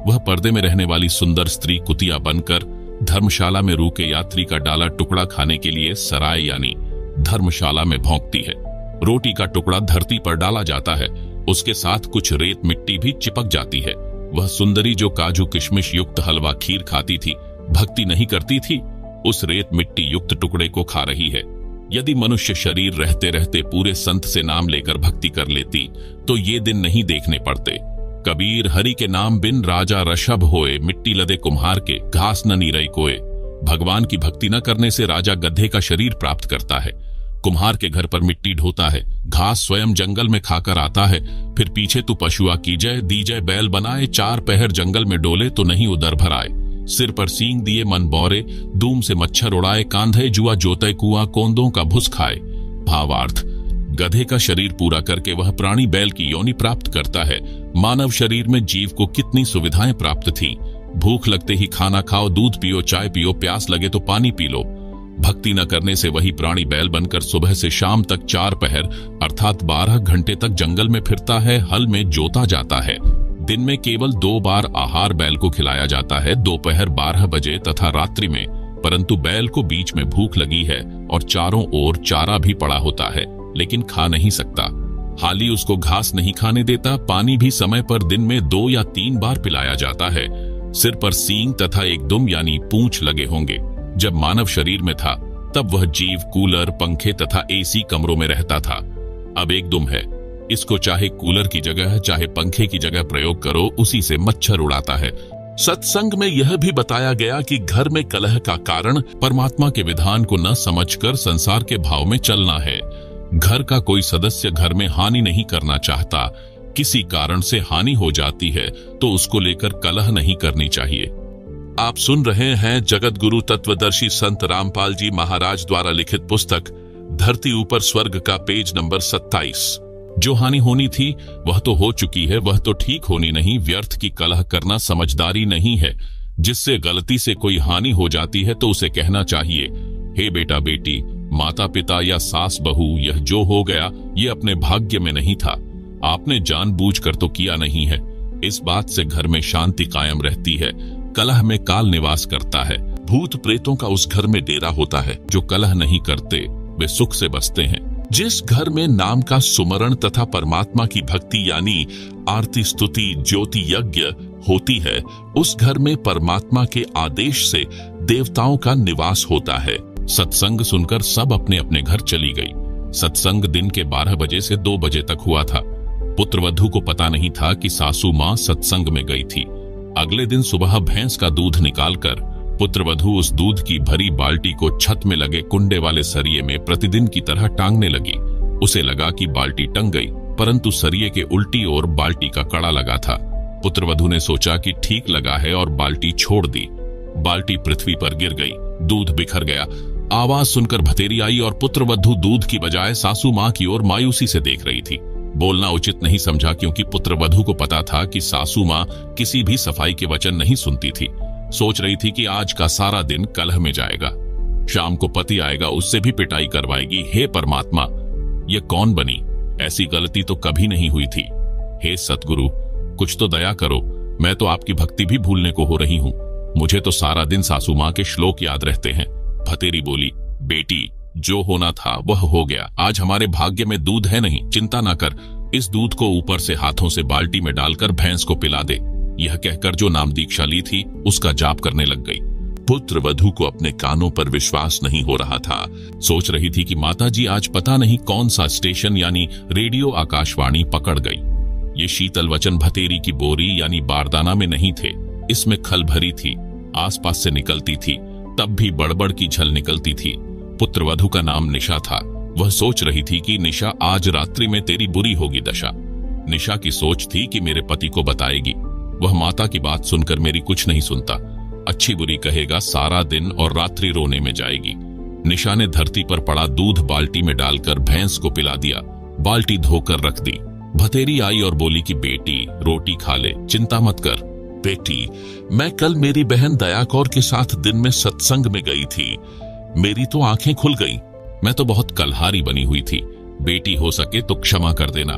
वह पर्दे में रहने वाली सुंदर स्त्री कुतिया बनकर धर्मशाला में रुके यात्री का डाला टुकड़ा खाने के लिए सराय यानी धर्मशाला में भौंकती है। रोटी का टुकड़ा धरती पर डाला जाता है, उसके साथ कुछ रेत मिट्टी भी चिपक जाती है। वह सुंदरी जो काजू किशमिश युक्त हलवा खीर खाती थी, भक्ति नहीं करती थी, उस रेत मिट्टी युक्त टुकड़े को खा रही है। यदि मनुष्य शरीर रहते रहते पूरे संत से नाम लेकर भक्ति कर लेती तो ये दिन नहीं देखने पड़ते। कबीर, हरि के नाम बिन राजा ऋषभ होए, मिट्टी लदे कुम्हार के घास न नीरई कोए। भगवान की भक्ति न करने से राजा गधे का शरीर प्राप्त करता है, कुम्हार के घर पर मिट्टी ढोता है, घास स्वयं जंगल में खाकर आता है, फिर पीछे तू पशुआ कीजय दीजय बैल बनाए, 4 पहर जंगल में डोले तो नहीं उदर भराए। सिर पर सींग दिए मन बौरे, दूम से मच्छर उड़ाए, कांधे जुआ जोते कुआं, कोंदों का भुस खाए। भावार्थ, गधे का शरीर पूरा करके वह प्राणी बैल की योनि प्राप्त करता है। मानव शरीर में जीव को कितनी सुविधाएं प्राप्त थी। भूख लगते ही खाना खाओ, दूध पियो, चाय पियो, प्यास लगे तो पानी पी लो। भक्ति न करने से वही प्राणी बैल बनकर सुबह से शाम तक 4 पहर अर्थात 12 घंटे तक जंगल में फिरता है, हल में जोता जाता है। दिन में केवल 2 बार आहार बैल को खिलाया जाता है, दोपहर 12 बजे तथा रात्रि में, परंतु बैल को बीच में भूख लगी है और चारों ओर चारा भी पड़ा होता है, लेकिन खा नहीं सकता। हाली उसको घास नहीं खाने देता। पानी भी समय पर दिन में 2 या 3 बार पिलाया जाता है। सिर पर सींग तथा एक दुम यानी पूंछ लगे होंगे। जब मानव शरीर में था तब वह जीव कूलर, पंखे तथा एसी कमरों में रहता था। अब एक दुम है, इसको चाहे कूलर की जगह चाहे पंखे की जगह प्रयोग करो, उसी से मच्छर उड़ाता है। सत्संग में यह भी बताया गया कि घर में कलह का कारण परमात्मा के विधान को न समझकर संसार के भाव में चलना है। घर का कोई सदस्य घर में हानि नहीं करना चाहता, किसी कारण से हानि हो जाती है तो उसको लेकर कलह नहीं करनी चाहिए। आप सुन रहे हैं जगत गुरु तत्वदर्शी संत रामपाल जी महाराज द्वारा लिखित पुस्तक धरती ऊपर स्वर्ग का पेज नंबर 27। जो हानि होनी थी वह तो हो चुकी है, वह तो ठीक होनी नहीं। व्यर्थ की कलह करना समझदारी नहीं है। जिससे गलती से कोई हानि हो जाती है तो उसे कहना चाहिए, हे बेटा बेटी, माता पिता या सास बहू, यह जो हो गया ये अपने भाग्य में नहीं था, आपने जानबूझकर तो किया नहीं है। इस बात से घर में शांति कायम रहती है, कलह में काल निवास करता है। भूत प्रेतों का उस घर में डेरा होता है। जो कलह नहीं करते वे सुख से बसते हैं। जिस घर में नाम का सुमरण तथा परमात्मा की भक्ति यानी आरती स्तुति ज्योति यज्ञ होती है, उस घर में परमात्मा के आदेश से देवताओं का निवास होता है। सत्संग सुनकर सब अपने अपने घर चली गई। सत्संग दिन के 12 बजे से 2 बजे तक हुआ था। पुत्रवधू को पता नहीं था कि सासू मां सत्संग में गई थी। अगले दिन सुबह भैंस का दूध निकालकर पुत्रवधू उस दूध की भरी बाल्टी को छत में लगे कुंडे वाले सरिये में प्रतिदिन की तरह टांगने लगी। उसे लगा कि बाल्टी टंग गई, परंतु सरिये के उल्टी ओर बाल्टी का कड़ा लगा था। पुत्रवधू ने सोचा कि ठीक लगा है और बाल्टी छोड़ दी। बाल्टी पृथ्वी पर गिर गई, दूध बिखर गया। आवाज सुनकर भतेरी आई और पुत्रवधू दूध की बजाय सासू मां की ओर मायूसी से देख रही थी। बोलना उचित नहीं समझा, क्योंकि पुत्रवधू को पता था कि सासू मां किसी भी सफाई के वचन नहीं सुनती थी। सोच रही थी कि आज का सारा दिन कलह में जाएगा। शाम को पति आएगा, उससे भी पिटाई करवाएगी। हे परमात्मा, ये कौन बनी? ऐसी गलती तो कभी नहीं हुई थी। हे सतगुरु, कुछ तो दया करो। मैं तो आपकी भक्ति भी भूलने को हो रही हूँ। मुझे तो सारा दिन सासू मां के श्लोक याद रहते हैं। भतेरी बोली, बेटी, जो होना था वह हो गया। आज हमारे भाग्य में दूध है नहीं, चिंता ना कर। इस दूध को ऊपर से हाथों से बाल्टी में डालकर भैंस को पिला दे। यह कहकर जो नाम दीक्षा ली थी उसका जाप करने लग गई। पुत्रवधू को अपने कानों पर विश्वास नहीं हो रहा था। सोच रही थी कि माताजी आज पता नहीं कौन सा स्टेशन यानी रेडियो आकाशवाणी पकड़ गई। ये शीतल वचन भतेरी की बोरी यानी बारदाना में नहीं थे, इसमें खल भरी थी। आसपास से निकलती थी, तब भी बड़बड़ की झल निकलती थी। पुत्रवधू का नाम निशा था। वह सोच रही थी कि निशा, आज रात्रि में तेरी बुरी होगी दशा। निशा की सोच थी कि मेरे पति को बताएगी। वह माता की बात सुनकर मेरी कुछ नहीं सुनता, अच्छी बुरी कहेगा, सारा दिन और रात्रि रोने में जाएगी। निशा ने धरती पर पड़ा दूध बाल्टी में डालकर भैंस को पिला दिया। बाल्टी धोकर रख दी। भतेरी आई और बोली कि बेटी, रोटी खा ले, चिंता मत कर। बेटी, मैं कल मेरी बहन दया कौर के साथ दिन में सत्संग में गई थी। मेरी तो आंखें खुल गईं। मैं तो बहुत कलहारी बनी हुई थी। बेटी, हो सके तो क्षमा कर देना।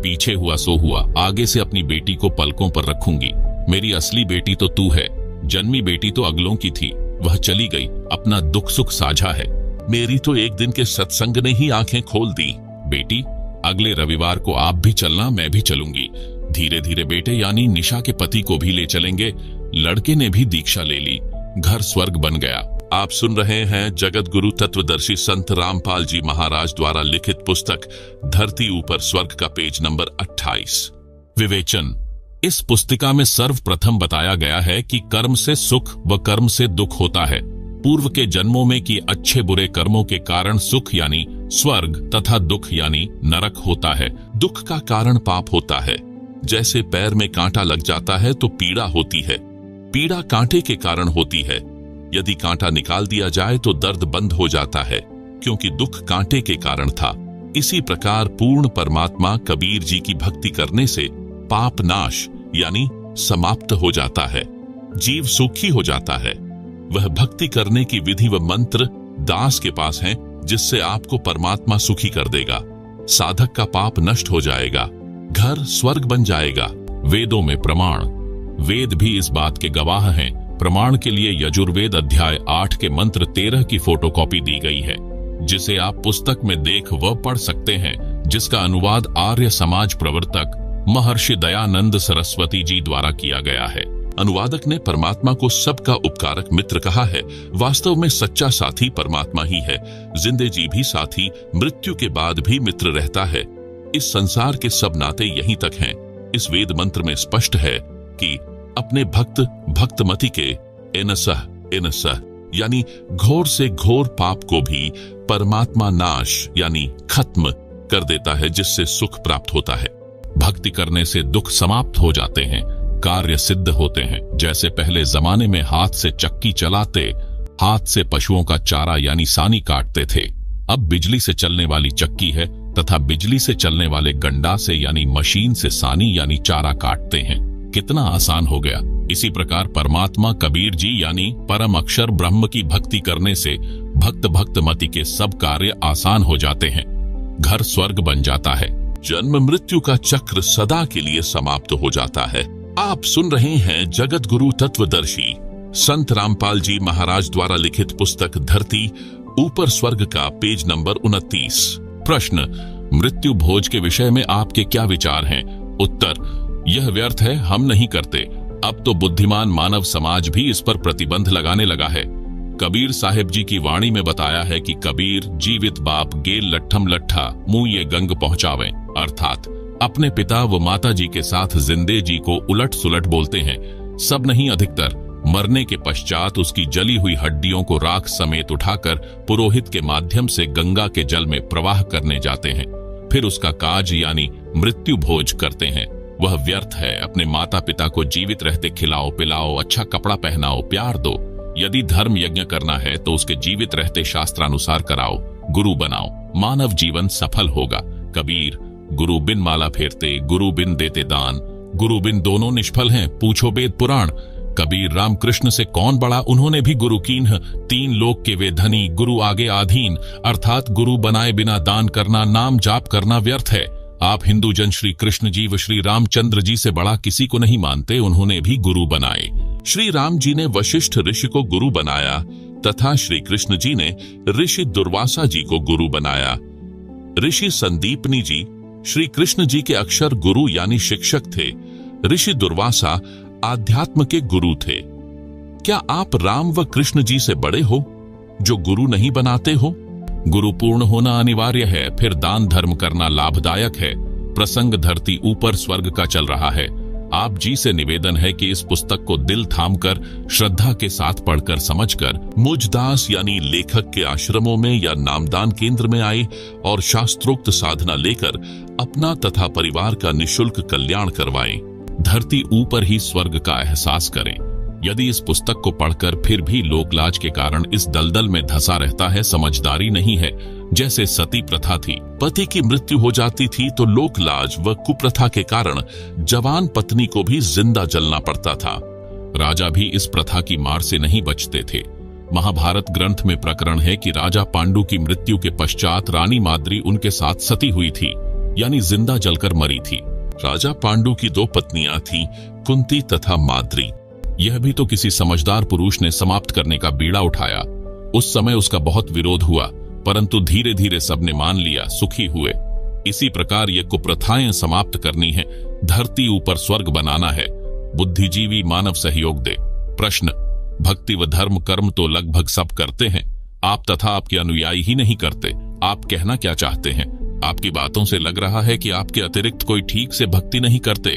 पीछे हुआ सो हुआ, आगे से अपनी बेटी को पलकों पर रखूंगी। मेरी असली बेटी तो तू है, जन्मी बेटी तो अगलों की थी। वह चली गई, अपना दुख सुख साझा है। मेरी तो एक दिन के सत्संग ने ही आंखें खोल दी। बेटी, अगले रविवार को आप भी चलना, मैं भी चलूंगी। धीरे धीरे बेटे यानी निशा के पति को भी ले चलेंगे। लड़के ने भी दीक्षा ले ली। घर स्वर्ग बन गया। आप सुन रहे हैं जगत गुरु तत्वदर्शी संत रामपाल जी महाराज द्वारा लिखित पुस्तक धरती ऊपर स्वर्ग का पेज नंबर 28। विवेचन। इस पुस्तिका में सर्वप्रथम बताया गया है कि कर्म से सुख व कर्म से दुख होता है। पूर्व के जन्मों में किए अच्छे बुरे कर्मों के कारण सुख यानी स्वर्ग तथा दुख यानी नरक होता है। दुख का कारण पाप होता है। जैसे पैर में कांटा लग जाता है तो पीड़ा होती है। पीड़ा कांटे के कारण होती है। यदि कांटा निकाल दिया जाए तो दर्द बंद हो जाता है, क्योंकि दुख कांटे के कारण था। इसी प्रकार पूर्ण परमात्मा कबीर जी की भक्ति करने से पाप नाश यानी समाप्त हो जाता है। जीव सुखी हो जाता है। वह भक्ति करने की विधि व मंत्र दास के पास हैं, जिससे आपको परमात्मा सुखी कर देगा। साधक का पाप नष्ट हो जाएगा, घर स्वर्ग बन जाएगा। वेदों में प्रमाण। वेद भी इस बात के गवाह हैं। प्रमाण के लिए यजुर्वेद अध्याय 8 के मंत्र 13 की फोटोकॉपी दी गई है, जिसे आप पुस्तक में देख व पढ़ सकते हैं, जिसका अनुवाद आर्य समाज प्रवर्तक महर्षि दयानंद सरस्वती जी द्वारा किया गया है। अनुवादक ने परमात्मा को सबका उपकारक मित्र कहा है। वास्तव में सच्चा साथी परमात्मा ही है। जिंदे जी भी साथी, मृत्यु के बाद भी मित्र रहता है। इस संसार के सब नाते यहीं तक हैं। इस वेद मंत्र में स्पष्ट है कि अपने भक्त भक्तमति के एनसह यानी घोर से घोर पाप को भी परमात्मा नाश यानी खत्म कर देता है, जिससे सुख प्राप्त होता है। भक्ति करने से दुख समाप्त हो जाते हैं, कार्य सिद्ध होते हैं। जैसे पहले जमाने में हाथ से चक्की चलाते, हाथ से पशुओं का चारा यानी सानी काटते थे। अब बिजली से चलने वाली चक्की है तथा बिजली से चलने वाले गंडा से यानी मशीन से सानी यानी चारा काटते हैं। कितना आसान हो गया। इसी प्रकार परमात्मा कबीर जी यानी परम अक्षर ब्रह्म की भक्ति करने से भक्त भक्तमति के सब कार्य आसान हो जाते हैं। घर स्वर्ग बन जाता है। जन्म मृत्यु का चक्र सदा के लिए समाप्त हो जाता है। आप सुन रहे हैं जगत गुरु तत्वदर्शी संत रामपाल जी महाराज द्वारा लिखित पुस्तक धरती ऊपर स्वर्ग का पेज नंबर 29। प्रश्न, मृत्यु भोज के विषय में आपके क्या विचार हैं? उत्तर, यह व्यर्थ है, हम नहीं करते। अब तो बुद्धिमान मानव समाज भी इस पर प्रतिबंध लगाने लगा है। कबीर साहिब जी की वाणी में बताया है कि कबीर जीवित बाप गेल लट्ठम लट्ठा मुंह ये गंग पहुंचावे, अर्थात अपने पिता व माता जी के साथ जिंदे जी को उलट सुलट बोलते हैं। सब नहीं, अधिकतर मरने के पश्चात उसकी जली हुई हड्डियों को राख समेत उठाकर पुरोहित के माध्यम से गंगा के जल में प्रवाह करने जाते हैं। फिर उसका काज यानी मृत्यु भोज करते हैं। वह व्यर्थ है। अपने माता पिता को जीवित रहते खिलाओ पिलाओ, अच्छा कपड़ा पहनाओ, प्यार दो। यदि धर्म यज्ञ करना है तो उसके जीवित रहते शास्त्रानुसार कराओ, गुरु बनाओ, मानव जीवन सफल होगा। कबीर, गुरु बिन माला फेरते, गुरु बिन देते दान, गुरु बिन दोनों निष्फल हैं, पूछो वेद पुराण। कबीर रामकृष्ण से कौन बड़ा, उन्होंने भी गुरु कीन्ह, तीन लोक के वे धनी, गुरु आगे आधीन, अर्थात गुरु बनाए बिना दान करना, नाम जाप करना व्यर्थ है। आप हिंदू जन श्री कृष्ण जी व श्री रामचंद्र जी से बड़ा किसी को नहीं मानते, उन्होंने भी गुरु बनाए। श्री राम जी ने वशिष्ठ ऋषि को गुरु बनाया तथा श्री कृष्ण जी ने ऋषि दुर्वासा जी को गुरु बनाया। ऋषि संदीपनी जी श्री कृष्ण जी के अक्षर गुरु यानी शिक्षक थे। ऋषि दुर्वासा आध्यात्म के गुरु थे। क्या आप राम व कृष्ण जी से बड़े हो जो गुरु नहीं बनाते हो? गुरु पूर्ण होना अनिवार्य है, फिर दान धर्म करना लाभदायक है। प्रसंग धरती ऊपर स्वर्ग का चल रहा है। आप जी से निवेदन है कि इस पुस्तक को दिल थामकर श्रद्धा के साथ पढ़कर समझकर मुझदास यानी लेखक के आश्रमों में या नामदान केंद्र में आए और शास्त्रोक्त साधना लेकर अपना तथा परिवार का निःशुल्क कल्याण करवाएं। धरती ऊपर ही स्वर्ग का एहसास करें। यदि इस पुस्तक को पढ़कर फिर भी लोकलाज के कारण इस दलदल में धंसा रहता है, समझदारी नहीं है। जैसे सती प्रथा थी, पति की मृत्यु हो जाती थी तो लोकलाज व कुप्रथा के कारण जवान पत्नी को भी जिंदा जलना पड़ता था। राजा भी इस प्रथा की मार से नहीं बचते थे। महाभारत ग्रंथ में प्रकरण है कि राजा पांडु की मृत्यु के पश्चात रानी माद्री उनके साथ सती हुई थी, यानी जिंदा जलकर मरी थी। राजा पांडु की दो पत्नियां थीं, कुंती तथा माद्री। यह भी तो किसी समझदार पुरुष ने समाप्त करने का बीड़ा उठाया। उस समय उसका बहुत विरोध हुआ, परंतु धीरे धीरे सबने मान लिया, सुखी हुए। इसी प्रकार ये कुप्रथाएं समाप्त करनी है, धरती ऊपर स्वर्ग बनाना है। बुद्धिजीवी मानव सहयोग दे। प्रश्न, भक्ति व धर्म कर्म तो लगभग सब करते हैं, आप तथा आपके अनुयायी ही नहीं करते। आप कहना क्या चाहते हैं? आपकी बातों से लग रहा है कि आपके अतिरिक्त कोई ठीक से भक्ति नहीं करते।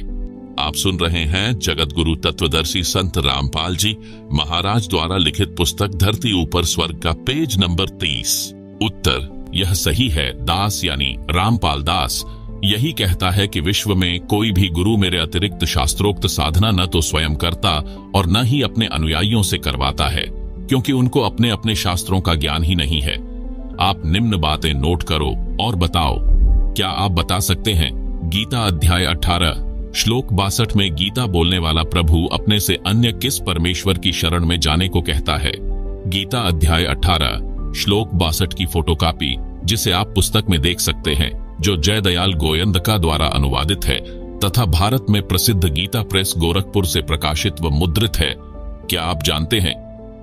आप सुन रहे हैं जगत गुरु तत्वदर्शी संत रामपाल जी महाराज द्वारा लिखित पुस्तक धरती ऊपर स्वर्ग का पेज नंबर 30। उत्तर, यह सही है। दास यानी रामपाल दास यही कहता है कि विश्व में कोई भी गुरु मेरे अतिरिक्त शास्त्रोक्त साधना न तो स्वयं करता और न ही अपने अनुयायियों से करवाता है, क्योंकि उनको अपने अपने शास्त्रों का ज्ञान ही नहीं है। आप निम्न बातें नोट करो और बताओ। क्या आप बता सकते हैं? गीता अध्याय 18 श्लोक 62 में गीता बोलने वाला प्रभु अपने से अन्य किस परमेश्वर की शरण में जाने को कहता है? गीता अध्याय 18 श्लोक 62 की फोटोकॉपी, जिसे आप पुस्तक में देख सकते हैं, जो जयदयाल गोयंदका द्वारा अनुवादित है तथा भारत में प्रसिद्ध गीता प्रेस गोरखपुर से प्रकाशित व मुद्रित है। क्या आप जानते हैं?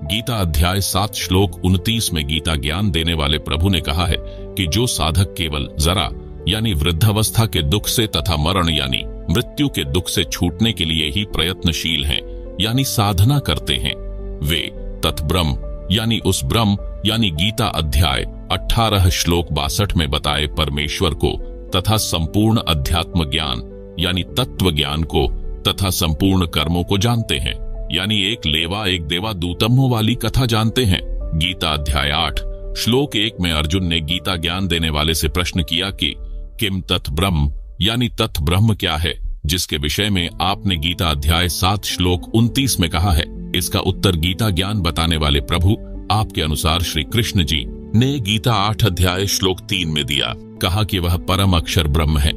गीता अध्याय 7 श्लोक 29 में गीता ज्ञान देने वाले प्रभु ने कहा है कि जो साधक केवल जरा यानी वृद्धावस्था के दुख से तथा मरण यानी मृत्यु के दुख से छूटने के लिए ही प्रयत्नशील हैं, यानी साधना करते हैं, वे तत्ब्रह्म यानी उस ब्रह्म यानी गीता अध्याय 18 श्लोक 62 में बताए परमेश्वर को तथा संपूर्ण अध्यात्म ज्ञान यानी तत्व ज्ञान को तथा संपूर्ण कर्मों को जानते हैं, यानी एक लेवा एक देवा दूतमों वाली कथा जानते हैं। गीता अध्याय 8 श्लोक 1 में अर्जुन ने गीता ज्ञान देने वाले से प्रश्न किया कि किम तत् ब्रह्म यानी तत् ब्रह्म क्या है, जिसके विषय में आपने गीता अध्याय 7 श्लोक 29 में कहा है। इसका उत्तर गीता ज्ञान बताने वाले प्रभु आपके अनुसार श्री कृष्ण जी ने गीता 8 अध्याय श्लोक 3 में दिया। कहा कि वह परम अक्षर ब्रह्म है।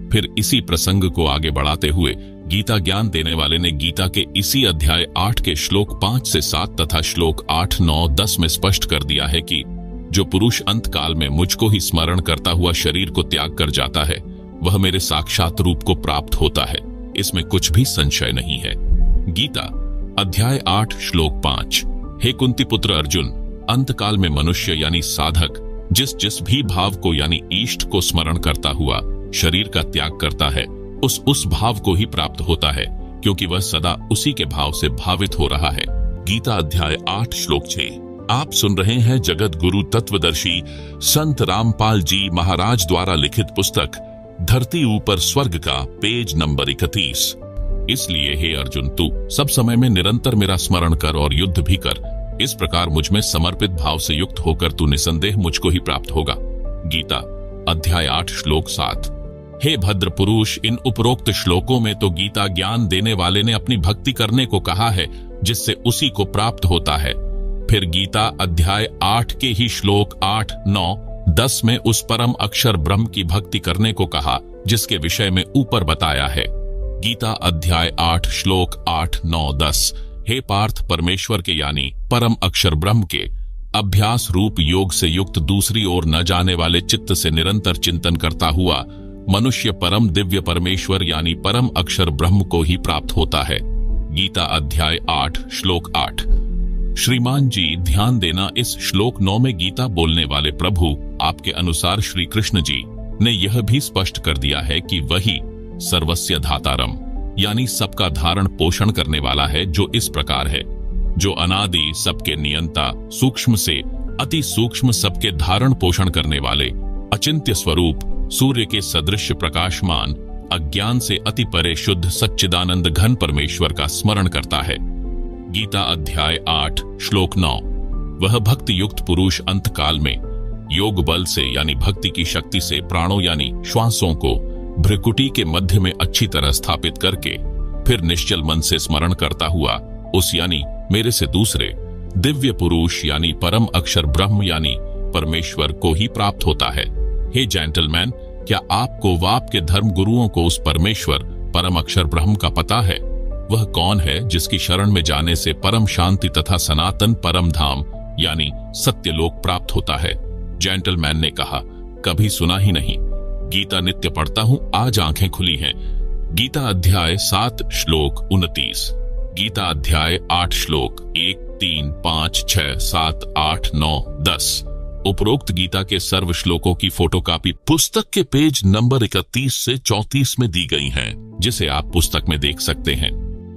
फिर इसी प्रसंग को आगे बढ़ाते हुए गीता ज्ञान देने वाले ने गीता के इसी अध्याय 8 के श्लोक 5 से 7 तथा श्लोक 8, 9, 10 में स्पष्ट कर दिया है कि जो पुरुष अंत काल में मुझको ही स्मरण करता हुआ शरीर को त्याग कर जाता है, वह मेरे साक्षात रूप को प्राप्त होता है। इसमें कुछ भी संशय नहीं है। गीता अध्याय 8 श्लोक 5। हे कुंती पुत्र अर्जुन, अंतकाल में मनुष्य यानी साधक जिस भी भाव को यानी इष्ट को स्मरण करता हुआ शरीर का त्याग करता है, उस भाव को ही प्राप्त होता है, क्योंकि वह सदा उसी के भाव से भावित हो रहा है। गीता अध्याय 8 श्लोक 6। आप सुन रहे हैं जगत गुरु तत्वदर्शी संत रामपाल जी महाराज द्वारा लिखित पुस्तक धरती ऊपर स्वर्ग का पेज नंबर 31। इसलिए हे अर्जुन, तू सब समय में निरंतर मेरा स्मरण कर और युद्ध भी कर। इस प्रकार मुझ में समर्पित भाव से युक्त होकर तू निसंदेह मुझको ही प्राप्त होगा। गीता अध्याय 8 श्लोक 7। हे भद्र पुरुष, इन उपरोक्त श्लोकों में तो गीता ज्ञान देने वाले ने अपनी भक्ति करने को कहा है, जिससे उसी को प्राप्त होता है। फिर गीता अध्याय 8 के ही श्लोक 8, 9, 10 में उस परम अक्षर ब्रह्म की भक्ति करने को कहा, जिसके विषय में ऊपर बताया है। गीता अध्याय 8 श्लोक 8, 9, 10। हे पार्थ, परमेश्वर के यानी परम अक्षर ब्रह्म के अभ्यास रूप योग से युक्त दूसरी ओर न जाने वाले चित्त से निरंतर चिंतन करता हुआ मनुष्य परम दिव्य परमेश्वर यानी परम अक्षर ब्रह्म को ही प्राप्त होता है। गीता अध्याय 8 श्लोक 8। श्रीमान जी, ध्यान देना, इस श्लोक 9 में गीता बोलने वाले प्रभु आपके अनुसार श्री कृष्ण जी ने यह भी स्पष्ट कर दिया है कि वही सर्वस्य धातारम यानी सबका धारण पोषण करने वाला है, जो इस प्रकार है, जो अनादि सबके नियंता, सूक्ष्म से अति सूक्ष्म सबके धारण पोषण करने वाले, अचिंत्य स्वरूप, सूर्य के सदृश प्रकाशमान, अज्ञान से अति परे शुद्ध सच्चिदानंद घन परमेश्वर का स्मरण करता है। गीता अध्याय 8 श्लोक 9। वह भक्ति युक्त पुरुष अंतकाल में योग बल से यानी भक्ति की शक्ति से प्राणों यानी श्वासों को भ्रुकुटी के मध्य में अच्छी तरह स्थापित करके फिर निश्चल मन से स्मरण करता हुआ उस यानी मेरे से दूसरे दिव्य पुरुष यानी परम अक्षर ब्रह्म यानी परमेश्वर को ही प्राप्त होता है। हे जेंटलमैन, क्या आपको व आपके धर्म गुरुओं को उस परमेश्वर परम अक्षर ब्रह्म का पता है? वह कौन है जिसकी शरण में जाने से परम शांति तथा सनातन परम धाम यानी सत्यलोक प्राप्त होता है? जेंटलमैन ने कहा, कभी सुना ही नहीं। गीता नित्य पढ़ता हूँ, आज आंखें खुली हैं। गीता अध्याय 7 श्लोक 29। गीता अध्याय 8 श्लोक 1, 3, 5, 6, 7, 8, 9, 10। उपरोक्त गीता के सर्व श्लोकों की फोटोकॉपी पुस्तक के पेज नंबर 31 से 34 में दी गई है, जिसे आप पुस्तक में देख सकते हैं।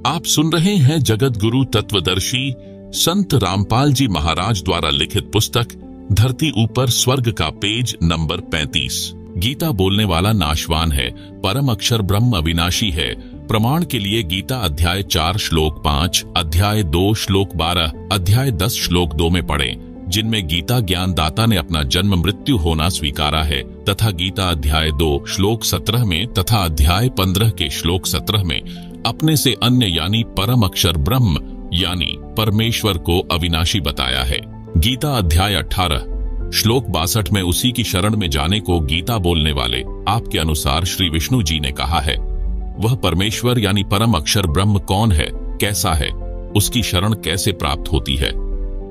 आप सुन रहे हैं जगत गुरु तत्वदर्शी संत रामपाल जी महाराज द्वारा लिखित पुस्तक धरती ऊपर स्वर्ग का पेज नंबर 35। गीता बोलने वाला नाशवान है, परम अक्षर ब्रह्म अविनाशी है। प्रमाण के लिए गीता अध्याय 4 श्लोक 5, अध्याय 2 श्लोक 12, अध्याय 10 श्लोक 2 में पढ़ें, जिनमें गीता ज्ञानदाता ने अपना जन्म मृत्यु होना स्वीकारा है, तथा गीता अध्याय 2 श्लोक 17 में तथा अध्याय 15 के श्लोक 17 में अपने से अन्य यानी परम अक्षर ब्रह्म यानी परमेश्वर को अविनाशी बताया है। गीता अध्याय 18 श्लोक 62 में उसी की शरण में जाने को गीता बोलने वाले आपके अनुसार श्री विष्णु जी ने कहा है। वह परमेश्वर यानी परम अक्षर ब्रह्म कौन है, कैसा है, उसकी शरण कैसे प्राप्त होती है?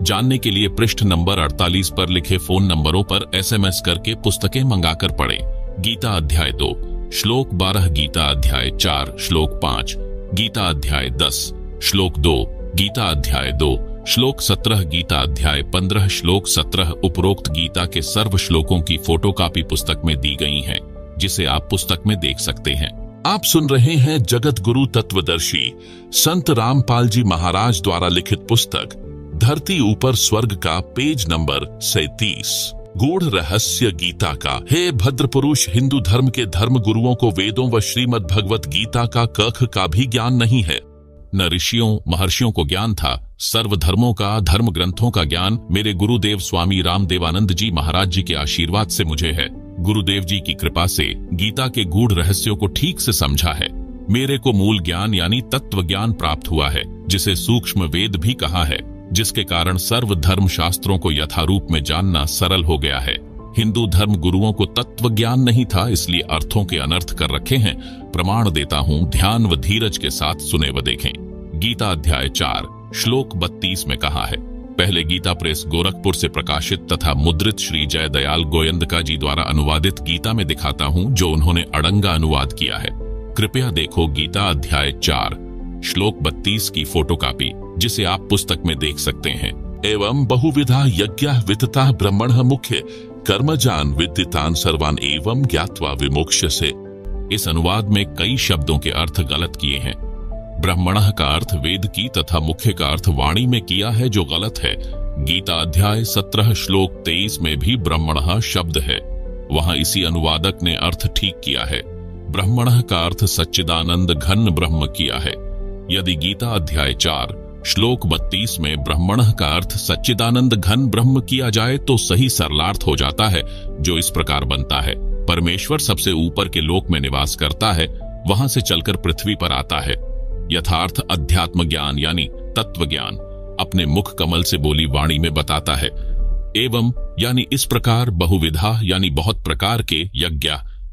जानने के लिए पृष्ठ नंबर 48 पर लिखे फोन नंबरों पर SMS करके पुस्तकें मंगाकर पढ़ें। गीता अध्याय 2 श्लोक 12, गीता अध्याय 4 श्लोक 5, गीता अध्याय 10 श्लोक 2, गीता अध्याय 2 श्लोक 17, गीता अध्याय 15 श्लोक 17। उपरोक्त गीता के सर्व श्लोकों की फोटोकॉपी पुस्तक में दी गई है, जिसे आप पुस्तक में देख सकते हैं। आप सुन रहे हैं जगत गुरु तत्वदर्शी संत रामपाल जी महाराज द्वारा लिखित पुस्तक धरती ऊपर स्वर्ग का पेज नंबर 37। गूढ़ रहस्य गीता का। हे भद्र पुरुष, हिंदू धर्म के धर्म गुरुओं को वेदों व श्रीमद् भगवत गीता का कख का भी ज्ञान नहीं है। न ऋषियों महर्षियों को ज्ञान था। सर्व धर्मों का, धर्म ग्रंथों का ज्ञान मेरे गुरुदेव स्वामी रामदेवानंद जी महाराज जी के आशीर्वाद से मुझे है। गुरुदेव जी की कृपा से गीता के गूढ़ रहस्यों को ठीक से समझा है। मेरे को मूल ज्ञान यानी तत्व ज्ञान प्राप्त हुआ है, जिसे सूक्ष्म वेद भी कहा है, जिसके कारण सर्व धर्म शास्त्रों को यथारूप में जानना सरल हो गया है। हिंदू धर्म गुरुओं को तत्व ज्ञान नहीं था, इसलिए अर्थों के अनर्थ कर रखे हैं। प्रमाण देता हूँ, ध्यान व धीरज के साथ सुने व देखें। गीता अध्याय 4 श्लोक 32 में कहा है, पहले गीता प्रेस गोरखपुर से प्रकाशित तथा मुद्रित श्री जय दयाल गोयंदका जी द्वारा अनुवादित गीता में दिखाता हूँ, जो उन्होंने अड़ंगा अनुवाद किया है। कृपया देखो गीता अध्याय 4 श्लोक 32 की फोटोकॉपी, जिसे आप पुस्तक में देख सकते हैं। एवं बहुविधा यज्ञः वितता ब्रह्मणः मुख्य कर्मजान विदितान सर्वान एवं ज्ञात्वा विमोक्ष्यसे। इस अनुवाद में कई शब्दों के अर्थ गलत किए हैं। ब्रह्मणः का अर्थ वेद की तथा मुख्य का अर्थ वाणी में किया है, जो गलत है। गीता अध्याय 17 श्लोक 23 में भी ब्रह्मणः शब्द है, वहां इसी अनुवादक ने अर्थ ठीक किया है। ब्रह्मणः का अर्थ सच्चिदानंद घन ब्रह्म किया है। यदि गीता अध्याय 4 श्लोक 32 में ब्रह्मणः का अर्थ सच्चिदानंद घन ब्रह्म किया जाए तो सही सरलार्थ हो जाता है, जो इस प्रकार बनता है। परमेश्वर सबसे ऊपर के लोक में निवास करता है, वहां से चलकर पृथ्वी पर आता है। यथार्थ अध्यात्म ज्ञान यानी तत्व ज्ञान अपने मुख कमल से बोली वाणी में बताता है। एवं यानी इस प्रकार, बहुविधा यानी बहुत प्रकार के, यज्ञ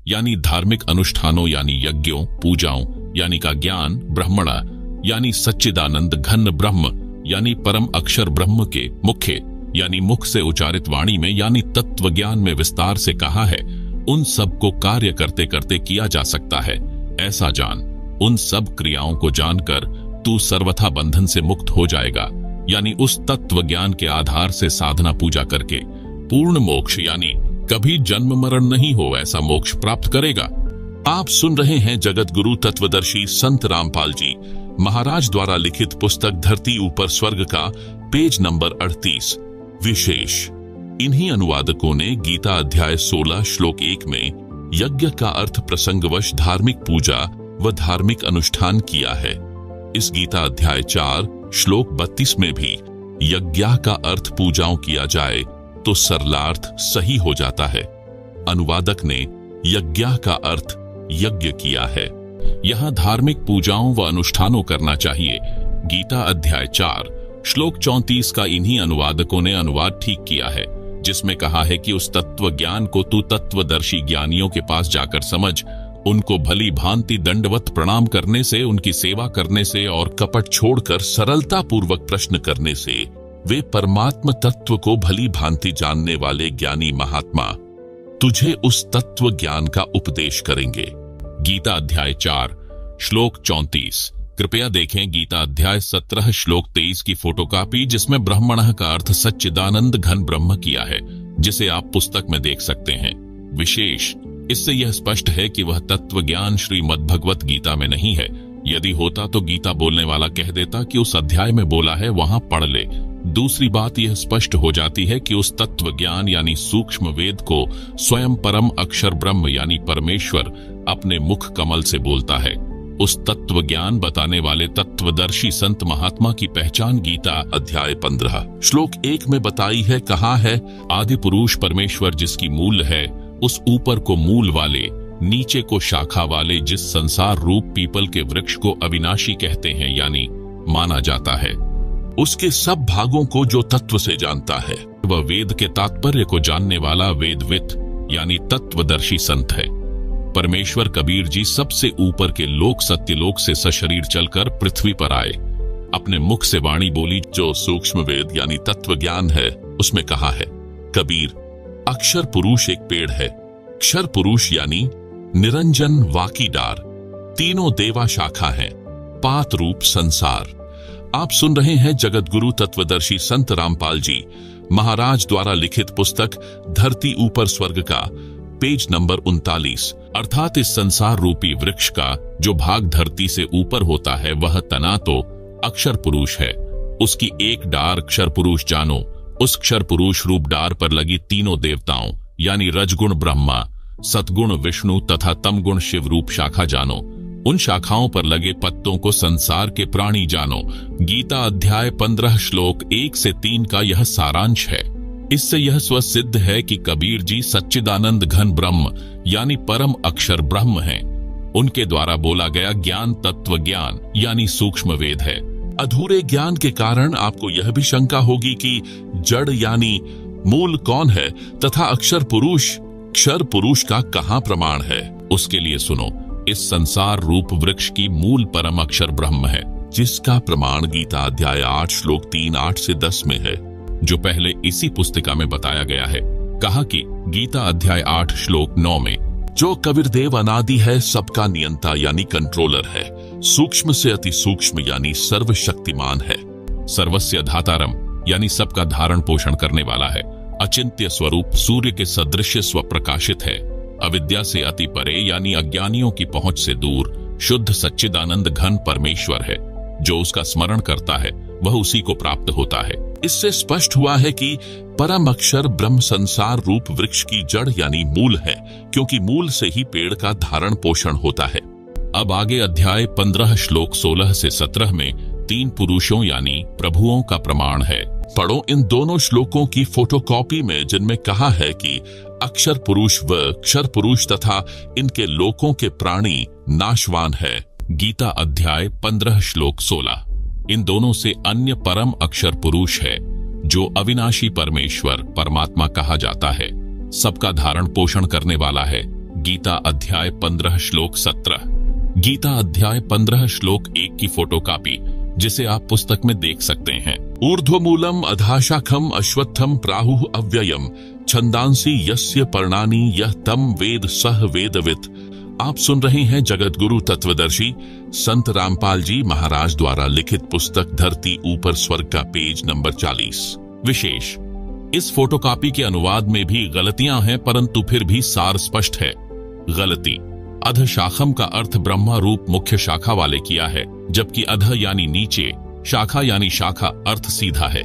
यानी धार्मिक अनुष्ठानों यानी यज्ञों पूजाओं यानी का ज्ञान, ब्रह्मणा यानी सच्चिदानंद घन ब्रह्म यानी परम अक्षर ब्रह्म के मुख्य यानी मुख से उच्चारित वाणी में यानी तत्व ज्ञान में विस्तार से कहा है। उन सब को कार्य करते करते किया जा सकता है, ऐसा जान। उन सब क्रियाओं को जानकर तू सर्वथा बंधन से मुक्त हो जाएगा, यानी उस तत्व ज्ञान के आधार से साधना पूजा करके पूर्ण मोक्ष यानी कभी जन्म मरण नहीं हो ऐसा मोक्ष प्राप्त करेगा। आप सुन रहे हैं जगत गुरु तत्वदर्शी संत रामपाल जी महाराज द्वारा लिखित पुस्तक धरती ऊपर स्वर्ग का पेज नंबर 38। विशेष इन्हीं अनुवादकों ने गीता अध्याय 16 श्लोक 1 में यज्ञ का अर्थ प्रसंगवश धार्मिक पूजा व धार्मिक अनुष्ठान किया है। इस गीता अध्याय 4 श्लोक 32 में भी यज्ञ का अर्थ पूजाओं किया जाए तो सरलार्थ सही हो जाता है। अनुवादक ने यज्ञ का अर्थ यज्ञ किया है, यहां धार्मिक पूजाओं व अनुष्ठानों करना चाहिए। गीता अध्याय 4 श्लोक 34 का इन्हीं अनुवादकों ने अनुवाद ठीक किया है, जिसमें कहा है कि उस तत्व ज्ञान को तू तत्वदर्शी ज्ञानियों के पास जाकर समझ। उनको भली भांति दंडवत प्रणाम करने से, उनकी सेवा करने से और कपट छोड़कर सरलता पूर्वक प्रश्न करने से वे परमात्म तत्व को भली भांति जानने वाले ज्ञानी महात्मा तुझे उस तत्व ज्ञान का उपदेश करेंगे। गीता अध्याय 4 श्लोक 34। कृपया देखें गीता अध्याय 17 श्लोक 23 की फोटोकॉपी, जिसमें ब्रह्मणः का अर्थ सच्चिदानंद घन ब्रह्म किया है, जिसे आप पुस्तक में देख सकते हैं। विशेष इससे यह स्पष्ट है कि वह तत्व ज्ञान श्रीमद् भगवत गीता में नहीं है। यदि होता तो गीता बोलने वाला कह देता कि उस अध्याय में बोला है, वहां पढ़ ले। दूसरी बात यह स्पष्ट हो जाती है कि उस तत्व ज्ञान यानी सूक्ष्म वेद को स्वयं परम अक्षर ब्रह्म यानी परमेश्वर अपने मुख कमल से बोलता है। उस तत्व ज्ञान बताने वाले तत्वदर्शी संत महात्मा की पहचान गीता अध्याय 15 श्लोक 1 में बताई है। कहा है, आदि पुरुष परमेश्वर जिसकी मूल है, उस ऊपर को मूल वाले, नीचे को शाखा वाले, जिस संसार रूप पीपल के वृक्ष को अविनाशी कहते हैं यानी माना जाता है, उसके सब भागों को जो तत्व से जानता है, वह वेद के तात्पर्य को जानने वाला वेदवित यानी तत्वदर्शी संत है। परमेश्वर कबीर जी सबसे ऊपर के लोक सत्यलोक से सशरीर चलकर पृथ्वी पर आए। अपने मुख से वाणी बोली जो सूक्ष्म वेद यानी तत्व ज्ञान है। उसमें कहा है, कबीर अक्षर पुरुष एक पेड़ है, क्षर पुरुष यानी निरंजन वाकी डार, तीनों देवा शाखा हैं, पात रूप संसार। आप सुन रहे हैं जगत गुरु तत्वदर्शी संत रामपाल जी महाराज द्वारा लिखित पुस्तक धरती ऊपर स्वर्ग का पेज नंबर 39। अर्थात इस संसार रूपी वृक्ष का जो भाग धरती से ऊपर होता है, वह तना तो अक्षर पुरुष है। उसकी एक डार क्षर पुरुष जानो। उस क्षर पुरुष रूप डार पर लगी तीनों देवताओं यानी रजगुण ब्रह्मा, सतगुण विष्णु तथा तमगुण शिव रूप शाखा जानो। उन शाखाओं पर लगे पत्तों को संसार के प्राणी जानो। गीता अध्याय 15 श्लोक 1 से 3 का यह सारांश है। इससे यह स्वसिद्ध है कि कबीर जी सच्चिदानंद घन ब्रह्म यानी परम अक्षर ब्रह्म हैं। उनके द्वारा बोला गया ज्ञान तत्व ज्ञान यानी सूक्ष्म वेद है। अधूरे ज्ञान के कारण आपको यह भी शंका होगी कि जड़ यानी मूल कौन है तथा अक्षर पुरुष क्षर पुरुष का कहां प्रमाण है। उसके लिए सुनो, इस संसार रूप वृक्ष की मूल परम अक्षर ब्रह्म है, जिसका प्रमाण गीता अध्याय 8 श्लोक 3 8 से 10 में है, जो पहले इसी पुस्तिका में बताया गया है। कहा कि गीता अध्याय 8 श्लोक 9 में जो कबीर देव अनादि है, सबका नियंता यानी कंट्रोलर है, सूक्ष्म से अति सूक्ष्म यानी सर्वशक्तिमान है। सर्वस्य धातारम यानी सबका धारण पोषण करने वाला है। अचिंत्य स्वरूप सूर्य के सदृश स्वप्रकाशित है। अविद्या से अति परे यानी अज्ञानियों की पहुंच से दूर शुद्ध सच्चिदानंद घन परमेश्वर है। जो उसका स्मरण करता है वह उसी को प्राप्त होता है। इससे स्पष्ट हुआ है कि परम अक्षर ब्रह्म संसार रूप वृक्ष की जड़ यानी मूल है, क्योंकि मूल से ही पेड़ का धारण पोषण होता है। अब आगे अध्याय 15 श्लोक 16 से 17 में 3 पुरुषों यानी प्रभुओं का प्रमाण है। पढ़ो इन दोनों श्लोकों की फोटोकॉपी में, जिनमें कहा है कि अक्षर पुरुष व क्षर पुरुष तथा इनके लोकों के प्राणी नाशवान है। गीता अध्याय 15 श्लोक 16। इन दोनों से अन्य परम अक्षर पुरुष है, जो अविनाशी परमेश्वर परमात्मा कहा जाता है, सबका धारण पोषण करने वाला है। गीता अध्याय 15 श्लोक 17। गीता अध्याय 15 श्लोक 1 की फोटोकॉपी, जिसे आप पुस्तक में देख सकते हैं। ऊर्ध्वमूलम अधाशाखम अश्वत्थम प्राहुः अव्ययम छंदांसी यस्य पर्णानि यह तम वेद सह वेदवित्। आप सुन रहे हैं जगत गुरु तत्वदर्शी संत रामपाल जी महाराज द्वारा लिखित पुस्तक धरती ऊपर स्वर्ग का पेज नंबर 40। विशेष, इस फोटोकॉपी के अनुवाद में भी गलतियां हैं, परंतु फिर भी सार स्पष्ट है। गलती, अध शाखम का अर्थ ब्रह्मा रूप मुख्य शाखा वाले किया है, जबकि अध यानी नीचे, शाखा यानी शाखा अर्थ सीधा है।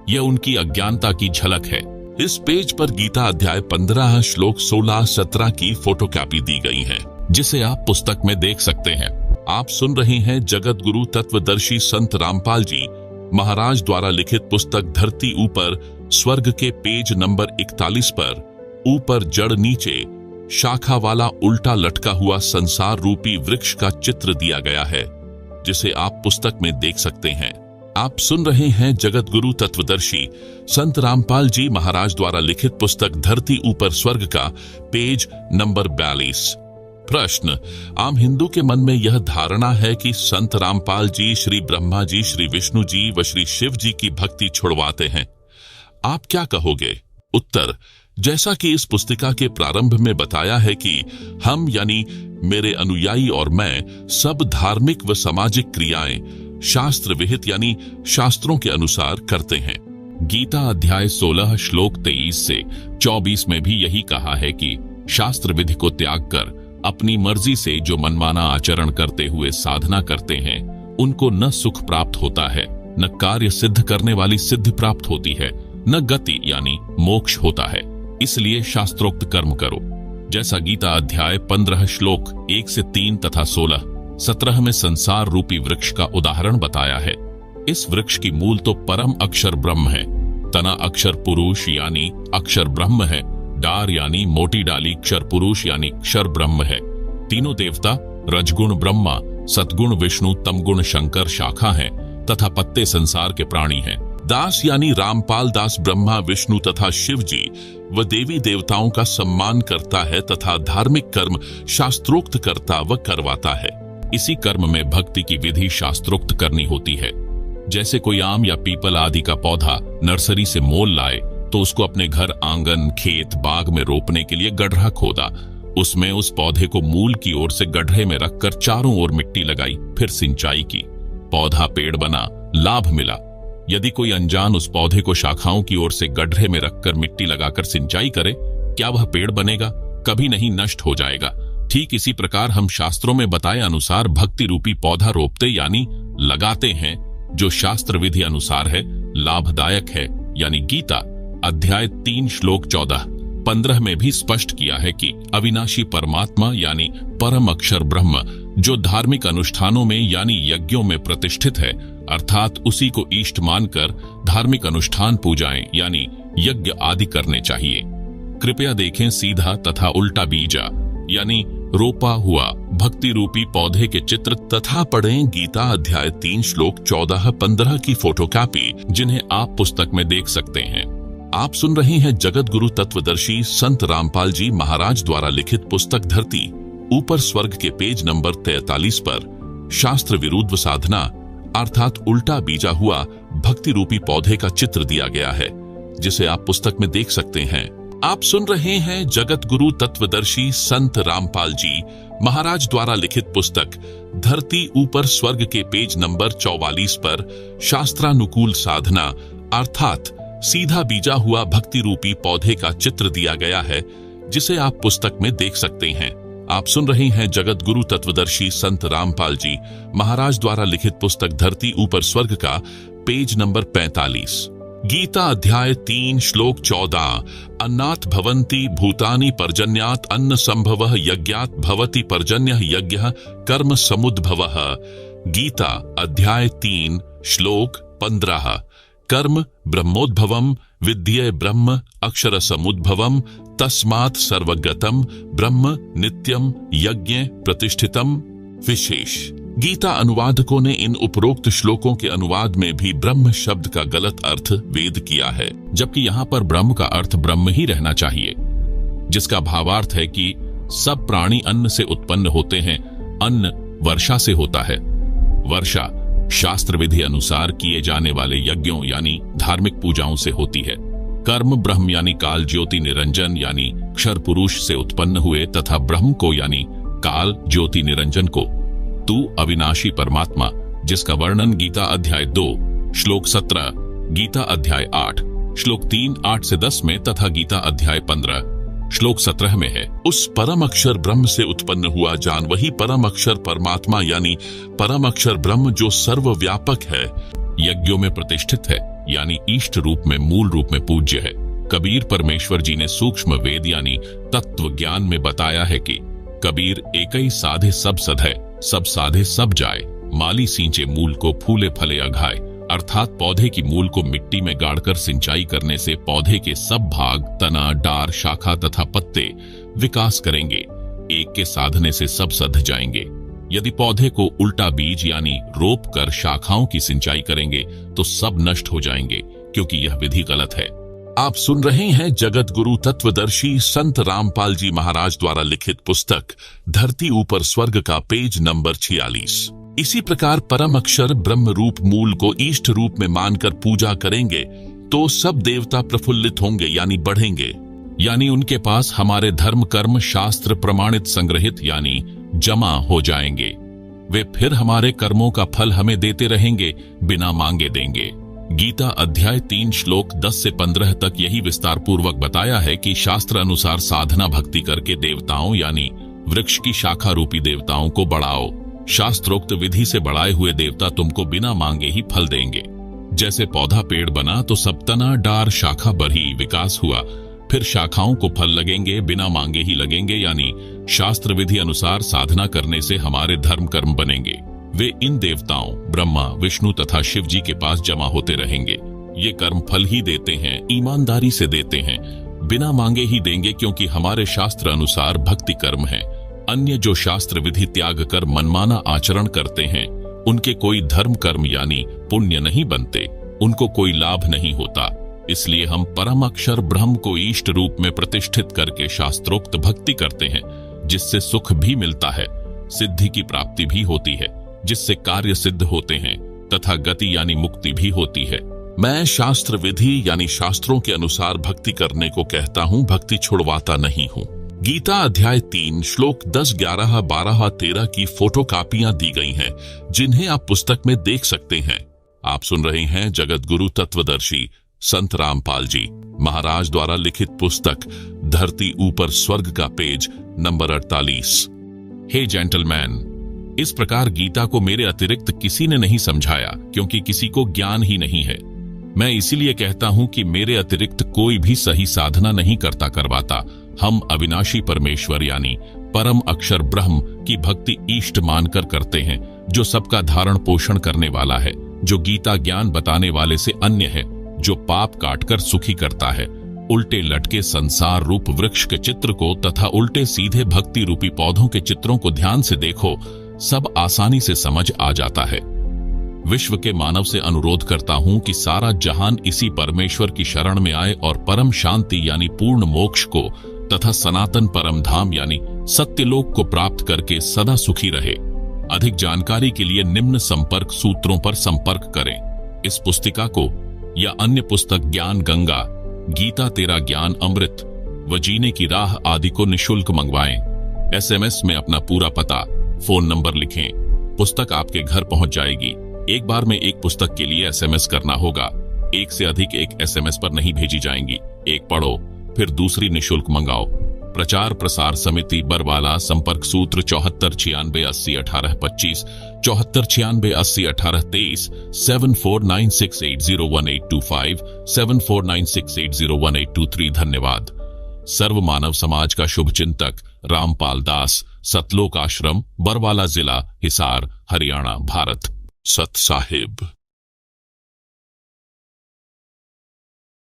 यह उनकी अज्ञानता की झलक है। इस पेज पर गीता अध्याय 15 श्लोक 16-17 की फोटोकॉपी दी गई है, जिसे आप पुस्तक में देख सकते हैं। आप सुन रहे हैं जगत गुरु तत्वदर्शी संत रामपाल जी महाराज द्वारा लिखित पुस्तक धरती ऊपर स्वर्ग के पेज नंबर 41 पर ऊपर जड़ नीचे शाखा वाला उल्टा लटका हुआ संसार रूपी वृक्ष का चित्र दिया गया है, जिसे आप पुस्तक में देख सकते हैं। आप सुन रहे हैं जगत गुरु तत्वदर्शी संत रामपाल जी महाराज द्वारा लिखित पुस्तक धरती ऊपर स्वर्ग का पेज नंबर 42। प्रश्न, आम हिंदू के मन में यह धारणा है कि संत रामपाल जी श्री ब्रह्मा जी, श्री विष्णु जी व श्री शिव जी की भक्ति छुड़वाते हैं। आप क्या कहोगे? उत्तर, जैसा कि इस पुस्तिका के प्रारंभ में बताया है कि हम यानी मेरे अनुयायी और मैं सब धार्मिक व सामाजिक क्रियाएं शास्त्र विहित यानी शास्त्रों के अनुसार करते हैं। गीता अध्याय 16 श्लोक 23 से 24 में भी यही कहा है कि शास्त्र विधि को त्याग कर अपनी मर्जी से जो मनमाना आचरण करते हुए साधना करते हैं, उनको न सुख प्राप्त होता है, न कार्य सिद्ध करने वाली सिद्धि प्राप्त होती है, न गति यानी मोक्ष होता है। इसलिए शास्त्रोक्त कर्म करो। जैसा गीता अध्याय 15 श्लोक 1 से 3 तथा 16-17 में संसार रूपी वृक्ष का उदाहरण बताया है। इस वृक्ष की मूल तो परम अक्षर ब्रह्म है, तना अक्षर पुरुष यानी अक्षर ब्रह्म है, डार यानी मोटी डाली क्षर पुरुष यानी क्षर ब्रह्म है। तीनों देवता रजगुण ब्रह्मा, सतगुण विष्णु, तमगुण शंकर शाखा हैं तथा पत्ते संसार के प्राणी हैं। दास यानी रामपाल दास ब्रह्मा विष्णु तथा शिव जी व देवी देवताओं का सम्मान करता है तथा धार्मिक कर्म शास्त्रोक्त करता व करवाता है। इसी कर्म में भक्ति की विधि शास्त्रोक्त करनी होती है। जैसे कोई आम या पीपल आदि का पौधा नर्सरी से मोल लाए तो उसको अपने घर, आंगन, खेत, बाग में रोपने के लिए गड्ढा खोदा, उसमें उस पौधे को मूल की ओर से गड्ढे में रखकर चारों ओर मिट्टी लगाई, फिर सिंचाई की, पौधा पेड़ बना, लाभ मिला। यदि कोई अनजान उस पौधे को शाखाओं की ओर से गड्ढे में रखकर मिट्टी लगाकर सिंचाई करे, क्या वह पेड़ बनेगा? कभी नहीं, नष्ट हो जाएगा। ठीक इसी प्रकार हम शास्त्रों में बताए अनुसार भक्ति रूपी पौधा रोपते यानी लगाते हैं, जो शास्त्र विधि अनुसार है, लाभदायक है। यानी गीता अध्याय 3 श्लोक 14-15 में भी स्पष्ट किया है कि अविनाशी परमात्मा यानी परम अक्षर ब्रह्म जो धार्मिक अनुष्ठानों में यानी यज्ञों में प्रतिष्ठित है, अर्थात उसी को इष्ट मानकर धार्मिक अनुष्ठान पूजाएं यानी यज्ञ आदि करने चाहिए। कृपया देखें सीधा तथा उल्टा बीजा यानी रोपा हुआ भक्ति रूपी पौधे के चित्र तथा पढ़ें गीता अध्याय 3 श्लोक 14-15 की फोटोकॉपी, जिन्हें आप पुस्तक में देख सकते हैं। आप सुन रहे हैं जगत गुरु तत्वदर्शी संत रामपाल जी महाराज द्वारा लिखित पुस्तक धरती ऊपर स्वर्ग के पेज नंबर 43 पर शास्त्र विरुद्ध साधना अर्थात उल्टा बीजा हुआ भक्ति रूपी पौधे का चित्र दिया गया है, जिसे आप पुस्तक में देख सकते हैं। आप सुन रहे हैं जगत गुरु तत्वदर्शी संत रामपाल जी महाराज द्वारा लिखित पुस्तक धरती ऊपर स्वर्ग के पेज नंबर 44 पर शास्त्रानुकूल साधना अर्थात सीधा बीजा हुआ भक्ति रूपी पौधे का चित्र दिया गया है, जिसे आप पुस्तक में देख सकते हैं। आप सुन रहे हैं जगत गुरु तत्वदर्शी संत रामपाल जी महाराज द्वारा लिखित पुस्तक धरती ऊपर स्वर्ग का पेज नंबर 45। गीता अध्याय 3 श्लोक 14। अन्नात् भवन्ति भूतानि पर्जन्यात् अन्न संभवः यज्ञात् भवति पर्जन्यः यज्ञः कर्म समुद्भवः। गीता अध्याय 3 श्लोक 15। कर्म ब्रह्मोद्भवम् विद्ये ब्रह्म अक्षर समुद्भवम् तस्मात् सर्वगतम् ब्रह्म नित्यम यज्ञ प्रतिष्ठितम। विशेष गीता अनुवादकों ने इन उपरोक्त श्लोकों के अनुवाद में भी ब्रह्म शब्द का गलत अर्थ वेद किया है, जबकि यहाँ पर ब्रह्म का अर्थ ब्रह्म ही रहना चाहिए, जिसका भावार्थ है कि सब प्राणी अन्न से उत्पन्न होते हैं। अन्न वर्षा से होता है। वर्षा शास्त्र विधि अनुसार किए जाने वाले यज्ञों यानी धार्मिक पूजाओं से होती है। कर्म ब्रह्म यानी काल ज्योति निरंजन यानी क्षर पुरुष से उत्पन्न हुए तथा ब्रह्म को यानी काल ज्योति निरंजन को तू अविनाशी परमात्मा, जिसका वर्णन गीता अध्याय 2 श्लोक 17, गीता अध्याय 8 श्लोक 3, 8 से 10 में तथा गीता अध्याय 15 श्लोक 17 में है। उस परम अक्षर ब्रह्म से उत्पन्न हुआ जान वही परम अक्षर परमात्मा यानी परम अक्षर ब्रह्म जो सर्वव्यापक है, यज्ञों में प्रतिष्ठित है यानी इष्ट रूप में मूल रूप में पूज्य है। कबीर परमेश्वर जी ने सूक्ष्म वेद यानी तत्व ज्ञान में बताया है कि कबीर एकई साधे सब सधै, सब साधे सब जाए, माली सींचे मूल को फूले फले अघाए। अर्थात पौधे की मूल को मिट्टी में गाड़कर सिंचाई करने से पौधे के सब भाग तना डार शाखा तथा पत्ते विकास करेंगे। एक के साधने से सब सध जाएंगे। यदि पौधे को उल्टा बीज यानी रोप कर शाखाओं की सिंचाई करेंगे तो सब नष्ट हो जाएंगे, क्योंकि यह विधि गलत है। आप सुन रहे हैं जगत गुरु तत्वदर्शी संत रामपाल जी महाराज द्वारा लिखित पुस्तक धरती ऊपर स्वर्ग का पेज नंबर 46। इसी प्रकार परम अक्षर ब्रह्म रूप मूल को इष्ट रूप में मानकर पूजा करेंगे तो सब देवता प्रफुल्लित होंगे यानी बढ़ेंगे, यानी उनके पास हमारे धर्म कर्म शास्त्र प्रमाणित संग्रहित यानी जमा हो जाएंगे। वे फिर हमारे कर्मों का फल हमें देते रहेंगे, बिना मांगे देंगे। गीता अध्याय 3 श्लोक 10 से 15 तक यही विस्तार पूर्वक बताया है कि शास्त्र अनुसार साधना भक्ति करके देवताओं यानी वृक्ष की शाखा रूपी देवताओं को बढ़ाओ। शास्त्रोक्त विधि से बढ़ाए हुए देवता तुमको बिना मांगे ही फल देंगे। जैसे पौधा पेड़ बना तो सब तना डार शाखा बढ़ी विकास हुआ, फिर शाखाओं को फल लगेंगे, बिना मांगे ही लगेंगे, यानी शास्त्र विधि अनुसार साधना करने से हमारे धर्म कर्म बनेंगे। वे इन देवताओं ब्रह्मा विष्णु तथा शिव जी के पास जमा होते रहेंगे। ये कर्म फल ही देते हैं, ईमानदारी से देते हैं, बिना मांगे ही देंगे, क्योंकि हमारे शास्त्र अनुसार भक्ति कर्म है। अन्य जो शास्त्र विधि त्याग कर मनमाना आचरण करते हैं उनके कोई धर्म कर्म यानी पुण्य नहीं बनते, उनको कोई लाभ नहीं होता। इसलिए हम परम अक्षर ब्रह्म को इष्ट रूप में प्रतिष्ठित करके शास्त्रोक्त भक्ति करते हैं, जिससे सुख भी मिलता है, सिद्धि की प्राप्ति भी होती है, जिससे कार्य सिद्ध होते हैं तथा गति यानी मुक्ति भी होती है। मैं शास्त्र विधि यानी शास्त्रों के अनुसार भक्ति करने को कहता हूँ, भक्ति छुड़वाता नहीं हूँ। गीता अध्याय 3 श्लोक 10, 11, 12, 13 की फोटो कापियां दी गई हैं, जिन्हें आप पुस्तक में देख सकते हैं। आप सुन रहे हैं जगत गुरु तत्वदर्शी संत रामपाल जी महाराज द्वारा लिखित पुस्तक धरती ऊपर स्वर्ग का पेज नंबर 48। हे जेंटलमैन, इस प्रकार गीता को मेरे अतिरिक्त किसी ने नहीं समझाया, क्योंकि किसी को ज्ञान ही नहीं है। मैं इसीलिए कहता हूं कि मेरे अतिरिक्त कोई भी सही साधना नहीं करवाता। हम अविनाशी परमेश्वर यानी परम अक्षर ब्रह्म की भक्ति इष्ट मानकर करते हैं, जो सबका धारण पोषण करने वाला है, जो गीता ज्ञान बताने वाले से अन्य है, जो पाप काटकर सुखी करता है। उल्टे लटके संसार रूप वृक्ष के चित्र को तथा उल्टे सीधे भक्ति रूपी पौधों के चित्रों को ध्यान से देखो, सब आसानी से समझ आ जाता है। विश्व के मानव से अनुरोध करता हूं कि सारा जहान इसी परमेश्वर की शरण में आए और परम शांति यानी पूर्ण मोक्ष को तथा सनातन परम धाम यानी सत्यलोक को प्राप्त करके सदा सुखी रहे। अधिक जानकारी के लिए निम्न संपर्क सूत्रों पर संपर्क करें। इस पुस्तिका को या अन्य पुस्तक ज्ञान गंगा, गीता तेरा ज्ञान अमृत, व जीने की राह आदि को निशुल्क मंगवाएं। एसएमएस में अपना पूरा पता, फोन नंबर लिखें। पुस्तक आपके घर पहुंच जाएगी। एक बार में एक पुस्तक के लिए एसएमएस करना होगा। एक से अधिक एक एसएमएस पर नहीं भेजी जाएंगी। एक पढ़ो, फिर दूसरी निशुल्क मंगाओ। प्रचार प्रसार समिति बरवाला। संपर्क सूत्र 7496801825, 7496801823, 7496801825, 7496801823। धन्यवाद। सर्व मानव समाज का शुभ चिंतक रामपाल दास, सतलोक आश्रम, बरवाला जिला, हिसार, हरियाणा, भारत। सत साहिब।